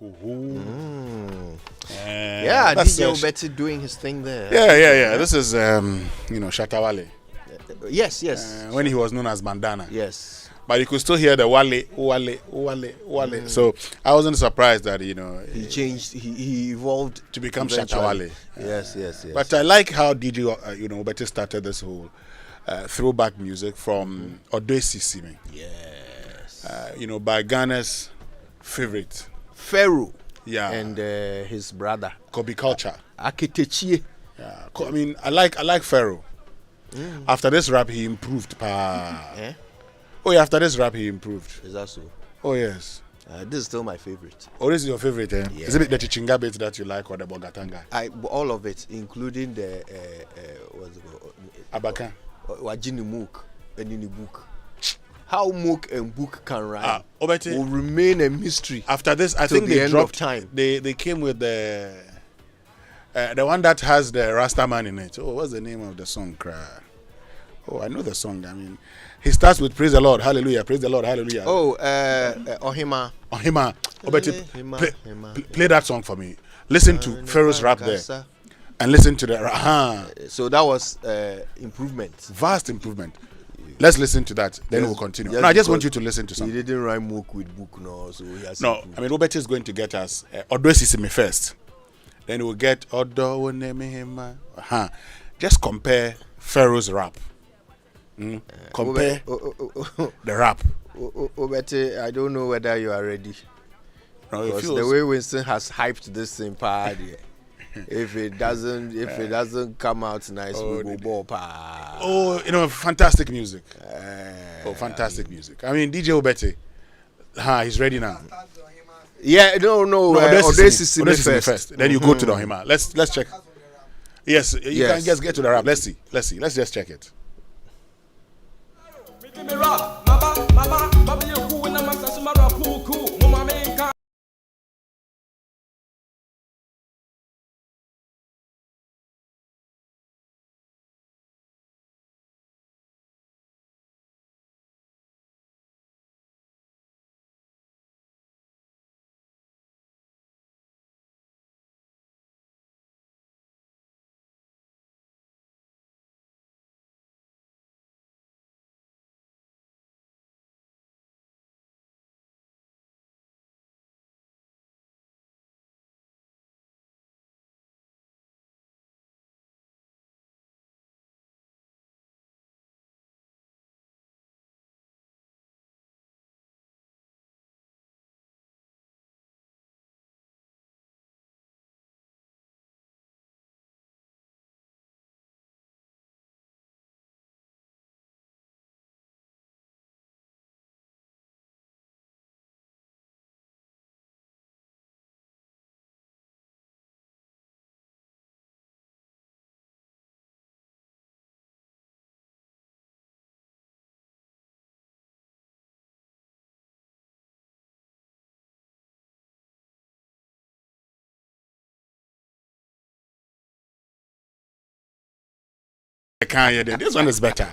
Yeah, DJ Betty doing his thing there. Yeah. This is Shatawale. Yes. When he was known as Bandana. Yes. But you could still hear the wale. So I wasn't surprised that he changed. He evolved to become eventually. Shatawale. Yes. But I like how DJ Betty started this whole throwback music from Odesi Simi. Yes. By Ghana's favorite Pharaoh. Yeah. And his brother Kobe Culture. Akitechie. Yeah. I mean, I like Pharaoh. After this rap, he improved. After this rap, he improved. Is that so? Oh, yes. This is still my favorite. Oh, this is your favorite, eh? Yeah. Is it the Chichinga bit that you like or the Bogatanga? All of it, including the what's it called? Abaka. Wajini Mook and in the book. How Mook and Book can rhyme will remain a mystery. After this, I think they dropped time. They came with the one that has the Rasta Man in it. Oh, what's the name of the song? Oh, I know the song. I mean, he starts with praise the Lord, hallelujah, praise the Lord, hallelujah. Oh, Ohima. Play that song for me. Listen to Pharaoh's rap there, and listen to the. So that was improvement. Vast improvement. Let's listen to that. Then we'll continue. No, I just want you to listen to something. He didn't rhyme book with book, no. So he has no, I mean, Robert is going to get us Odo Sisimi first. Then we'll get Odo Onemehema. Just compare Pharaoh's rap. Compare the rap. Obete, I don't know whether you are ready. No, because the way Winston has hyped this thing, if it doesn't come out nice, we go ball pa. Oh, fantastic music. Fantastic music. I mean, DJ Obete, he's ready now. Yeah, no. Odesi first. Then you go to the Ohima. Let's check. Yes, you can just get to the rap. Let's see. Let's just check it. I can't hear them. This one is better.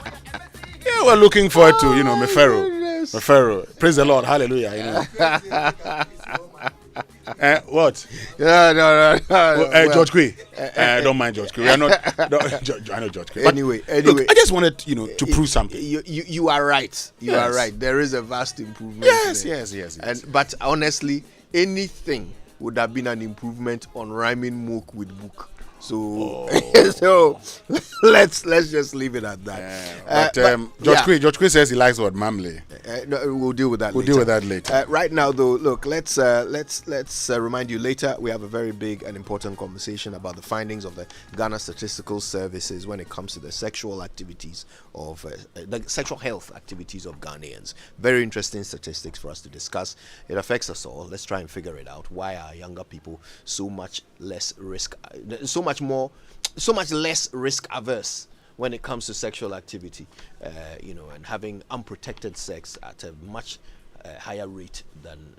Yeah, we're looking forward to, Mefero. Praise the Lord. Hallelujah. What? No. George Quay. Don't mind George Quay. We are not. I know George Quay. Anyway. Look, I just wanted, to prove something. You are right. You are right. There is a vast improvement. Yes. But honestly, anything would have been an improvement on rhyming mook with book. So, so let's just leave it at that. George Quay says he likes what Mamley. No, we'll deal with that. later. Right now, though, look, let's remind you later. We have a very big and important conversation about the findings of the Ghana Statistical Services when it comes to the sexual activities of the sexual health activities of Ghanaians. Very interesting statistics for us to discuss. It affects us all. Let's try and figure it out. Why are younger people so much less less risk averse when it comes to sexual activity, and having unprotected sex at a much higher rate than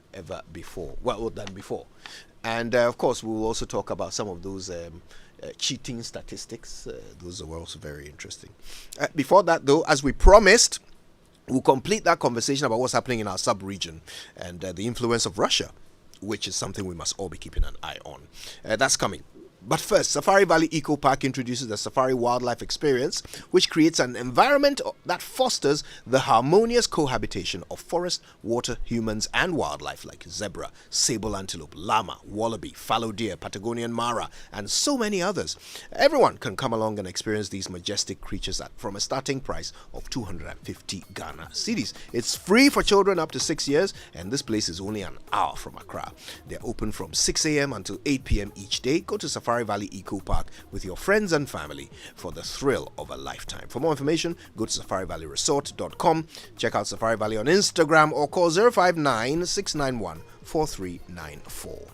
before. And of course, we will also talk about some of those cheating statistics. Those were also very interesting. Before that, though, as we promised, we'll complete that conversation about what's happening in our sub-region and the influence of Russia which is something we must all be keeping an eye on. That's coming. But first, Safari Valley Eco Park introduces the Safari Wildlife Experience, which creates an environment that fosters the harmonious cohabitation of forest, water, humans, and wildlife like zebra, sable antelope, llama, wallaby, fallow deer, Patagonian mara, and so many others. Everyone can come along and experience these majestic creatures from a starting price of 250 Ghana cedis. It's free for children up to 6 years, and this place is only an hour from Accra. They're open from 6 a.m. until 8 p.m. each day. Go to Safari Valley Eco Park with your friends and family for the thrill of a lifetime. For more information, go to safarivalleyresort.com, check out Safari Valley on Instagram, or call 059 691 4394.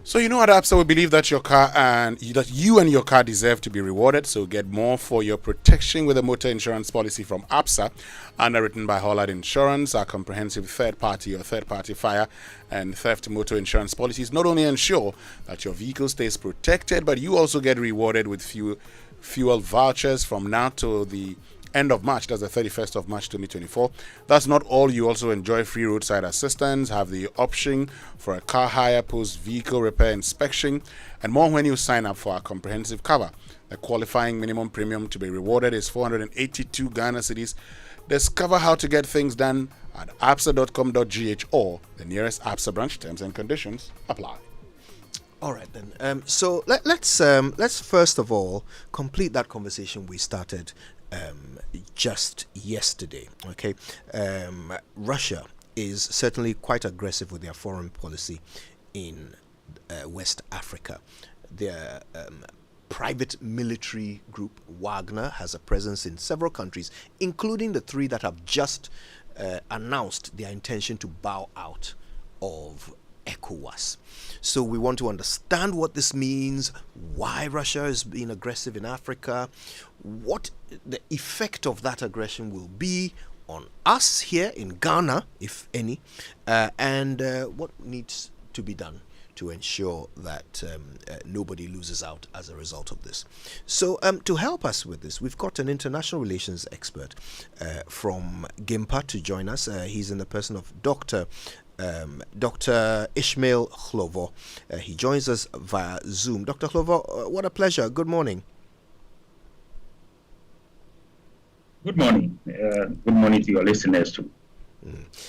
So you know at APSA we believe that you and your car deserve to be rewarded. So get more for your protection with a motor insurance policy from APSA, underwritten by Hollard Insurance. Our comprehensive third-party or third-party fire and theft motor insurance policies not only ensure that your vehicle stays protected, but you also get rewarded with fuel vouchers from now to the end of March. That's the 31st of March 2024. That's not all. You also enjoy free roadside assistance, have the option for a car hire, post vehicle repair inspection, and more when you sign up for our comprehensive cover. The qualifying minimum premium to be rewarded is 482 Ghana cedis. Discover how to get things done at apsa.com.gh or the nearest APSA branch. Terms and conditions apply. All right then. So let's first of all complete that conversation we started just yesterday. Okay, Russia is certainly quite aggressive with their foreign policy in West Africa. Their private military group Wagner has a presence in several countries, including the 3 that have just announced their intention to bow out of ECOWAS. So we want to understand what this means, why Russia is being aggressive in Africa, what the effect of that aggression will be on us here in Ghana, if any, and what needs to be done to ensure that nobody loses out as a result of this. So to help us with this, we've got an international relations expert from GIMPA to join us. He's in the person of Dr. Ishmael Hlovo. He joins us via Zoom. Dr. Hlovo, what a pleasure. Good morning. Good morning. Good morning to your listeners too.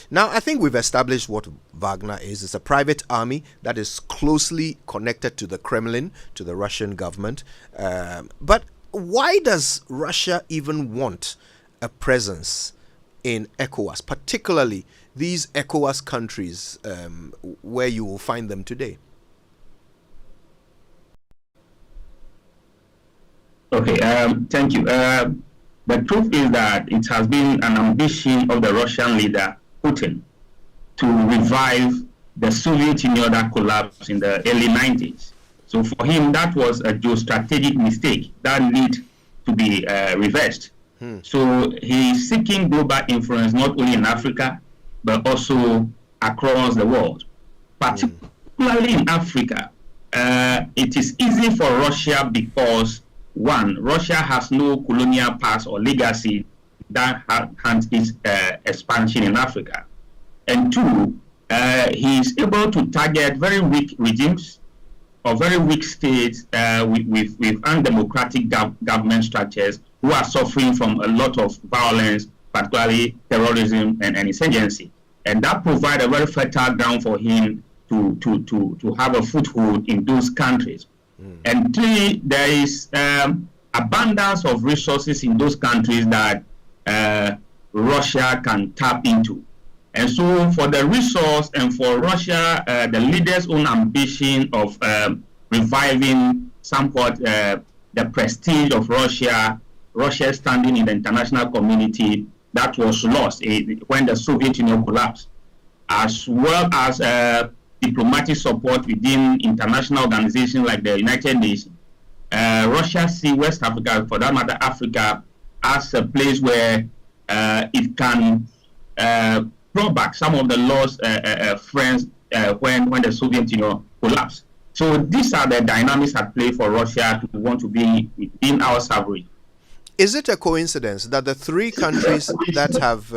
Now, I think we've established what Wagner is. It's a private army that is closely connected to the Kremlin, to the Russian government. But why does Russia even want a presence in ECOWAS, particularly these ECOWAS countries where you will find them today? Okay, thank you. The truth is that it has been an ambition of the Russian leader, Putin, to revive the Soviet Union that collapsed in the early 90s. So for him, that was a geostrategic mistake that needs to be reversed. So he's seeking global influence not only in Africa, but also across the world. Particularly in Africa, it is easy for Russia because, one, Russia has no colonial past or legacy that hunts its expansion in Africa. And two, he is able to target very weak regimes or very weak states with undemocratic government structures who are suffering from a lot of violence, particularly terrorism and insurgency. And that provides a very fertile ground for him to have a foothold in those countries. And three, there is abundance of resources in those countries that Russia can tap into. And so for the resource and for Russia, the leaders' own ambition of reviving somewhat the prestige of Russia standing in the international community that was lost when the Soviet Union collapsed, as well as diplomatic support within international organizations like the United Nations. Russia sees West Africa, for that matter Africa, as a place where it can draw back some of the lost friends when the Soviet Union collapsed. So these are the dynamics at play for Russia to want to be within our sovereignty. Is it a coincidence that the 3 countries that have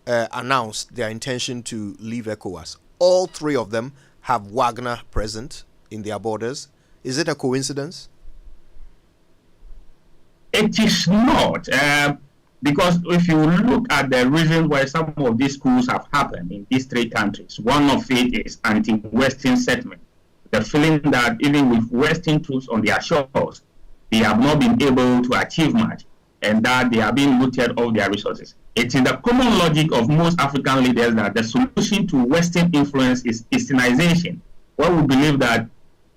announced their intention to leave ECOWAS, all 3 of them have Wagner present in their borders? Is it a coincidence? It is not, because if you look at the reasons why some of these coups have happened in these three countries, one of it is anti-Western sentiment. The feeling that even with Western troops on their shores, they have not been able to achieve much, and that they are being looted of their resources. It is the common logic of most African leaders that the solution to Western influence is Easternization. Well, we believe that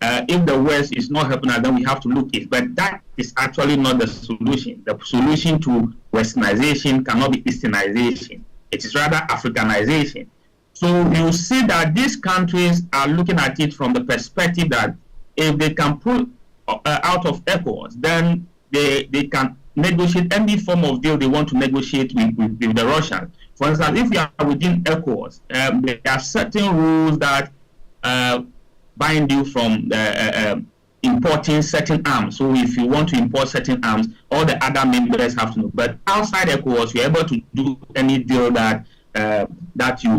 if the West is not helping us, then we have to look east. But that is actually not the solution. The solution to Westernization cannot be Easternization. It is rather Africanization. So you see that these countries are looking at it from the perspective that if they can pull out of ECOWAS, then they can negotiate any form of deal they want to negotiate with the Russians. For instance, if you are within ECOWAS, there are certain rules that bind you from importing certain arms. So if you want to import certain arms, all the other members have to know. But outside ECOWAS, you're able to do any deal that that you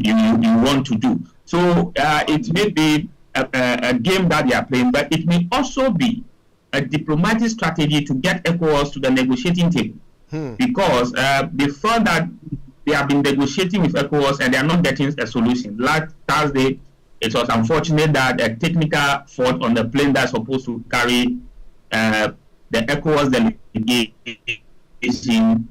want to do. So it may be a game that they are playing, but it may also be a diplomatic strategy to get ECOWAS to the negotiating table, because they thought that they have been negotiating with ECOWAS and they are not getting a solution. Last Thursday, it was unfortunate that a technical fault on the plane that's supposed to carry the ECOWAS delegation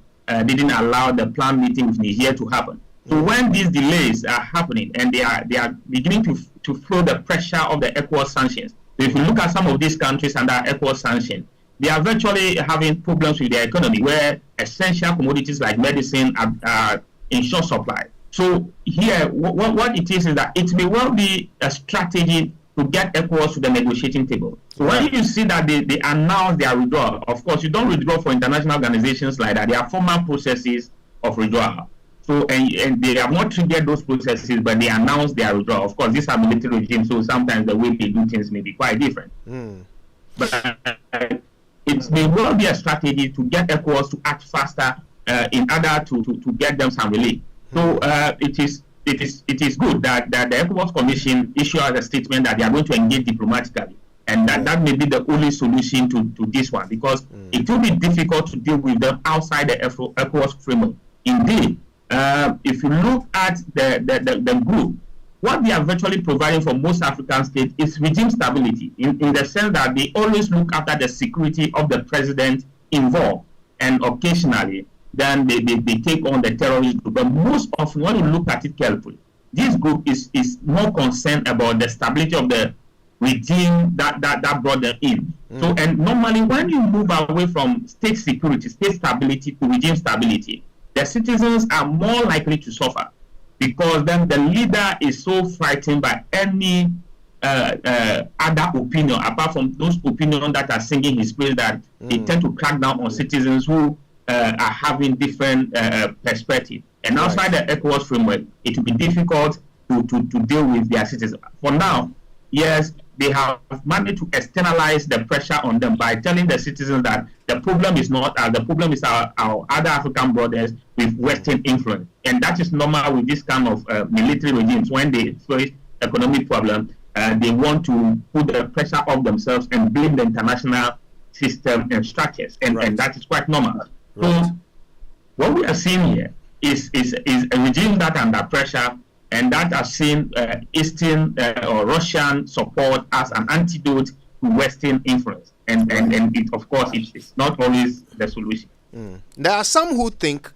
didn't allow the planned meeting with Niger to happen. So when these delays are happening and they are beginning to throw the pressure of the ECOWAS sanctions, so if you look at some of these countries under ECOWAS sanction, they are virtually having problems with their economy, where essential commodities like medicine are in short supply. So here, what it is that it may well be a strategy to get ECOWAS to the negotiating table. So when you see that they announce their withdrawal, of course, you don't withdraw for international organizations like that. There are formal processes of withdrawal. So, and they have not triggered those processes, but they announce their withdrawal. Of course, these are military regimes, so sometimes the way they do things may be quite different. But it may well be a strategy to get ECOWAS to act faster in order to get them some relief. So it is good that the ECOWAS Commission issued a statement that they are going to engage diplomatically, and that may be the only solution to this one, because it will be difficult to deal with them outside the ECOWAS framework. Indeed, if you look at the group, what they are virtually providing for most African states is regime stability, in the sense that they always look after the security of the president involved, and occasionally then they take on the terrorist group. But most often, when you look at it carefully, this group is more concerned about the stability of the regime that brought them in. So, and normally when you move away from state security, state stability to regime stability, the citizens are more likely to suffer, because then the leader is so frightened by any other opinion, apart from those opinions that are singing his praise, that they tend to crack down on citizens who are having different perspectives. And outside the ECOWAS framework, it will be difficult to deal with their citizens. For now, yes, they have managed to externalize the pressure on them by telling the citizens that the problem is not us, the problem is our other African brothers with Western influence. And that is normal with this kind of military regimes. When they face economic problems, they want to put the pressure off themselves and blame the international system and structures. And that is quite normal. So what we are seeing here is a regime that under pressure, and that has seen Eastern or Russian support as an antidote to Western influence. And it, of course, it's not always the solution. There are some who think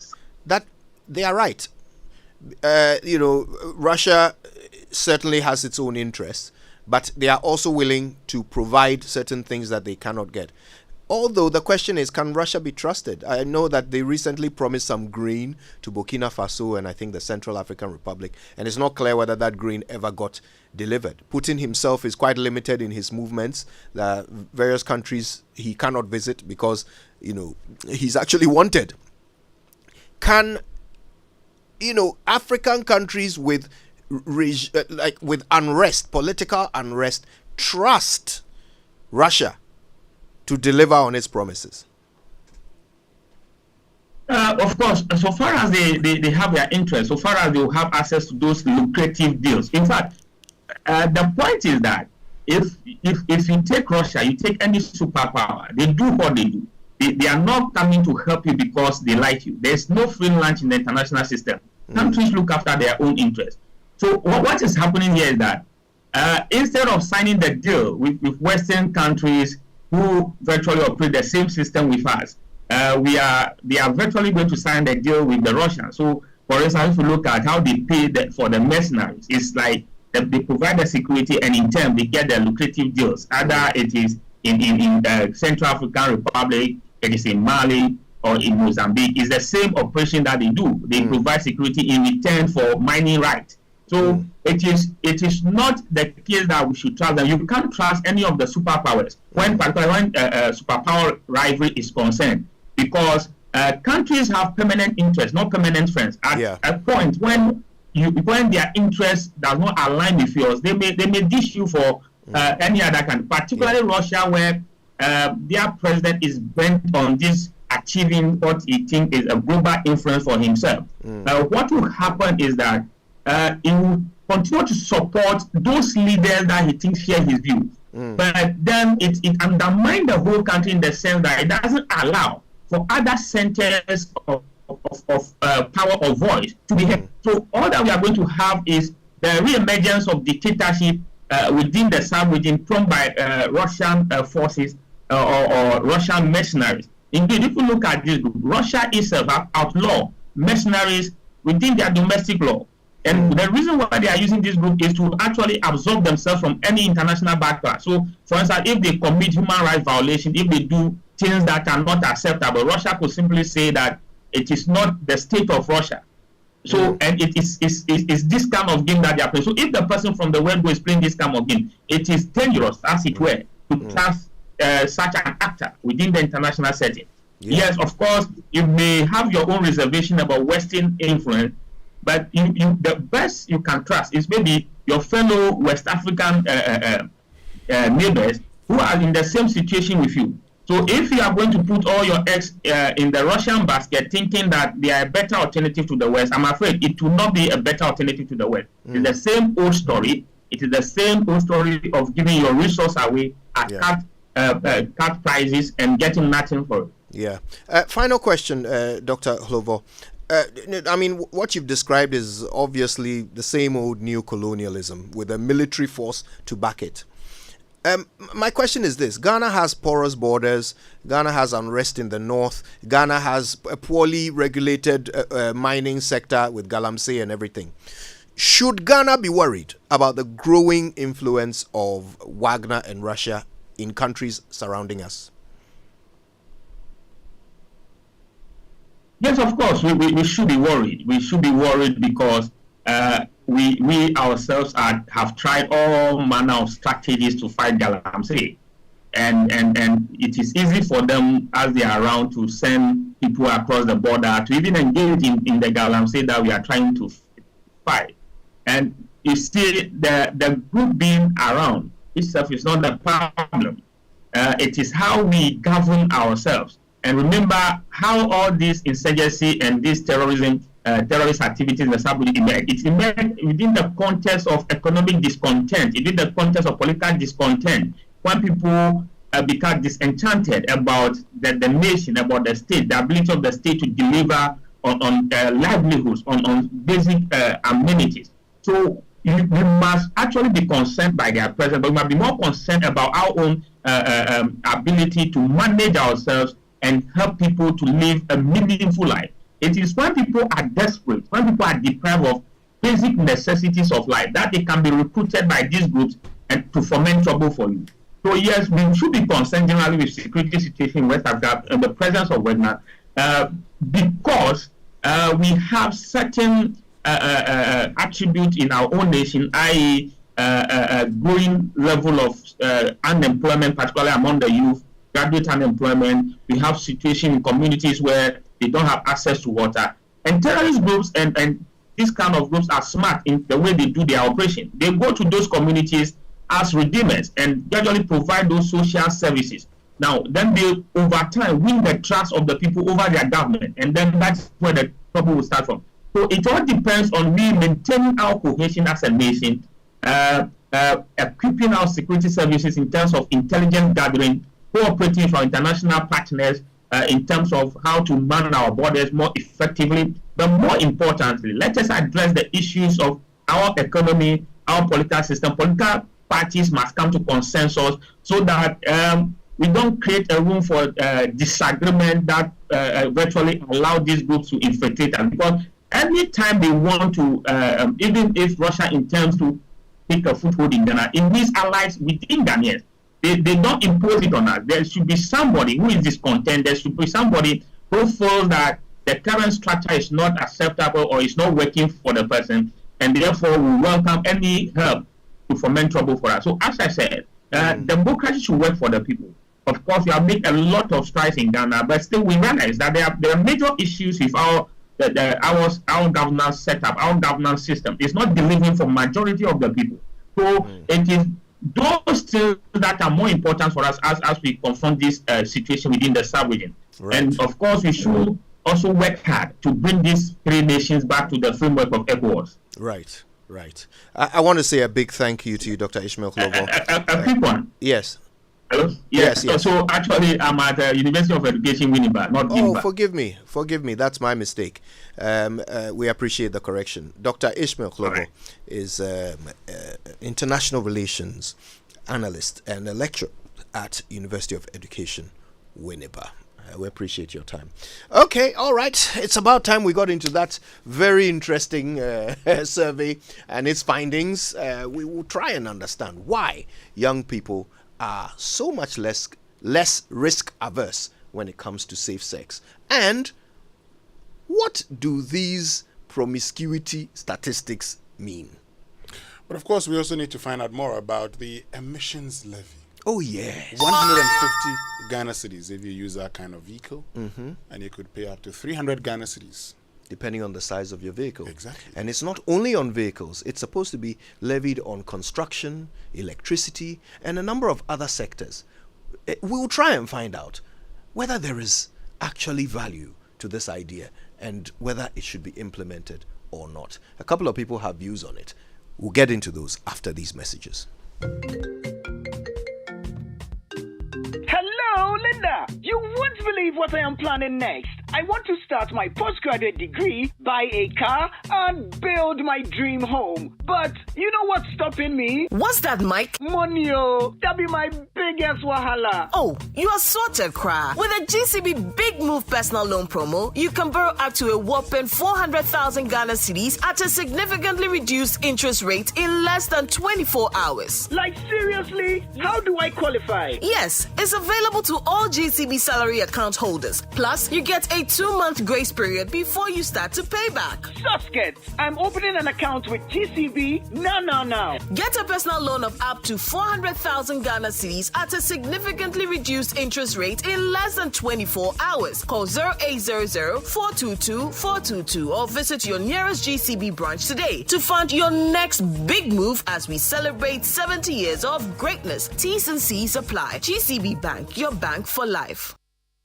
that they are right. Russia certainly has its own interests, but they are also willing to provide certain things that they cannot get. Although the question is, can Russia be trusted? I know that they recently promised some grain to Burkina Faso and I think the Central African Republic, and it's not clear whether that grain ever got delivered. Putin himself is quite limited in his movements. Various countries he cannot visit because, he's actually wanted. Can, African countries with unrest, political unrest, trust Russia to deliver on its promises? Of course, so far as they have their interest, so far as they will have access to those lucrative deals. In fact, the point is that if you take Russia, you take any superpower, they do what they do. They are not coming to help you because they like you. There's no free lunch in the international system. Countries look after their own interests. So what is happening here is that instead of signing the deal with Western countries who virtually operate the same system with us, they are virtually going to sign the deal with the Russians. So, for instance, if you look at how they pay for the mercenaries, it's like they provide the security, and in turn they get the lucrative deals. Either it is in Central African Republic, it is in Mali, or in Mozambique. It's the same operation that they do. They provide security in return for mining rights. So it is not the case that we should trust them. You can't trust any of the superpowers particularly when superpower rivalry is concerned, because countries have permanent interests, not permanent friends. At a point when their interest does not align with yours, they may dish you for any other country, particularly Russia, where their president is bent on this achieving what he thinks is a global influence for himself. What will happen is that he will continue to support those leaders that he thinks share his views. But then it undermines the whole country in the sense that it doesn't allow for other centers of power or voice to be heard. So all that we are going to have is the re-emergence of dictatorship within the sub-region prone by Russian forces or Russian mercenaries. Indeed, if you look at this group, Russia itself have outlawed mercenaries within their domestic law. And the reason why they are using this group is to actually absorb themselves from any international backlash. So, for instance, if they commit human rights violations, if they do things that are not acceptable, Russia could simply say that it is not the state of Russia. So, and it is this kind of game that they are playing. So, if the person from the world is playing this kind of game, it is dangerous, as it were, to trust such an actor within the international setting. Yes, of course, you may have your own reservation about Western influence, but the best you can trust is maybe your fellow West African neighbors who are in the same situation with you. So if you are going to put all your eggs in the Russian basket, thinking that they are a better alternative to the West, I'm afraid it will not be a better alternative to the West. It's the same old story. It is the same old story of giving your resource away at cut prices and getting nothing for it. Yeah. Final question, Dr. Hlovo. I mean, what you've described is obviously the same old neo-colonialism with a military force to back it. My question is this. Ghana has porous borders. Ghana has unrest in the north. Ghana has a poorly regulated mining sector with Galamsey and everything. Should Ghana be worried about the growing influence of Wagner and Russia in countries surrounding us? Yes, of course, we should be worried. We should be worried because we ourselves have tried all manner of strategies to fight Galamsey. And it is easy for them, as they are around, to send people across the border to even engage in the Galamsey that we are trying to fight. And you see, the group being around itself is not the problem. It is how we govern ourselves. And remember how all this insurgency and this terrorist activities in the sub-region emerged. It emerged within the context of economic discontent, within the context of political discontent, when people become disenchanted about the nation, about the state, the ability of the state to deliver on livelihoods, on basic amenities. So we must actually be concerned by their presence, but we must be more concerned about our own ability to manage ourselves and help people to live a meaningful life. It is when people are desperate, when people are deprived of basic necessities of life, that they can be recruited by these groups and to foment trouble for you. So yes, we should be concerned generally with security situation in West Africa and the presence of Wagner, because we have certain attributes in our own nation, i.e. a growing level of unemployment, particularly among the youth, graduate unemployment. We have situations in communities where they don't have access to water. And terrorist groups and these kind of groups are smart in the way they do their operation. They go to those communities as redeemers and gradually provide those social services. Now, then they, over time, win the trust of the people over their government. And then that's where the trouble will start from. So it all depends on we maintaining our cohesion as a nation, equipping our security services in terms of intelligence gathering, cooperating with our international partners in terms of how to man our borders more effectively. But more importantly, let us address the issues of our economy, our political system. Political parties must come to consensus so that we don't create a room for disagreement that virtually allow these groups to infiltrate us. Because anytime they want to, even if Russia intends to take a foothold in Ghana, in these allies within Ghanaians, they don't impose it on us. There should be somebody who is discontent. There should be somebody who feels that the current structure is not acceptable or is not working for the person, and therefore we welcome any help to foment trouble for us. So as I said, democracy should work for the people. Of course, we have made a lot of strides in Ghana, but still we realize that there are major issues with our governance setup, our governance system. It's not delivering for majority of the people. So it is those things that are more important for us as we confront this situation within the sub-region. Right. And of course, we should also work hard to bring these three nations back to the framework of ECOWAS. Right, right. I want to say a big thank you to you, Dr. Ishmael Klobo. A quick one. Yes. Hello? Yes. So actually, I'm at the University of Education, Winnipeg, not Winnipeg. Oh, forgive me. That's my mistake. We appreciate the correction. Dr. Ishmael Klobo is international relations analyst and a lecturer at University of Education, Winnipeg. We appreciate your time. Okay, all right. It's about time we got into that very interesting survey and its findings. We will try and understand why young people are so much less risk averse when it comes to safe sex, and what do these promiscuity statistics mean? But of course, we also need to find out more about the emissions levy. Oh yes, 150 Ghana cedis if you use that kind of vehicle, and you could pay up to 300 Ghana cedis. Depending on the size of your vehicle. Exactly. And it's not only on vehicles, it's supposed to be levied on construction, electricity, and a number of other sectors. We will try and find out whether there is actually value to this idea and whether it should be implemented or not. A couple of people have views on it. We'll get into those after these messages. Hello, Linda. You won't believe what I am planning next. I want to start my postgraduate degree, buy a car, and build my dream home. But you know what's stopping me? What's that, Mike? Money, that be my biggest wahala. Oh, you are sorted, Cry. With a GCB Big Move personal loan promo, you can borrow up to a whopping 400,000 Ghana cedis at a significantly reduced interest rate in less than 24 hours. Like seriously? How do I qualify? Yes, it's available to all GCB salary account holders. Plus, you get a 2-month grace period before you start to pay back. Susket, I'm opening an account with GCB now. Get a personal loan of up to 400,000 Ghana cedis at a significantly reduced interest rate in less than 24 hours. Call 0800-422-422 or visit your nearest GCB branch today to fund your next big move as we celebrate 70 years of greatness. T's and C's apply. GCB Bank, your bank for life.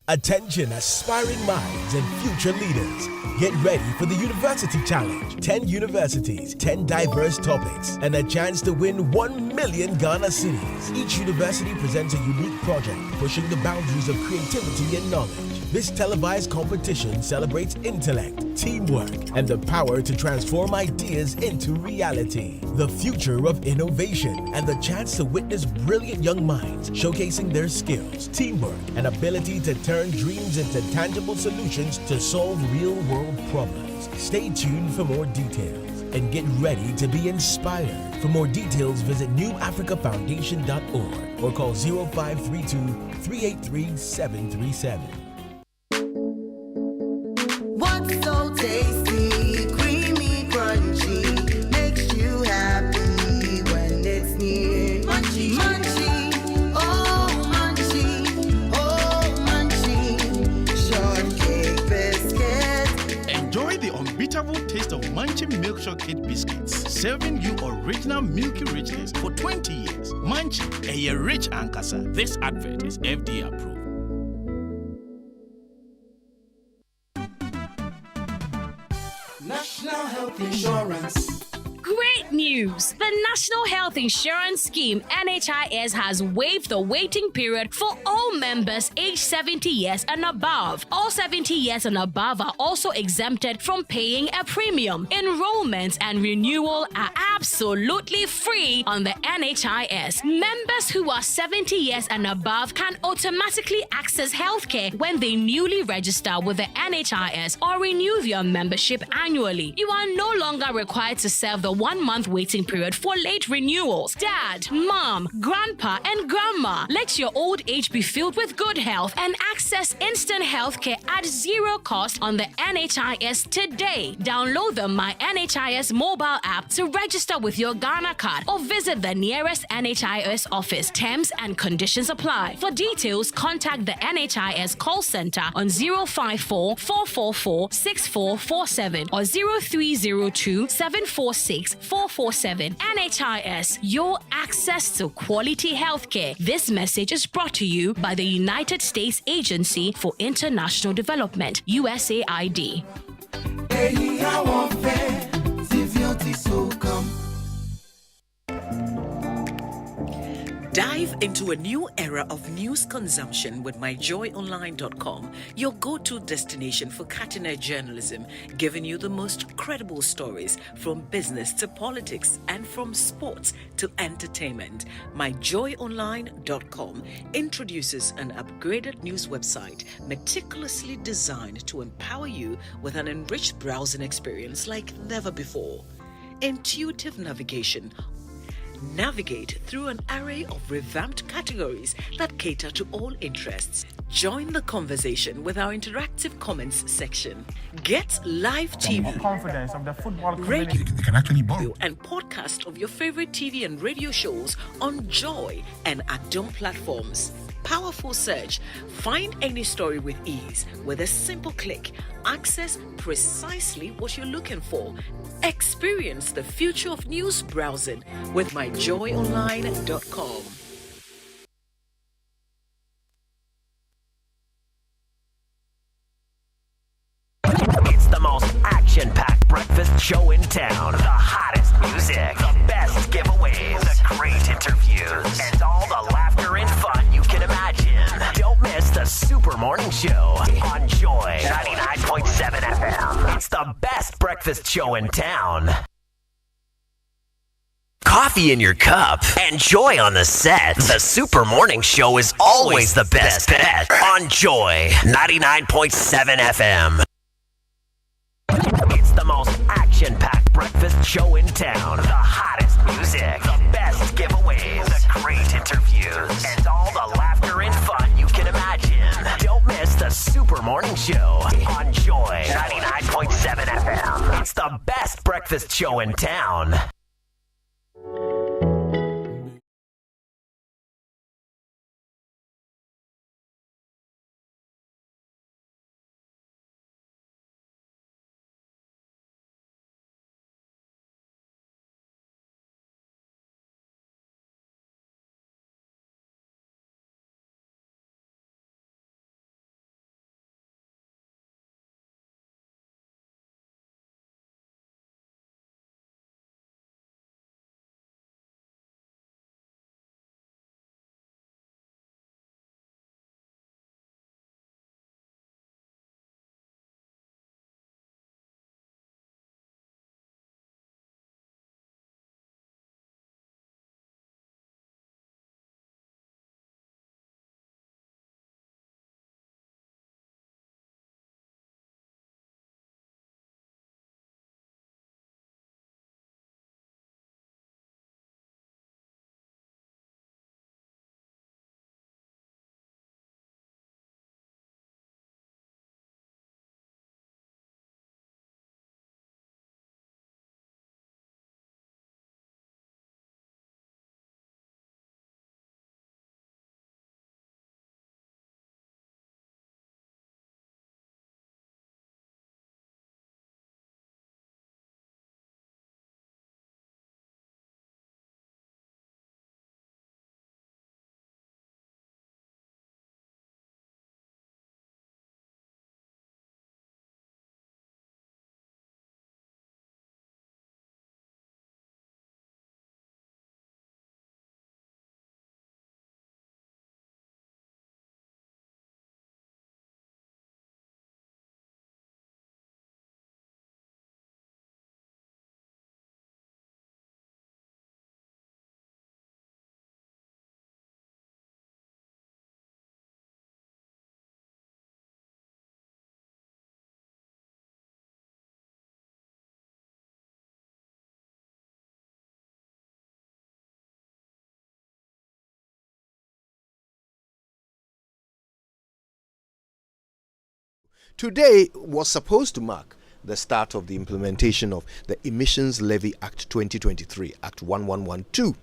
Attention aspiring minds and future leaders. Get ready for the University Challenge. 10 universities, 10 diverse topics, and a chance to win 1 million Ghana cedis. Each university presents a unique project, pushing the boundaries of creativity and knowledge. This televised competition celebrates intellect, teamwork, and the power to transform ideas into reality. The future of innovation and the chance to witness brilliant young minds showcasing their skills, teamwork, and ability to turn dreams into tangible solutions to solve real-world problems. Stay tuned for more details and get ready to be inspired. For more details, visit newafricafoundation.org or call 0532-383-737. What's so tasty, creamy, crunchy, makes you happy when it's near? Munchie, munchie, oh munchie, shortcake biscuits. Enjoy the unbeatable taste of Munchie Milk Shortcake Biscuits, serving you original milky richness for 20 years. Munchie, a rich ankasa. This advert is FDA approved. National Health Insurance. Great news! news. The National Health Insurance Scheme (NHIS) has waived the waiting period for all members aged 70 years and above. All 70 years and above are also exempted from paying a premium. Enrollment and renewal are absolutely free on the NHIS. Members who are 70 years and above can automatically access healthcare when they newly register with the NHIS or renew their membership annually. You are no longer required to serve the 1-month waiting period for late renewals. Dad, mom, grandpa, and grandma, let your old age be filled with good health and access instant healthcare at zero cost on the NHIS today. Download the My NHIS mobile app to register with your Ghana card or visit the nearest NHIS office. Terms and conditions apply. For details, contact the NHIS call center on 054 444 6447 or 0302 746 447. NHIS, your access to quality healthcare. This message is brought to you by the United States Agency for International Development, USAID. Dive into a new era of news consumption with myjoyonline.com, your go-to destination for cutting-edge journalism, giving you the most credible stories from business to politics and from sports to entertainment. Myjoyonline.com introduces an upgraded news website meticulously designed to empower you with an enriched browsing experience like never before. Intuitive navigation. Navigate through an array of revamped categories that cater to all interests. Join the conversation with our interactive comments section. Get live TV, confidence of the football radio, community. They can actually borrow. and podcast of your favorite TV and radio shows on Joy and Adom platforms. Powerful search. Find any story with ease with a simple click. Access precisely what you're looking for. Experience the future of news browsing with myjoyonline.com. It's the most action-packed breakfast show in town. The hottest music, the best giveaways, the great interviews, and all the laughter and fun you can imagine. Don't miss the Super Morning Show on Joy 99.7 FM. It's the best breakfast show in town. Coffee in your cup and joy on the set. The Super Morning Show is always the best bet on Joy 99.7 FM. It's the most action-packed breakfast show in town. The hottest music, the best giveaways, the great interviews, and all the laughter and fun you can imagine. Don't miss the Super Morning Show on Joy 99.7 FM. It's the best breakfast show in town. today was supposed to mark the start of the implementation of the Emissions Levy Act 2023, Act 1112.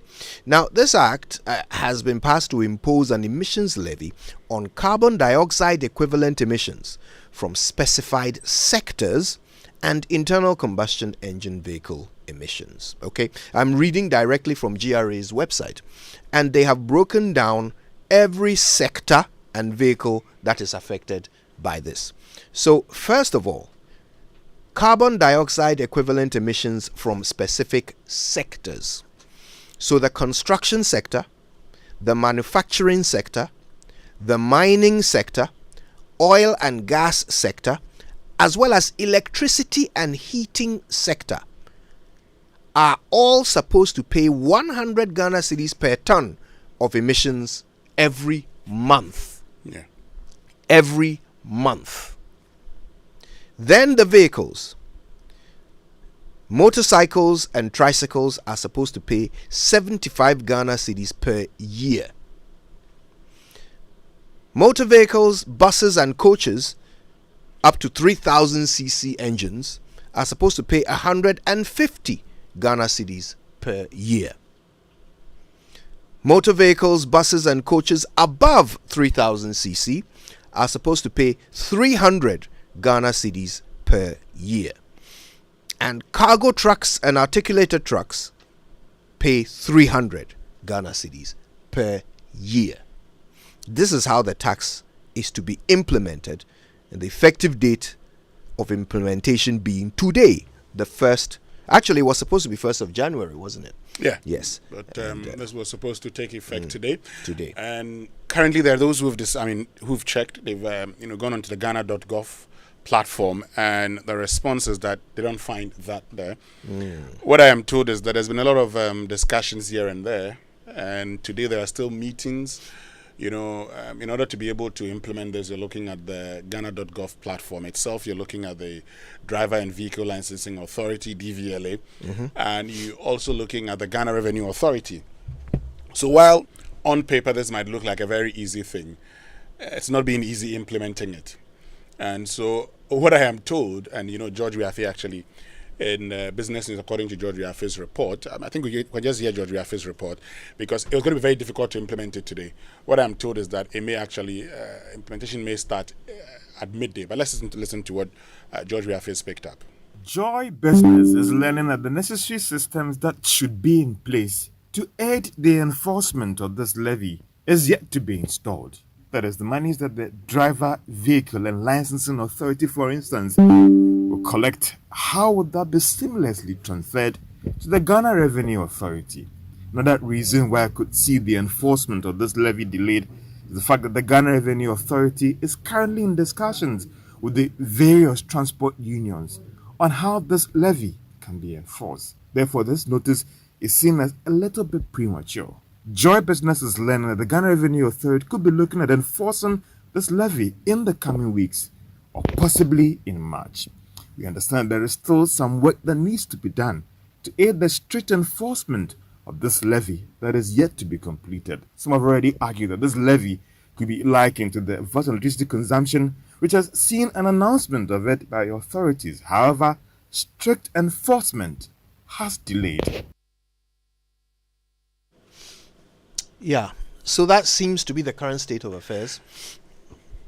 Now, this act has been passed to impose an emissions levy on carbon dioxide equivalent emissions from specified sectors and internal combustion engine vehicle emissions. Okay, I'm reading directly from GRA's website, and they have broken down every sector and vehicle that is affected by this. So, first of all, carbon dioxide equivalent emissions from specific sectors. So the construction sector, the manufacturing sector, the mining sector, oil and gas sector, as well as electricity and heating sector are all supposed to pay 100 Ghana cedis per ton of emissions every month. Yeah. Every month. Then the vehicles, motorcycles and tricycles are supposed to pay 75 Ghana cedis per year. Motor vehicles, buses and coaches up to 3000 cc engines are supposed to pay 150 Ghana cedis per year. Motor vehicles, buses and coaches above 3000 cc are supposed to pay 300 Ghana cedis per year. And cargo trucks and articulated trucks pay 300 Ghana cedis per year. This is how the tax is to be implemented, and the effective date of implementation being today, the first. Actually, it was supposed to be 1st of January, wasn't it? Yeah. Yes. But this was supposed to take effect today. Today. And currently, there are those who've checked. They've gone onto the Ghana.gov platform, and the response is that they don't find that there. What I am told is that there's been a lot of discussions here and there, and today there are still meetings. In order to be able to implement this, you're looking at the Ghana.gov platform itself, you're looking at the Driver and Vehicle Licensing Authority, DVLA, and you're also looking at the Ghana Revenue Authority. So while on paper this might look like a very easy thing, it's not been easy implementing it. And so what I am told, and George Riafe actually in Business News, according to George Riafe's report, I think we can just hear George Riafe's report, because it was going to be very difficult to implement it today. What I'm told is that it may actually, implementation may start at midday. But let's listen to what George Riafe has picked up. Joy Business is learning that the necessary systems that should be in place to aid the enforcement of this levy is yet to be installed. That is, the monies that the Driver, Vehicle and Licensing Authority, for instance, will collect, how would that be seamlessly transferred to the Ghana Revenue Authority? Another reason why I could see the enforcement of this levy delayed is the fact that the Ghana Revenue Authority is currently in discussions with the various transport unions on how this levy can be enforced. Therefore, this notice is seen as a little bit premature. Joy Business is learning that the Ghana Revenue Authority could be looking at enforcing this levy in the coming weeks, or possibly in March. We understand there is still some work that needs to be done to aid the strict enforcement of this levy that is yet to be completed. Some have already argued that this levy could be likened to the VAT on electricity consumption, which has seen an announcement of it by authorities. However, strict enforcement has delayed. Yeah, so that seems to be the current state of affairs.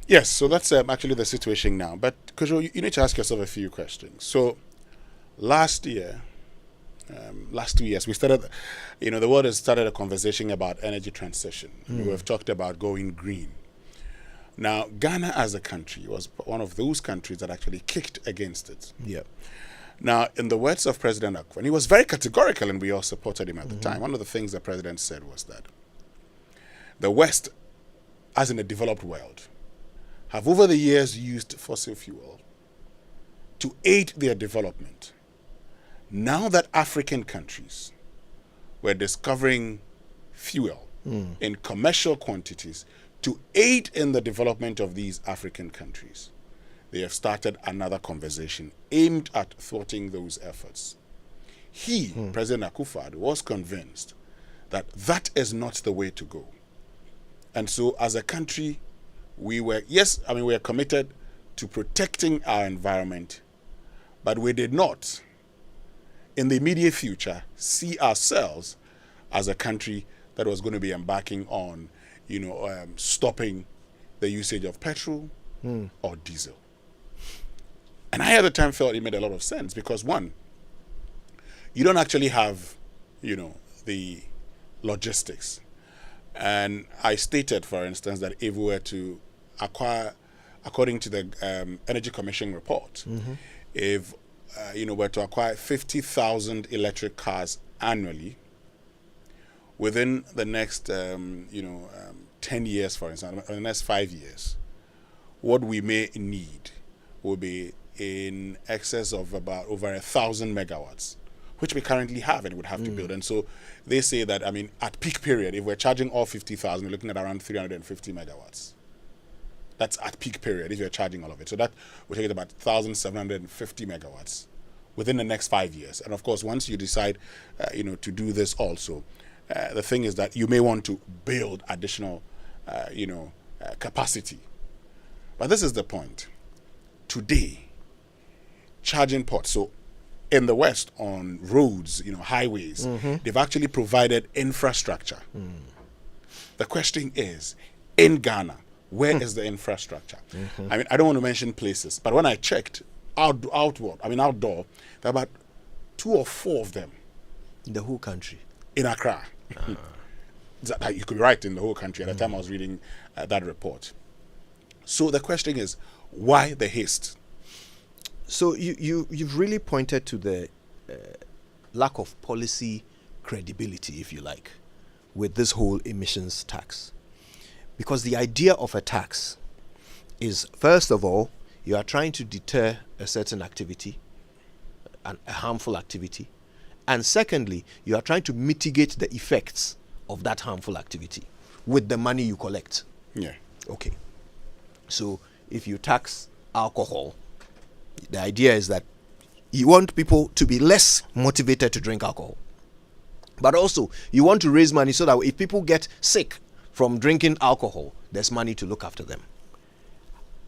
Yes, so that's actually the situation now. But Kojo, you need to ask yourself a few questions. So last 2 years, we started, the world has started a conversation about energy transition. We have talked about going green. Now, Ghana as a country was one of those countries that actually kicked against it. Yeah. Now, in the words of President Akufo, and he was very categorical, and we all supported him at the time, one of the things the president said was that the West, as in the developed world, have over the years used fossil fuel to aid their development. Now that African countries were discovering fuel in commercial quantities to aid in the development of these African countries, they have started another conversation aimed at thwarting those efforts. President Akufo, was convinced that that is not the way to go. And so as a country, we were committed to protecting our environment, but we did not, in the immediate future, see ourselves as a country that was going to be embarking on, stopping the usage of petrol or diesel. And I at the time felt it made a lot of sense because, one, you don't actually have, the logistics. And I stated, for instance, that if we were to acquire, according to the Energy Commission report, if were to acquire 50,000 electric cars annually within the next 10 years, for instance, or the next 5 years, what we may need will be in excess of about over 1,000 megawatts, which we currently have and would have to build. And so they say that, at peak period, if we're charging all 50,000, we're looking at around 350 megawatts. That's at peak period if you're charging all of it. So that will take it about 1,750 megawatts within the next 5 years. And of course, once you decide, to do this also, the thing is that you may want to build additional, capacity. But this is the point. Today, charging ports, so in the West on roads, highways, they've actually provided infrastructure. The question is, in Ghana, where is the infrastructure? I don't want to mention places, but when I checked outdoor, there are about 2 or 4 of them. In the whole country? In Accra. You could be right, in the whole country. At the time I was reading that report. So the question is, why the haste? So you've really pointed to the lack of policy credibility, if you like, with this whole emissions tax. Because the idea of a tax is, first of all, you are trying to deter a certain activity, a harmful activity. And secondly, you are trying to mitigate the effects of that harmful activity with the money you collect. Yeah. Okay. So if you tax alcohol, the idea is that you want people to be less motivated to drink alcohol. But also, you want to raise money so that if people get sick from drinking alcohol, there's money to look after them.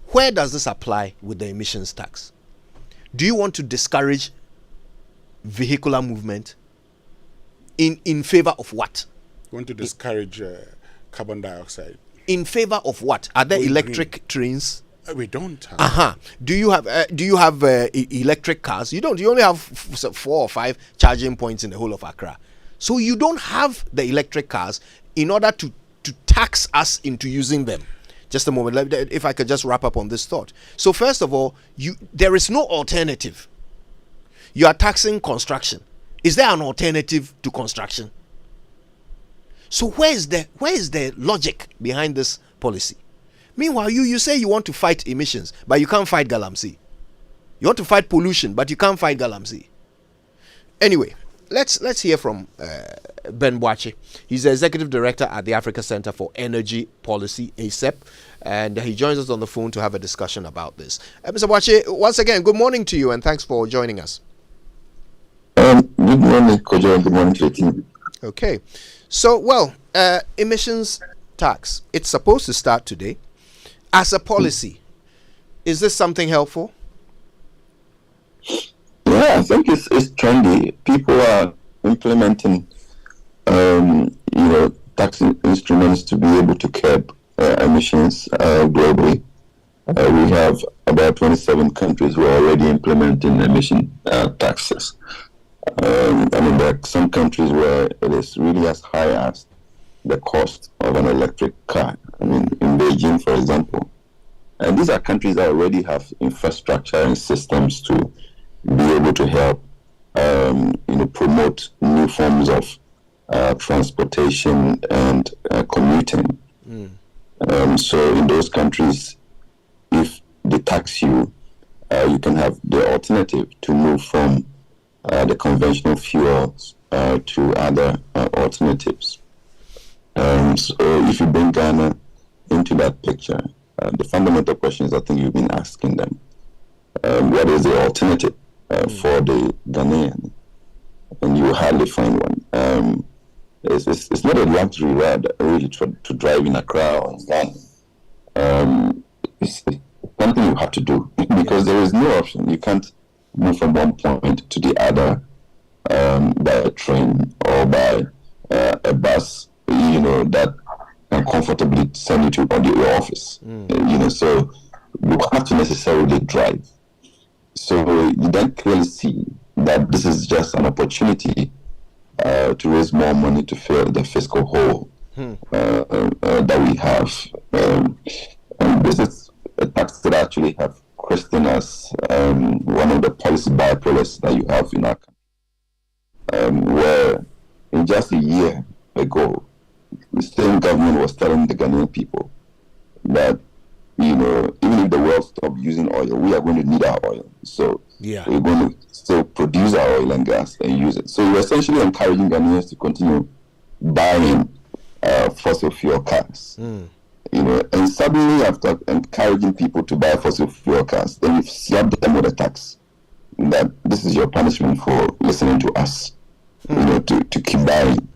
Where does this apply with the emissions tax? Do you want to discourage vehicular movement in favor of what? You want to discourage carbon dioxide. In favor of what? Are there electric trains? We don't have. Do you have electric cars? You don't. You only have 4 or 5 charging points in the whole of Accra. So you don't have the electric cars in order to tax us into using them. Just a moment, if I could just wrap up on this thought. So first of all, there is no alternative. You are taxing construction. Is there an alternative to construction? So where is the logic behind this policy? Meanwhile, you say you want to fight emissions, but you can't fight Galamsey. You want to fight pollution, but you can't fight Galamsey. Anyway, let's hear from Ben Boache. He's the executive director at the Africa Center for Energy Policy, ACEP, and he joins us on the phone to have a discussion about this. Mr. Boache, once again, good morning to you, and thanks for joining us. Good morning, Kojo. Good morning to the team. Okay, so emissions tax. It's supposed to start today. As a policy, is this something helpful? Yeah, I think it's trendy. People are implementing, tax instruments to be able to curb emissions globally. We have about 27 countries who are already implementing emission taxes. There are some countries where it is really as high as the cost of an electric car. In Beijing, for example. And these are countries that already have infrastructure and systems to be able to help, promote new forms of transportation and commuting. So in those countries, if they tax you, you can have the alternative to move from the conventional fuels to other alternatives. So if you bring Ghana into that picture, the fundamental questions I think you've been asking them, what is the alternative for the Ghanaian? And you will hardly find one. It's not a luxury really to drive in Accra or in Ghana. something you have to do because there is no option. You can't move from one point to the other by a train or by a bus, that can comfortably send you to your office. So you have to necessarily drive. So you then clearly see that this is just an opportunity to raise more money to fill the fiscal hole that we have. And this is a tax that actually have christened as one of the policy bipolars that you have in our country, where in just a year ago, the same government was telling the Ghanaian people that, even if the world stops using oil, we are going to need our oil. So we're going to still produce our oil and gas and use it. So we're essentially encouraging Ghanaians to continue buying fossil fuel cars. And suddenly after encouraging people to buy fossil fuel cars, then we've slapped them with a tax that this is your punishment for listening to us, to keep buying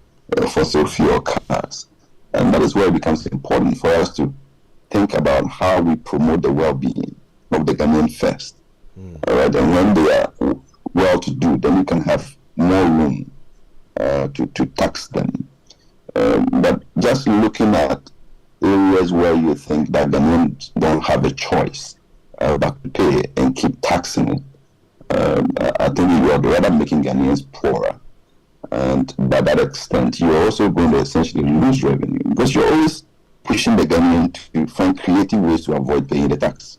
fossil fuel cars. And that is where it becomes important for us to think about how we promote the well-being of the Ghanaian first. All right, and when they are well-to-do, then we can have more room to tax them. But just looking at areas where you think that Ghanaians don't have a choice but to pay and keep taxing it, I think you are rather making Ghanaians poorer. And by that extent, you're also going to essentially lose revenue because you're always pushing the Ghanaian to find creative ways to avoid paying the tax.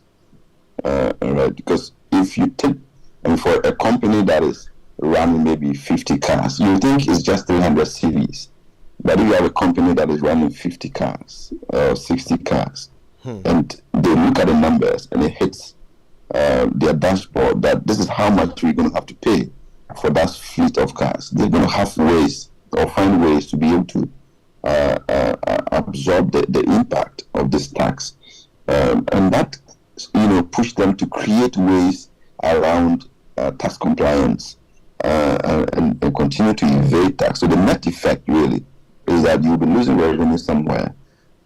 Right? Because if you take, for a company that is running maybe 50 cars, you think it's just 300 CVs. But if you have a company that is running 50 cars or 60 cars, and they look at the numbers and it hits their dashboard that this is how much we're going to have to pay for that fleet of cars, they're going to have ways or find ways to be able to absorb the impact of this tax. And that, push them to create ways around tax compliance and continue to evade tax. So the net effect really is that you'll be losing revenue somewhere.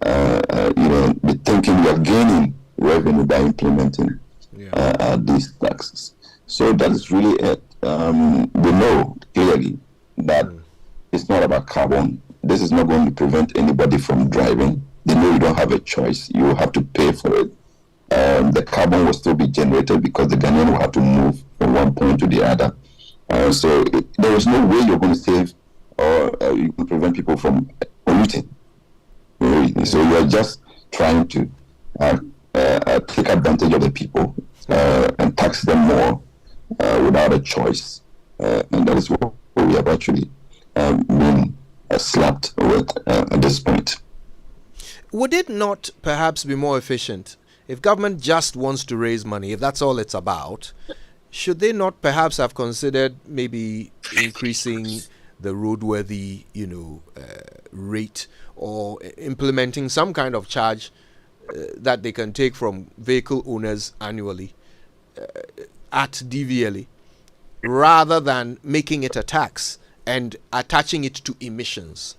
Be thinking you're gaining revenue by implementing these taxes. So that is really it. We know clearly that it's not about carbon. This is not going to prevent anybody from driving. They know you don't have a choice. You have to pay for it. The carbon will still be generated because the Ghanaian will have to move from one point to the other. So there is no way you're going to save or you can prevent people from polluting. So you're just trying to take advantage of the people and tax them more without a choice. And that is what we have actually been slapped with at this point. Would it not perhaps be more efficient if government just wants to raise money, if that's all it's about? Should they not perhaps have considered maybe increasing the roadworthy, rate, or implementing some kind of charge that they can take from vehicle owners annually at DVLA, rather than making it a tax and attaching it to emissions?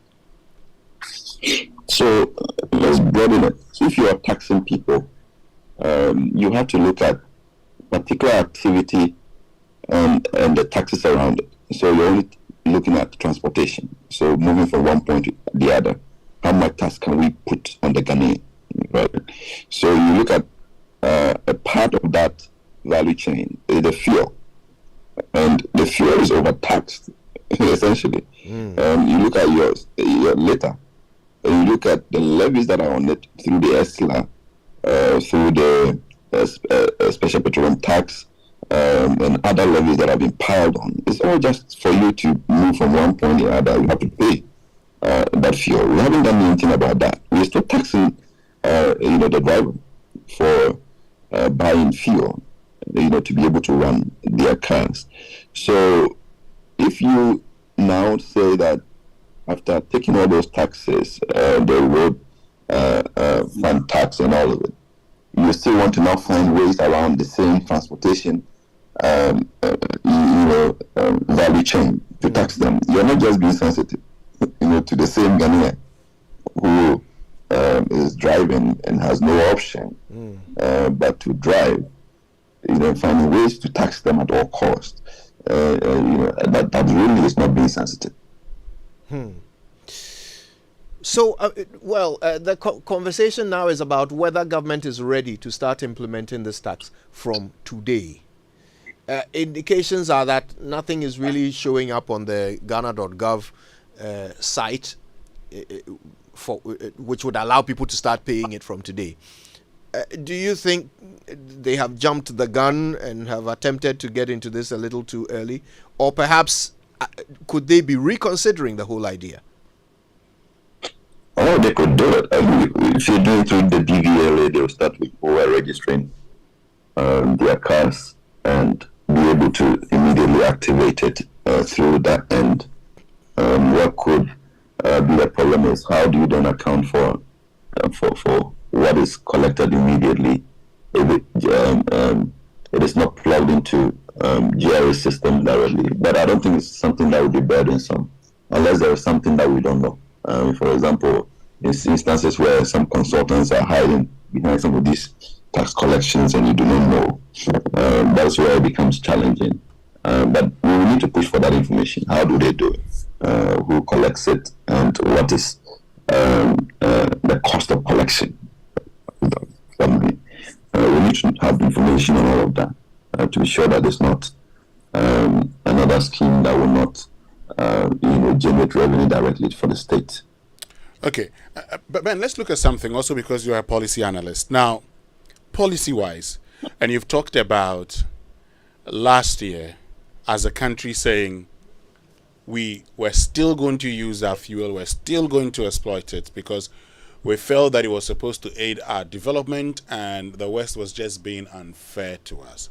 So let's broaden it. So if you are taxing people, you have to look at particular activity and the taxes around it. So you're only looking at transportation. So moving from one point to the other, how much tax can we put on the Ghanaian, right? So you look at a part of that value chain is the fuel, and the fuel is overtaxed essentially. You look at your litter, and you look at the levies that are on it through the ESLA, through the special petroleum tax, and other levies that have been piled on. It's all just for you to move from one point to the other. You have to pay that fuel. We haven't done anything about that. We're still taxing, the driver for buying fuel, to be able to run their cars. So if you now say that after taking all those taxes, the road fund tax and all of it, you still want to now find ways around the same transportation value chain to tax them. You're not just being sensitive, to the same Ghanaian who is driving and has no option but to drive, finding ways to tax them at all costs, that really is not being sensitive. So, the conversation now is about whether government is ready to start implementing this tax from today. Indications are that nothing is really showing up on the Ghana.gov site which would allow people to start paying it from today. Do you think they have jumped the gun and have attempted to get into this a little too early? Or perhaps could they be reconsidering the whole idea? Oh, they could do it. If you do it through the DVLA, they'll start with who are registering their cars and be able to immediately activate it through that end. What could be the problem is how do you then account for what is collected immediately if it is not plugged into GRA system directly. But I don't think it's something that would be burdensome unless there is something that we don't know. For example, in instances where some consultants are hiding behind some of these tax collections and you do not know, that's where it becomes challenging. But we will need to push for that information. How do they do it? Who collects it? And what is the cost of collection? We need to have information on all of that to be sure that it's not another scheme that will not generate revenue directly for the state. Okay, but Ben, let's look at something also because you're a policy analyst. Now, policy-wise, and you've talked about last year as a country saying we were still going to use our fuel, we're still going to exploit it because we felt that it was supposed to aid our development and the West was just being unfair to us.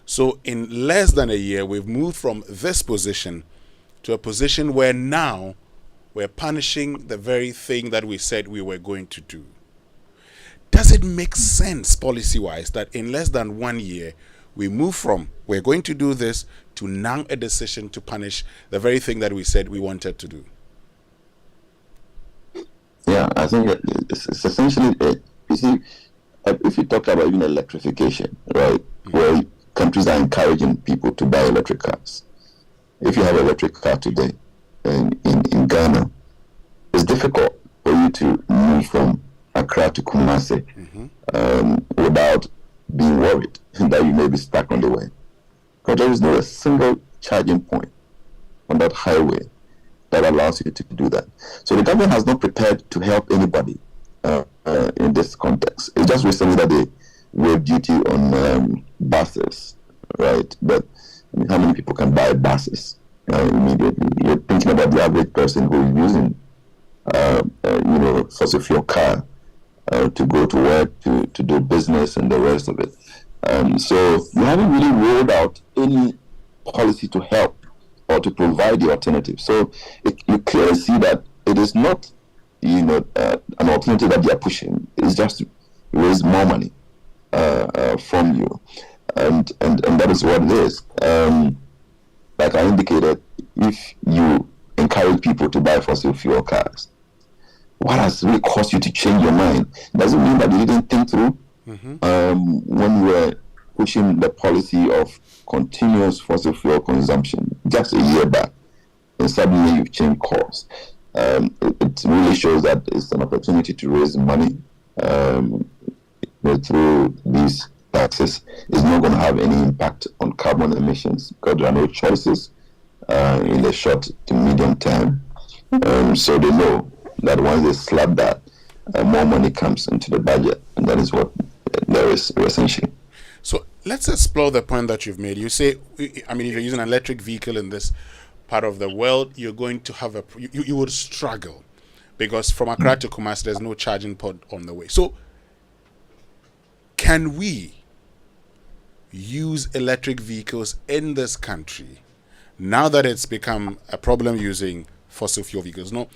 So in less than a year, we've moved from this position to a position where now we're punishing the very thing that we said we were going to do. Does it make sense policy-wise that in less than 1 year we move from we're going to do this to now a decision to punish the very thing that we said we wanted to do? Yeah, I think it's essentially, you see, if you talk about even electrification, right, where countries are encouraging people to buy electric cars. If you have an electric car today in Ghana, it's difficult for you to move from Accra to Kumasi without being worried that you may be stuck on the way. Because there is not a single charging point on that highway that allows you to do that. So the government has not prepared to help anybody in this context. It's just recently that they waived duty on buses, right? But I mean, how many people can buy buses immediately? You're thinking about the average person who is using, fossil fuel car to go to work, to do business, and the rest of it. So you haven't really rolled out any policy to help or to provide the alternative. So you clearly see that it is not, an alternative that they are pushing. It's just to raise more money from you, and that is what it is. Like I indicated, if you encourage people to buy fossil fuel cars, what has really caused you to change your mind? Doesn't mean that you didn't think through when you were pushing the policy of continuous fossil fuel consumption just a year back, and suddenly you've changed course. It really shows that it's an opportunity to raise money through these taxes. It's not going to have any impact on carbon emissions because there are no choices in the short to medium term. So they know that once they slap that, more money comes into the budget, and that is what there is essentially. So let's explore the point that you've made. You say, if you're using an electric vehicle in this part of the world, you're going to have you would struggle because from Accra to Kumasi, there's no charging port on the way. So can we use electric vehicles in this country now that it's become a problem using fossil fuel vehicles? No.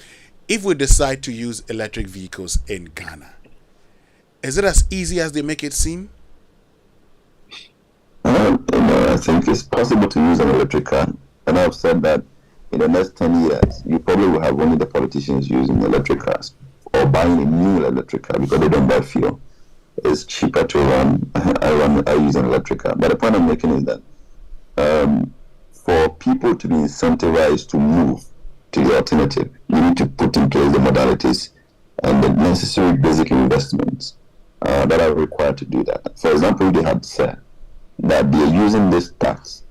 If we decide to use electric vehicles in Ghana, is it as easy as they make it seem? I think it's possible to use an electric car, and I've said that in the next 10 years, you probably will have only the politicians using electric cars. or buying a new electric car because they don't buy fuel. It's cheaper to run. I use an electric car. But the point I'm making is that for people to be incentivized to move to the alternative, you need to put in place the modalities and the necessary basic investments that are required to do that. For example, they had said that they are using this tax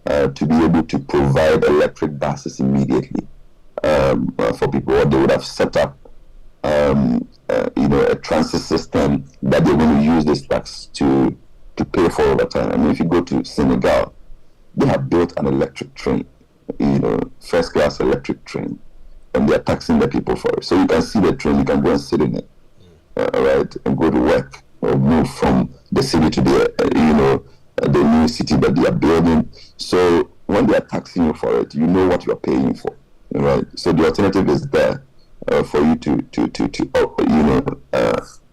to be able to provide electric buses immediately for people, or they would have set up a transit system that they're going to use this tax to pay for over time. I mean, if you go to Senegal, they have built an electric train, first class electric train, and they're taxing the people for it. So you can see the train, you can go and sit in it, right, and go to work or move from the city to the new city that they are building. So when they are taxing you for it, you know what you are paying for, right? So the alternative is there for you to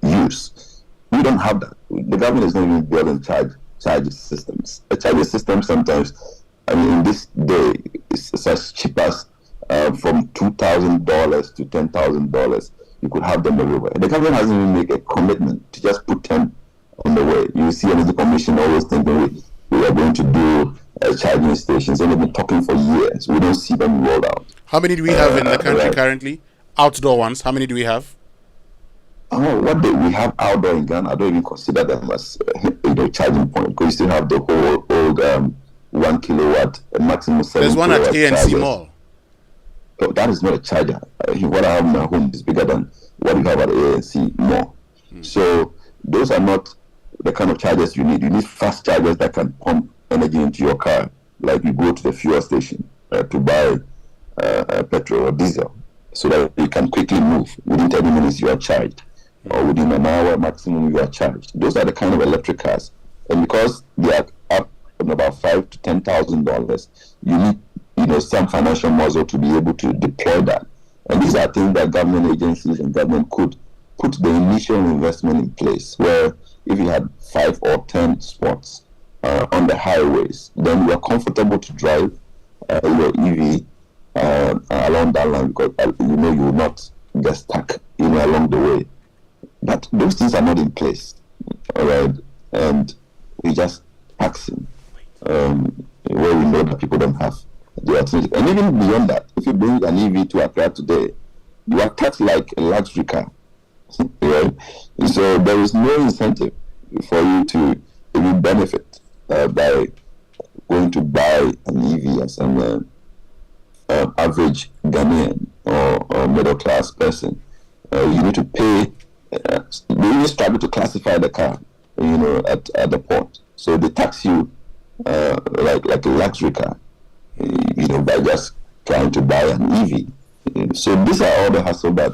use. We don't have that. The government is not even building charge systems. A charge system sometimes, I mean, in this day, it's as cheap as from $2,000 to $10,000. You could have them everywhere. The government hasn't even made a commitment to just put 10 on the way. You see, Energy Commission always thinking we are going to do charging stations, and they've been talking for years. We don't see them rolled out. How many do we have in the country currently? Outdoor ones. How many do we have? Oh, we have outdoor in Ghana. I don't even consider them as charging point, because you still have the whole old 1 kilowatt maximum 7. There's one at ANC chargers. Mall. So that is not a charger. What I have in my home is bigger than what you have at ANC Mall. So those are not the kind of chargers you need. You need fast chargers that can pump energy into your car, like you go to the fuel station to buy petrol or diesel, so that you can quickly move. Within 30 minutes you are charged, or within an hour maximum you are charged. Those are the kind of electric cars, and because they are up from about $5,000 to $10,000, you need some financial muscle to be able to deploy that. And these are things that government agencies and government could put the initial investment in place, where if you had 5 or 10 spots on the highways, then you are comfortable to drive your EV along that line, because you will not get stuck along the way. But those things are not in place, all right? And we just taxing where we know that people don't have the alternative. And even beyond that, if you bring an EV to Accra today, you are taxed like a luxury car. Right? So there is no incentive for you to even benefit by going to buy an EV as an average Ghanaian or middle class person. You need to pay. They even struggle to classify the car, at the port. So they tax you like a luxury car, by just trying to buy an EV. So these are all the hassle that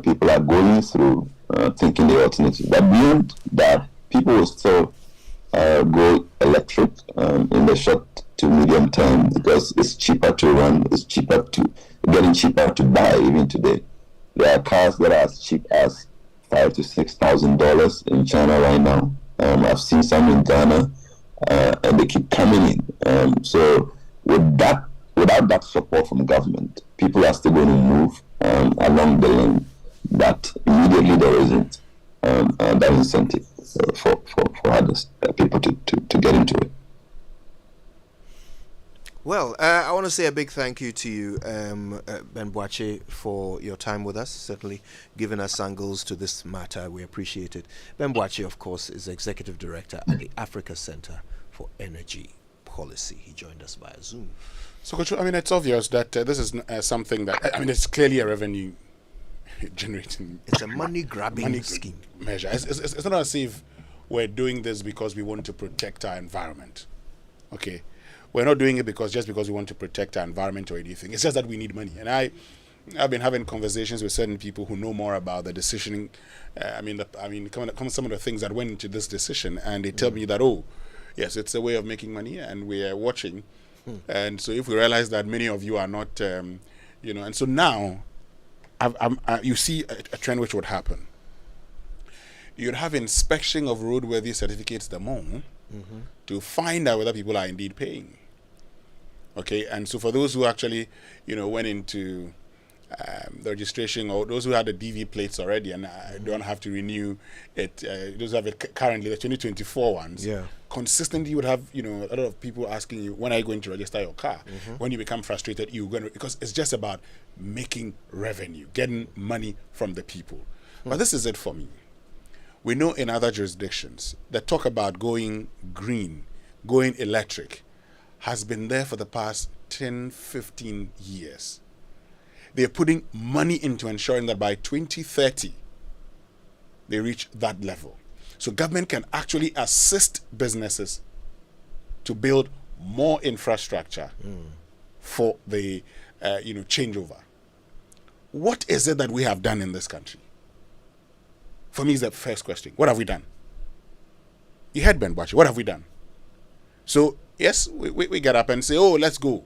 people are going through, thinking the alternative. But beyond that, people will still go electric in the short to medium term, because it's cheaper to run, it's getting cheaper to buy even today. There are cars that are as cheap as $5,000 to $6,000 in China right now. I've seen some in Ghana, and they keep coming in. So without that support from government, people are still going to move along the lane that immediately there isn't that incentive for others, people to get into it. Well, I want to say a big thank you to you, Ben Boakye, for your time with us, certainly giving us angles to this matter. We appreciate it. Ben Boakye, of course, is Executive Director at the Africa Center for Energy Policy. He joined us via Zoom. So, Coach, I mean, it's obvious that this is something that, I mean, it's clearly a revenue generating. It's a money-grabbing scheme. Measure. It's not as if we're doing this because we want to protect our environment. Okay? We're not doing it just because we want to protect our environment or anything. It's just that we need money. And I've been having conversations with certain people who know more about the decisioning. Some of the things that went into this decision, and they tell me that, oh, yes, it's a way of making money, and we are watching. And so if we realize that many of you are not, and so now, you see a trend which would happen. You'd have inspection of roadworthy certificates the more to find out whether people are indeed paying. Okay, and so for those who actually, went into the registration, or those who had the DV plates already and don't have to renew it, those who have it currently, the 2024 ones, consistently you would have, a lot of people asking you, when are you going to register your car? When you become frustrated, you're going to, because it's just about making revenue, getting money from the people. But this is it for me. We know in other jurisdictions that talk about going green, going electric, has been there for the past 10, 15 years. They're putting money into ensuring that by 2030, they reach that level. So government can actually assist businesses to build more infrastructure for the changeover. What is it that we have done in this country? For me, is the first question. What have we done? You heard Ben Bachi. What have we done? So, yes, we get up and say, oh, let's go.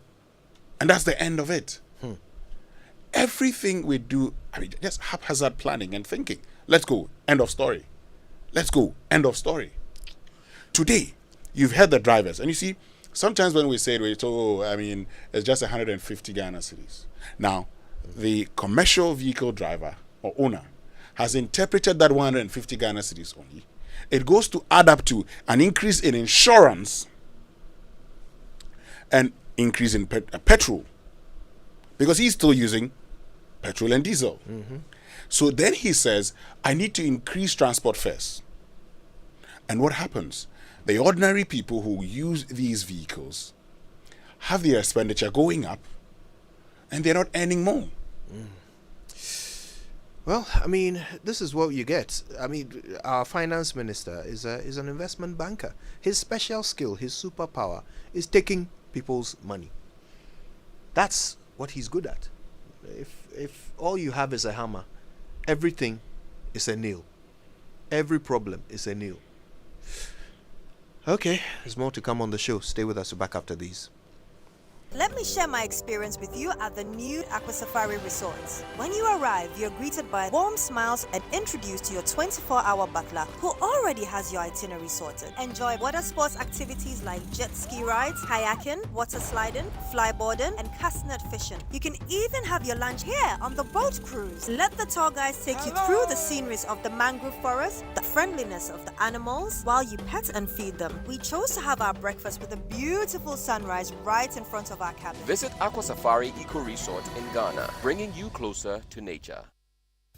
And that's the end of it. Everything we do, just haphazard planning and thinking. Let's go. End of story. Let's go. End of story. Today, you've heard the drivers. And you see, sometimes when we say it, it's just 150 Ghana cedis. Now, the commercial vehicle driver or owner has interpreted that 150 Ghana cedis only. It goes to add up to an increase in insurance and increase in petrol, because he's still using petrol and diesel. So then he says, I need to increase transport fares. And what happens? The ordinary people who use these vehicles have their expenditure going up and they're not earning more. Well, this is what you get. Our finance minister is an investment banker. His special skill, his superpower, is taking people's money. That's what he's good at. If all you have is a hammer, everything is a nail. Every problem is a nail. Okay, there's more to come on the show. Stay with us. We're back after these. Let me share my experience with you at the new Aqua Safari Resorts. When you arrive, you're greeted by warm smiles and introduced to your 24-hour butler who already has your itinerary sorted. Enjoy water sports activities like jet ski rides, kayaking, water sliding, flyboarding, and castnet fishing. You can even have your lunch here on the boat cruise. Let the tour guides take you through the sceneries of the mangrove forest, the friendliness of the animals, while you pet and feed them. We chose to have our breakfast with a beautiful sunrise right in front of our cabin. Visit Aqua Safari Eco Resort in Ghana, bringing you closer to nature.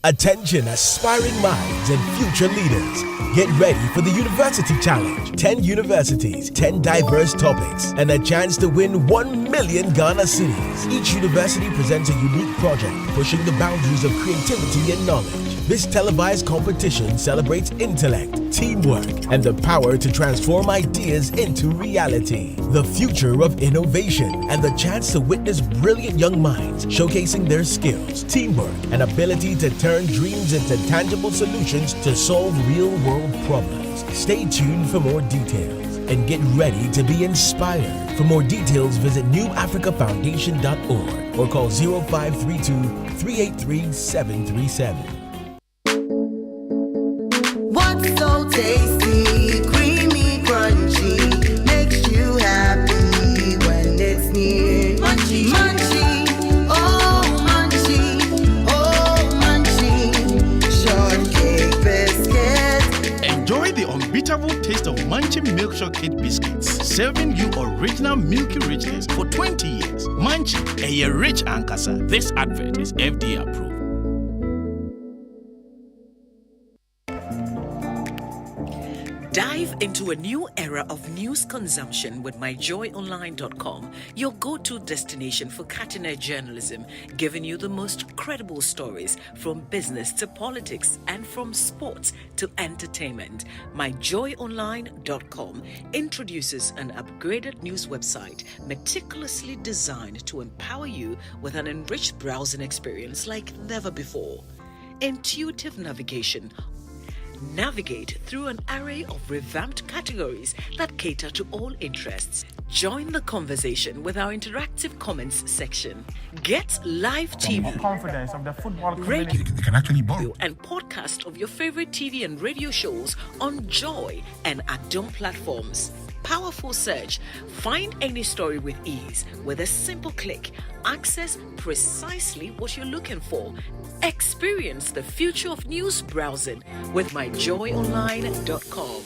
Attention aspiring minds and future leaders. Get ready for the University Challenge. 10 universities, 10 diverse topics, and a chance to win 1 million Ghana cedis. Each university presents a unique project pushing the boundaries of creativity and knowledge. This televised competition celebrates intellect, teamwork, and the power to transform ideas into reality. The future of innovation and the chance to witness brilliant young minds showcasing their skills, teamwork, and ability to turn dreams into tangible solutions to solve real-world problems. Stay tuned for more details and get ready to be inspired. For more details, visit newafricafoundation.org or call 0532 383 737. What's so tasty, creamy, crunchy, makes you happy when it's near. Munchy, munchy, oh munchy, shortcake biscuits. Enjoy the unbeatable taste of Munchie Milk Chocolate Biscuits, serving you original milky richness for 20 years. Munchie, a rich ankasa. This advert is FDA approved. Dive into a new era of news consumption with myjoyonline.com, your go-to destination for cutting-edge journalism, giving you the most credible stories from business to politics and from sports to entertainment. Myjoyonline.com introduces an upgraded news website meticulously designed to empower you with an enriched browsing experience like never before. Intuitive navigation. Navigate through an array of revamped categories that cater to all interests. Join the conversation with our interactive comments section. Get live TV, confidence of the football radio, They can actually borrow. and podcast of your favorite TV and radio shows on Joy and Adom platforms. Powerful search. Find any story with ease with a simple click. Access precisely what you're looking for. Experience the future of news browsing with myjoyonline.com.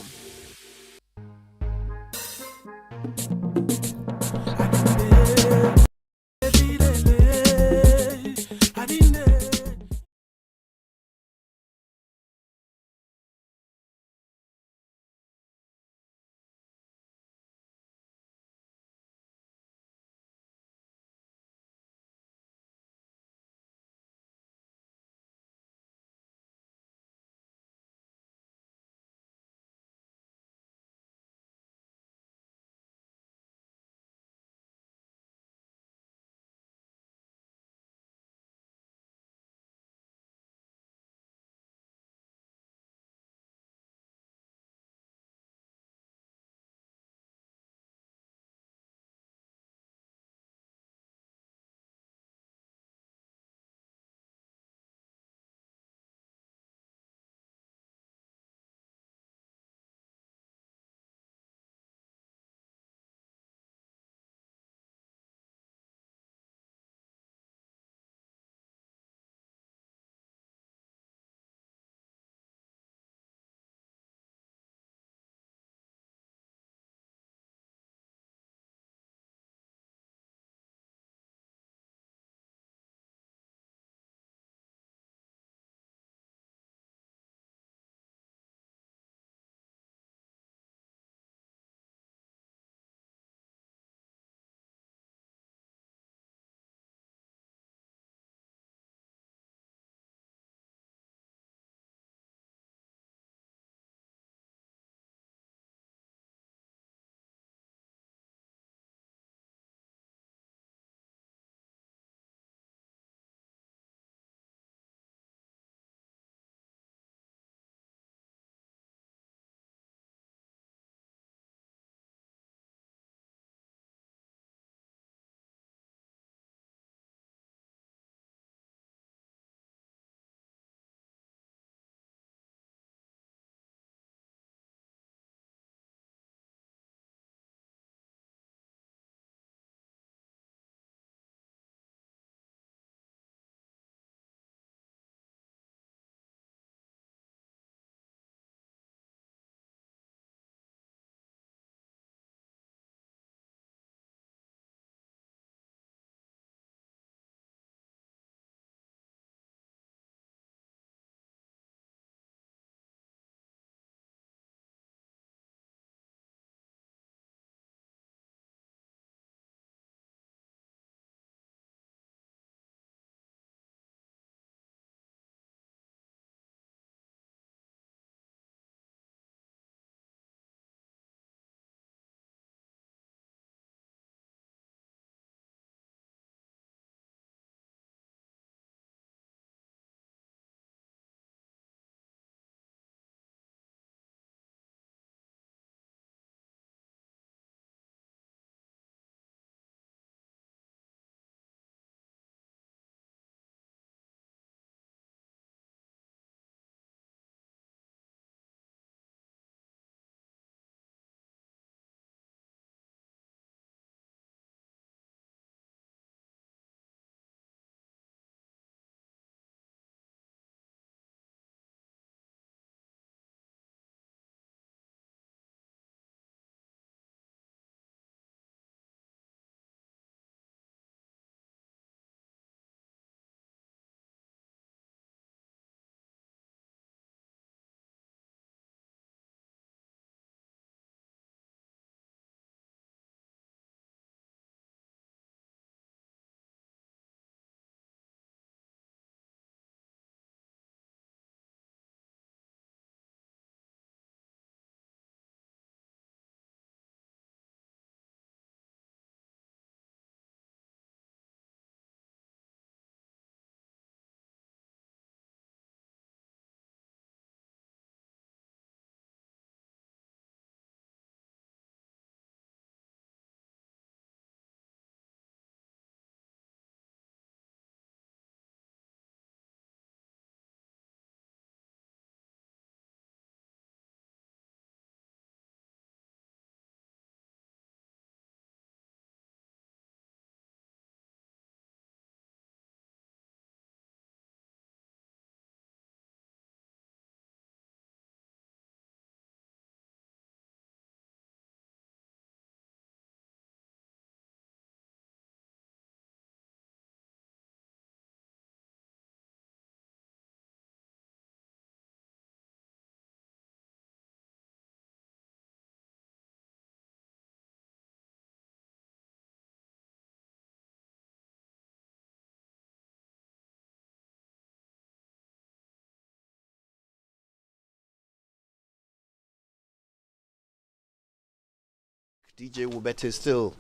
DJ Wubete is still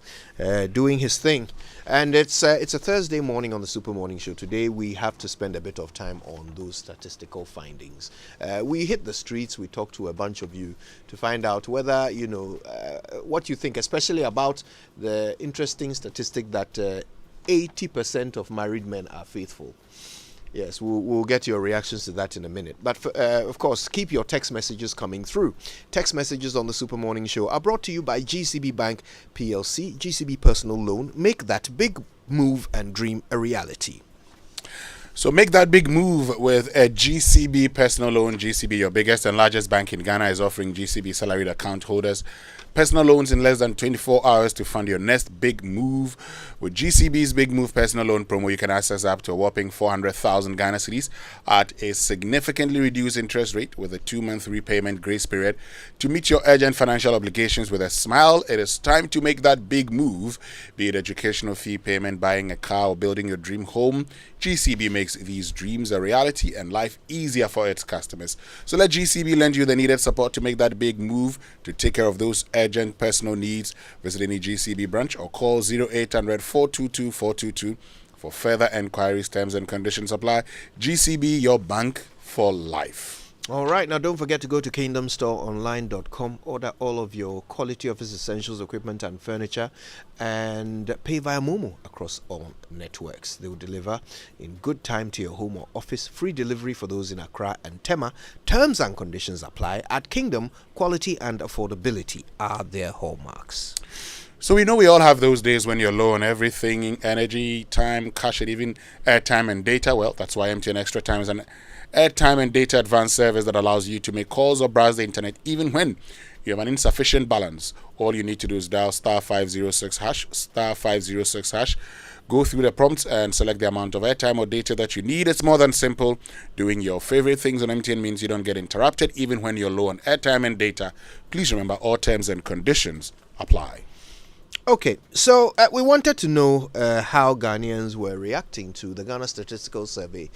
doing his thing, and it's a Thursday morning on the Super Morning Show. Today we have to spend a bit of time on those statistical findings. We hit the streets, we talked to a bunch of you to find out whether you know what you think, especially about the interesting statistic that 80% of married men are faithful. Yes, we'll get your reactions to that in a minute. But of course, keep your text messages coming through. Text messages on the Super Morning Show are brought to you by GCB Bank PLC, GCB Personal Loan. Make that big move and dream a reality. So make that big move with a GCB Personal Loan. GCB, your biggest and largest bank in Ghana, is offering GCB salaried account holders personal loans in less than 24 hours to fund your next big move. With GCB's Big Move Personal Loan promo, you can access up to a whopping 400,000 Ghana cedis at a significantly reduced interest rate with a 2-month repayment grace period. To meet your urgent financial obligations with a smile, it is time to make that big move, be it educational fee payment, buying a car, or building your dream home. GCB makes these dreams a reality and life easier for its customers. So let GCB lend you the needed support to make that big move to take care of those urgent personal needs. Visit any GCB branch or call 0800 422 422 for further enquiries. Terms and conditions apply. GCB, your bank for life. All right, now don't forget to go to kingdomstoreonline.com, order all of your quality office essentials, equipment and furniture, and pay via Momo across all networks. They will deliver in good time to your home or office. Free delivery for those in Accra and Tema. Terms and conditions apply. At Kingdom, quality and affordability are their hallmarks. So we know we all have those days when you're low on everything, energy, time, cash, and even airtime and data. Well, that's why MTN Extra Time is an airtime and data advanced service that allows you to make calls or browse the internet even when you have an insufficient balance. All you need to do is dial star 506 hash, go through the prompts and select the amount of airtime or data that you need. It's more than simple. Doing your favorite things on MTN means you don't get interrupted even when you're low on airtime and data. Please remember, all terms and conditions apply. Okay, so we wanted to know how Ghanaians were reacting to the Ghana Statistical Survey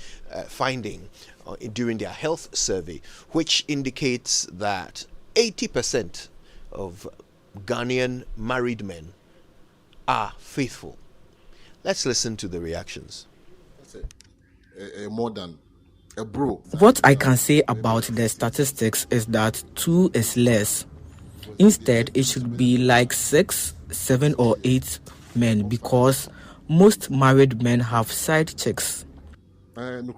finding during their health survey, which indicates that 80% of Ghanaian married men are faithful. Let's listen to the reactions. More than a bro. What I can say about the statistics is that 2 is less. Instead, it should be like 6, 7 or 8 men, because most married men have side chicks. Come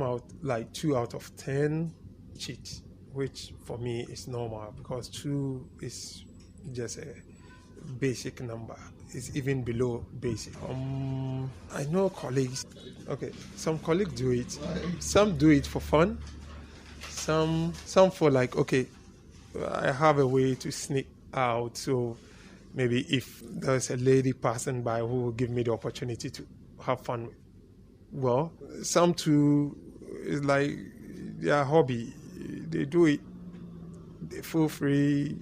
out like 2 out of 10 cheat, which for me is normal, because 2 is just a basic number. It's even below basic. I know colleagues. Okay, some colleagues do it. Some do it for fun. Some for like, okay, I have a way to sneak out, so maybe if there's a lady passing by who will give me the opportunity to have fun with. Well, some too is like their hobby. They do it. They feel free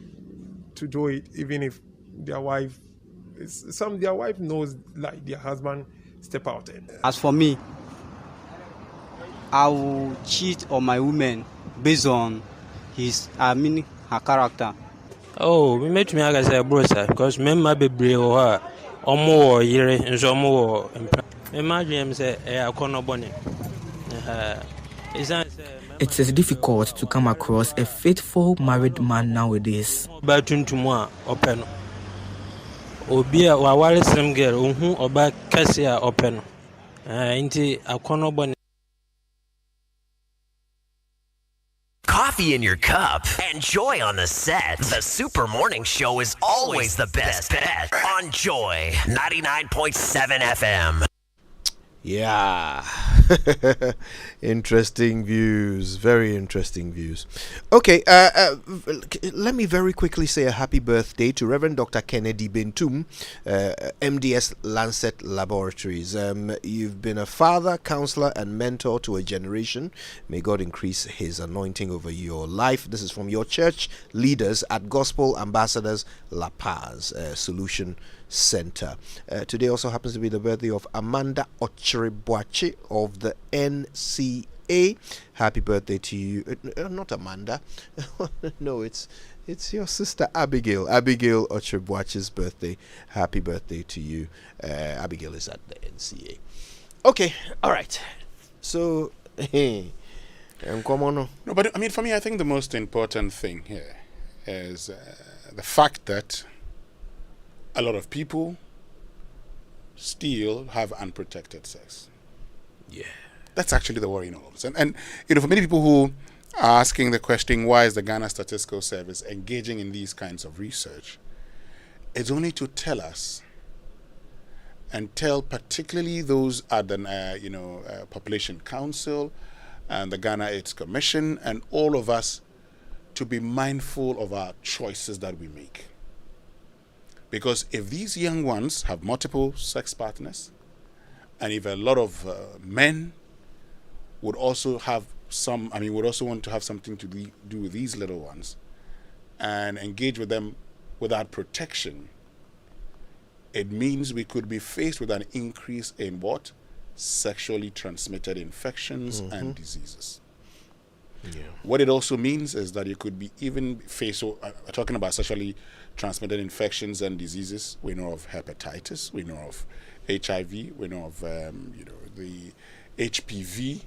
to do it, even if their wife knows, like their husband step out. As for me, I will cheat on my woman based on her character. Oh, we met me as a brother because member be brave or more year and so more. Imagine say a corner bonnet. It is difficult to come across a faithful married man nowadays. Batun to moi open. Obia wawale slim girl who oba kasia open. Inti a corner bonnet. Coffee in your cup and joy on the set. The Super Morning Show is always the best bet on Joy 99.7 FM. Yeah. Interesting views. Very interesting views. Okay, let me very quickly say a happy birthday to Reverend Dr. Kennedy Bentum, MDS Lancet Laboratories. You've been a father, counselor, and mentor to a generation. May God increase his anointing over your life. This is from your church leaders at Gospel Ambassadors La Paz Solution Center. Today also happens to be the birthday of Amanda Ocheribuachi of the NCI NCA. Happy birthday to you. Not Amanda. No, it's your sister Abigail. Abigail Ochebwachi's birthday. Happy birthday to you. Abigail is at the NCA. Okay, all right. So, no, but I mean, for me, I think the most important thing here is the fact that a lot of people still have unprotected sex. Yeah. That's actually the worry in all of this. And for many people who are asking the question, why is the Ghana Statistical Service engaging in these kinds of research? It's only to tell us and tell particularly those at the Population Council and the Ghana AIDS Commission and all of us to be mindful of our choices that we make. Because if these young ones have multiple sex partners, and if a lot of men would also would also want to have something to do with these little ones and engage with them without protection, it means we could be faced with an increase in what? Sexually transmitted infections and diseases. Yeah. What it also means is that you could be even faced, so talking about sexually transmitted infections and diseases, we know of hepatitis, we know of HIV, we know of the HPV,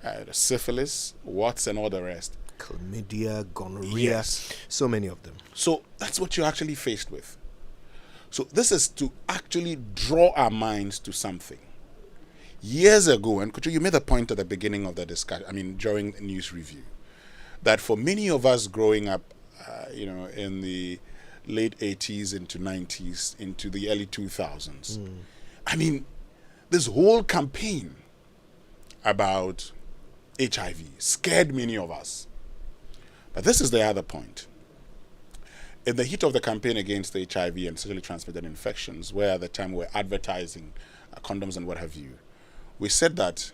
the syphilis, warts, and all the rest. Chlamydia, gonorrhea, yes. So many of them. So that's what you're actually faced with. So this is to actually draw our minds to something. Years ago, and Kuchu, you made a point at the beginning of the discussion, during the news review, that for many of us growing up, in the late 80s into 90s, into the early 2000s, this whole campaign about HIV scared many of us. But this is the other point. In the heat of the campaign against the HIV and sexually transmitted infections, where at the time we're advertising condoms and what have you, we said that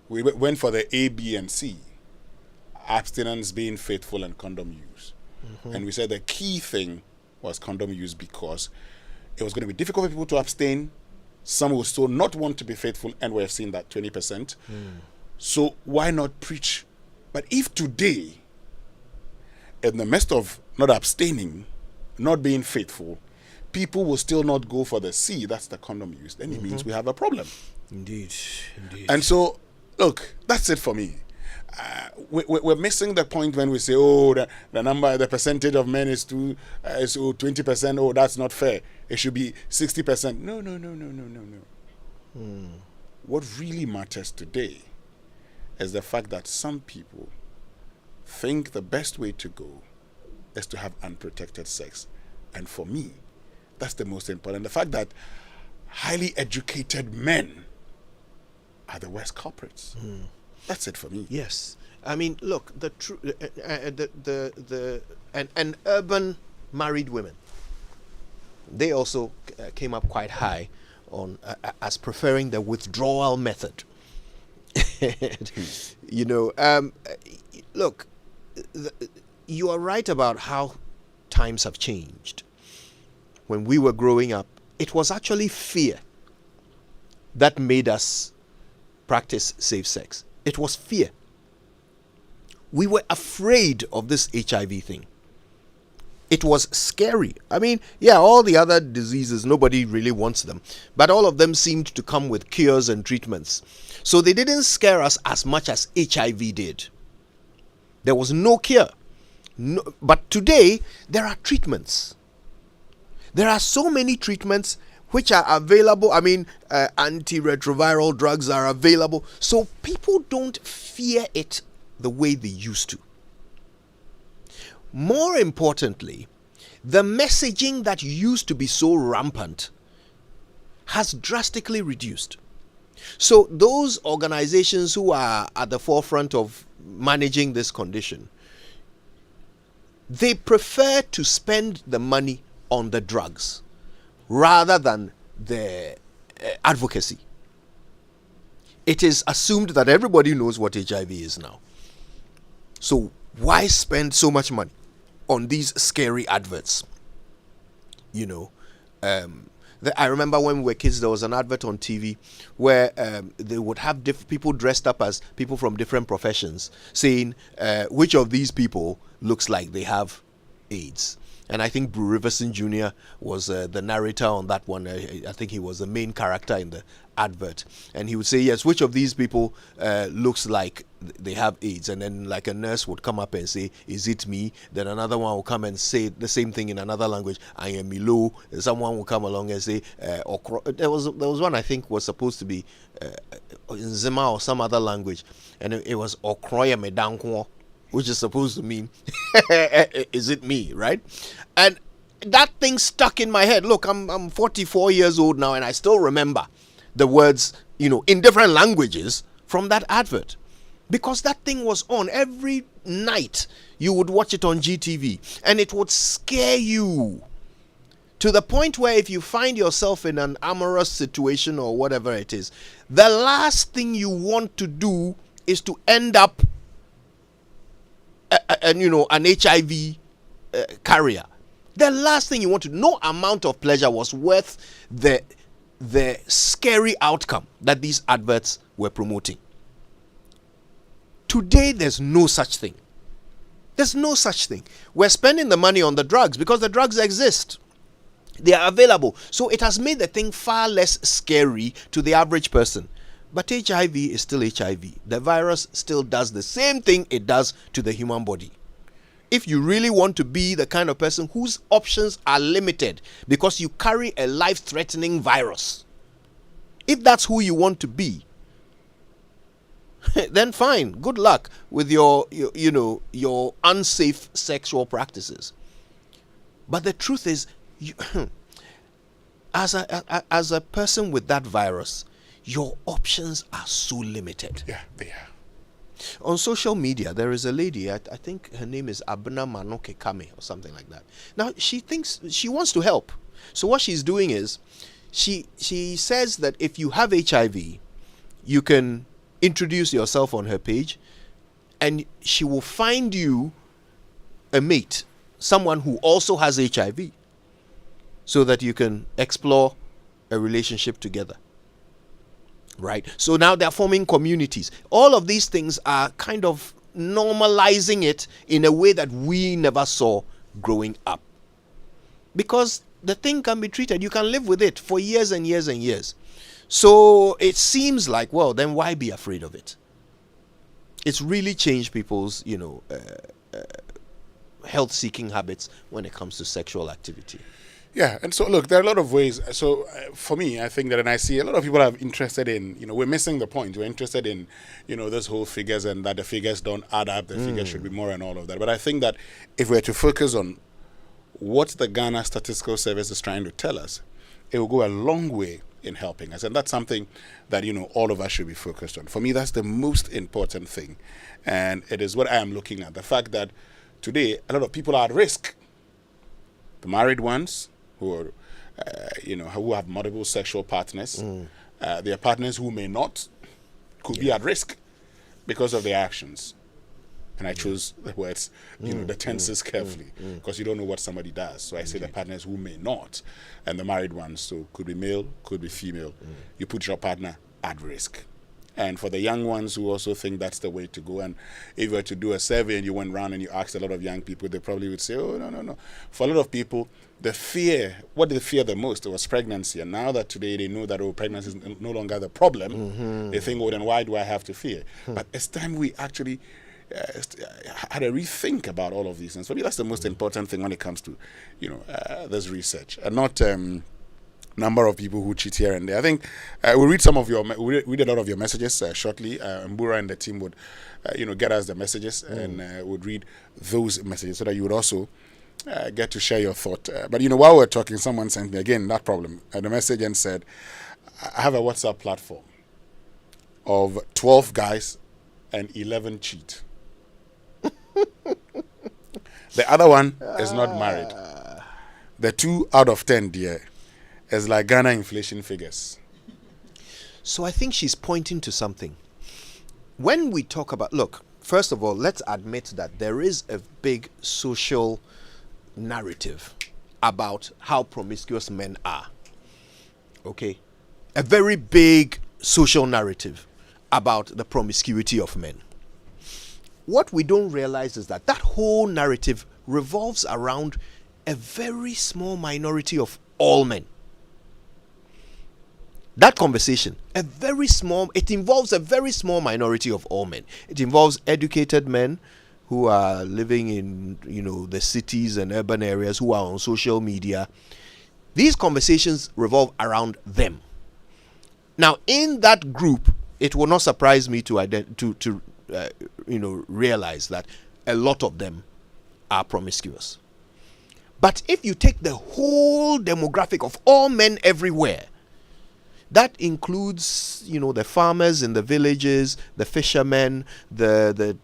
we went for the A, B, and C, abstinence, being faithful, and condom use. And we said the key thing was condom use because it was going to be difficult for people to abstain. Some will still not want to be faithful, and we have seen that 20%. So why not preach? But if today, in the midst of not abstaining, not being faithful, people will still not go for the C, that's the condom use, then it means we have a problem. Indeed. And so, look, that's it for me. We're missing the point when we say, the percentage of men is 20%. Oh, that's not fair. It should be 60%. No. What really matters today is the fact that some people think the best way to go is to have unprotected sex. And for me, that's the most important. The fact that highly educated men are the worst culprits. That's it for me. Yes, look, and urban married women, they also came up quite high on as preferring the withdrawal method. Look, you are right about how times have changed. When we were growing up, it was actually fear that made us practice safe sex. It was fear. We were afraid of this HIV thing. It was scary. All the other diseases, nobody really wants them. But all of them seemed to come with cures and treatments. So they didn't scare us as much as HIV did. There was no cure. But today, there are treatments. There are so many treatments which are available. Antiretroviral drugs are available. So people don't fear it the way they used to. More importantly, the messaging that used to be so rampant has drastically reduced. So those organizations who are at the forefront of managing this condition, they prefer to spend the money on the drugs rather than the advocacy. It is assumed that everybody knows what HIV is now. So why spend so much money on these scary adverts? I remember when we were kids, there was an advert on TV where they would have people dressed up as people from different professions, saying which of these people looks like they have AIDS. And I think Brew Riverson Jr. was the narrator on that one. I think he was the main character in the advert. And he would say, yes, which of these people looks like they have AIDS? And then like a nurse would come up and say, is it me? Then another one will come and say the same thing in another language. I am Milo. And someone will come along and say, there was one I think was supposed to be in Zima or some other language. And it was Okroya Medankwo, which is supposed to mean, is it me, right? And that thing stuck in my head. Look, I'm 44 years old now, and I still remember the words, in different languages from that advert. Because that thing was on every night. You would watch it on GTV, and it would scare you to the point where if you find yourself in an amorous situation or whatever it is, the last thing you want to do is to end up an HIV carrier. The last thing you want to do, no amount of pleasure was worth the scary outcome that these adverts were promoting. Today, there's no such thing. There's no such thing. We're spending the money on the drugs because the drugs exist. They are available. So it has made the thing far less scary to the average person. But HIV is still HIV. The virus still does the same thing it does to the human body. If you really want to be the kind of person whose options are limited because you carry a life-threatening virus, if that's who you want to be, then fine, good luck with your unsafe sexual practices. But the truth is, as a person with that virus, your options are so limited. Yeah, they are. On social media, there is a lady, I think her name is Abna Manoke Kame or something like that. Now, she thinks she wants to help. So what she's doing is, she says that if you have HIV, you can introduce yourself on her page, and she will find you a mate, someone who also has HIV, so that you can explore a relationship together. Right? So now they're forming communities. All of these things are kind of normalizing it in a way that we never saw growing up. Because the thing can be treated. You can live with it for years and years and years. So it seems like, well, then why be afraid of it? It's really changed people's, health-seeking habits when it comes to sexual activity. Yeah, and so look, there are a lot of ways. So for me, I think that, and I see a lot of people are interested in, we're missing the point. We're interested in, this whole figures and that the figures don't add up. The figures should be more and all of that. But I think that if we're to focus on what the Ghana Statistical Service is trying to tell us, it will go a long way in helping us. And that's something that, all of us should be focused on. For me, that's the most important thing. And it is what I am looking at. The fact that today, a lot of people are at risk. The married ones, who are, who have multiple sexual partners. Their partners who may not could be at risk because of their actions. And I chose the words, the tenses carefully, because you don't know what somebody does. So I say the partners who may not, and the married ones, so could be male, could be female. You put your partner at risk. And for the young ones who also think that's the way to go, and if you were to do a survey and you went around and you asked a lot of young people, they probably would say, oh, no. For a lot of people, what they fear the most was pregnancy. And now that today they know that pregnancy is no longer the problem, they think, then why do I have to fear? But it's time we actually had a rethink about all of these things. For me, that's the most important thing when it comes to, this research, and not number of people who cheat here and there. I think we'll read some of we read a lot of your messages shortly. Mbura and the team would, get us the messages and would read those messages so that you would also get to share your thought. But while we're talking, someone sent me again that problem. The message and said, I have a WhatsApp platform of 12 guys and 11 cheat. The other one is not married. The 2 out of 10, dear, is like Ghana inflation figures. So I think she's pointing to something. When we talk about, look, first of all, let's admit that there is a big social narrative about how promiscuous men are. Okay? A very big social narrative about the promiscuity of men. What we don't realize is that that whole narrative revolves around a very small minority of all men. That conversation, it involves a very small minority of all men. It involves educated men who are living in, the cities and urban areas, who are on social media. These conversations revolve around them. Now, in that group, it will not surprise me to realize that a lot of them are promiscuous. But if you take the whole demographic of all men everywhere, that includes, the farmers in the villages, the fishermen, the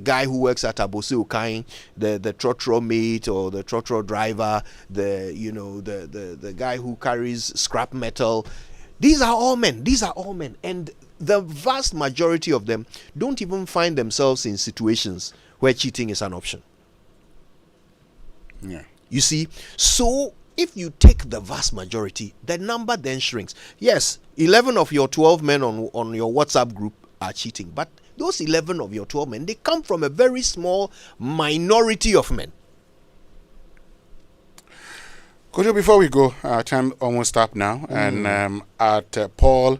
guy who works at Abose Okain, the trotro mate or the trotro driver, the guy who carries scrap metal. These are all men. And the vast majority of them don't even find themselves in situations where cheating is an option. Yeah. You see? So if you take the vast majority, the number then shrinks. Yes, 11 of your 12 men on your WhatsApp group are cheating, but those 11 of your 12 men, they come from a very small minority of men. Kojo, before we go, our time almost up now, and at Paul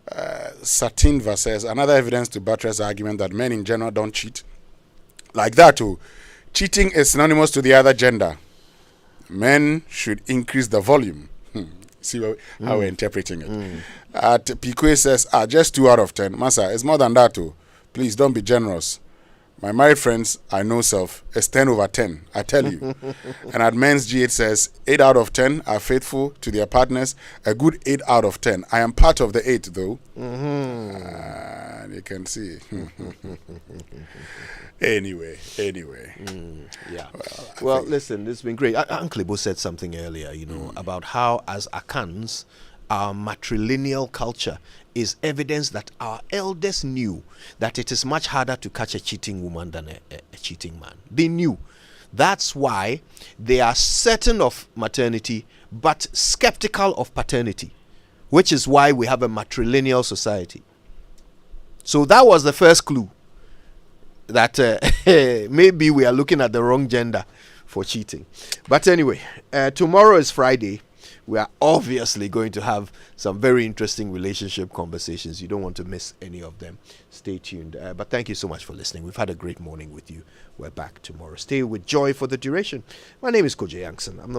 Satinva says, another evidence to buttress the argument that men in general don't cheat. Like that too, cheating is synonymous to the other gender. Men should increase the volume. See how we're interpreting it. At Pikwe says, just 2 out of 10. Masa, it's more than that too. Please don't be generous. My married friends, I know self, it's 10 over 10, I tell you. And at Men's G, it says 8 out of 10 are faithful to their partners. A good 8 out of 10. I am part of the 8 though. You can see. Anyway. Yeah. Well, listen, this has been great. Uncle Ibo said something earlier, about how as Akans, our matrilineal culture is evidence that our elders knew that it is much harder to catch a cheating woman than a cheating man. They knew. That's why they are certain of maternity but skeptical of paternity, which is why we have a matrilineal society. So that was the first clue that maybe we are looking at the wrong gender for cheating. But anyway, tomorrow is Friday. We are obviously going to have some very interesting relationship conversations. You don't want to miss any of them. Stay tuned. But thank you so much for listening. We've had a great morning with you. We're back tomorrow. Stay with joy for the duration. My name is Koje Yankson. I'm the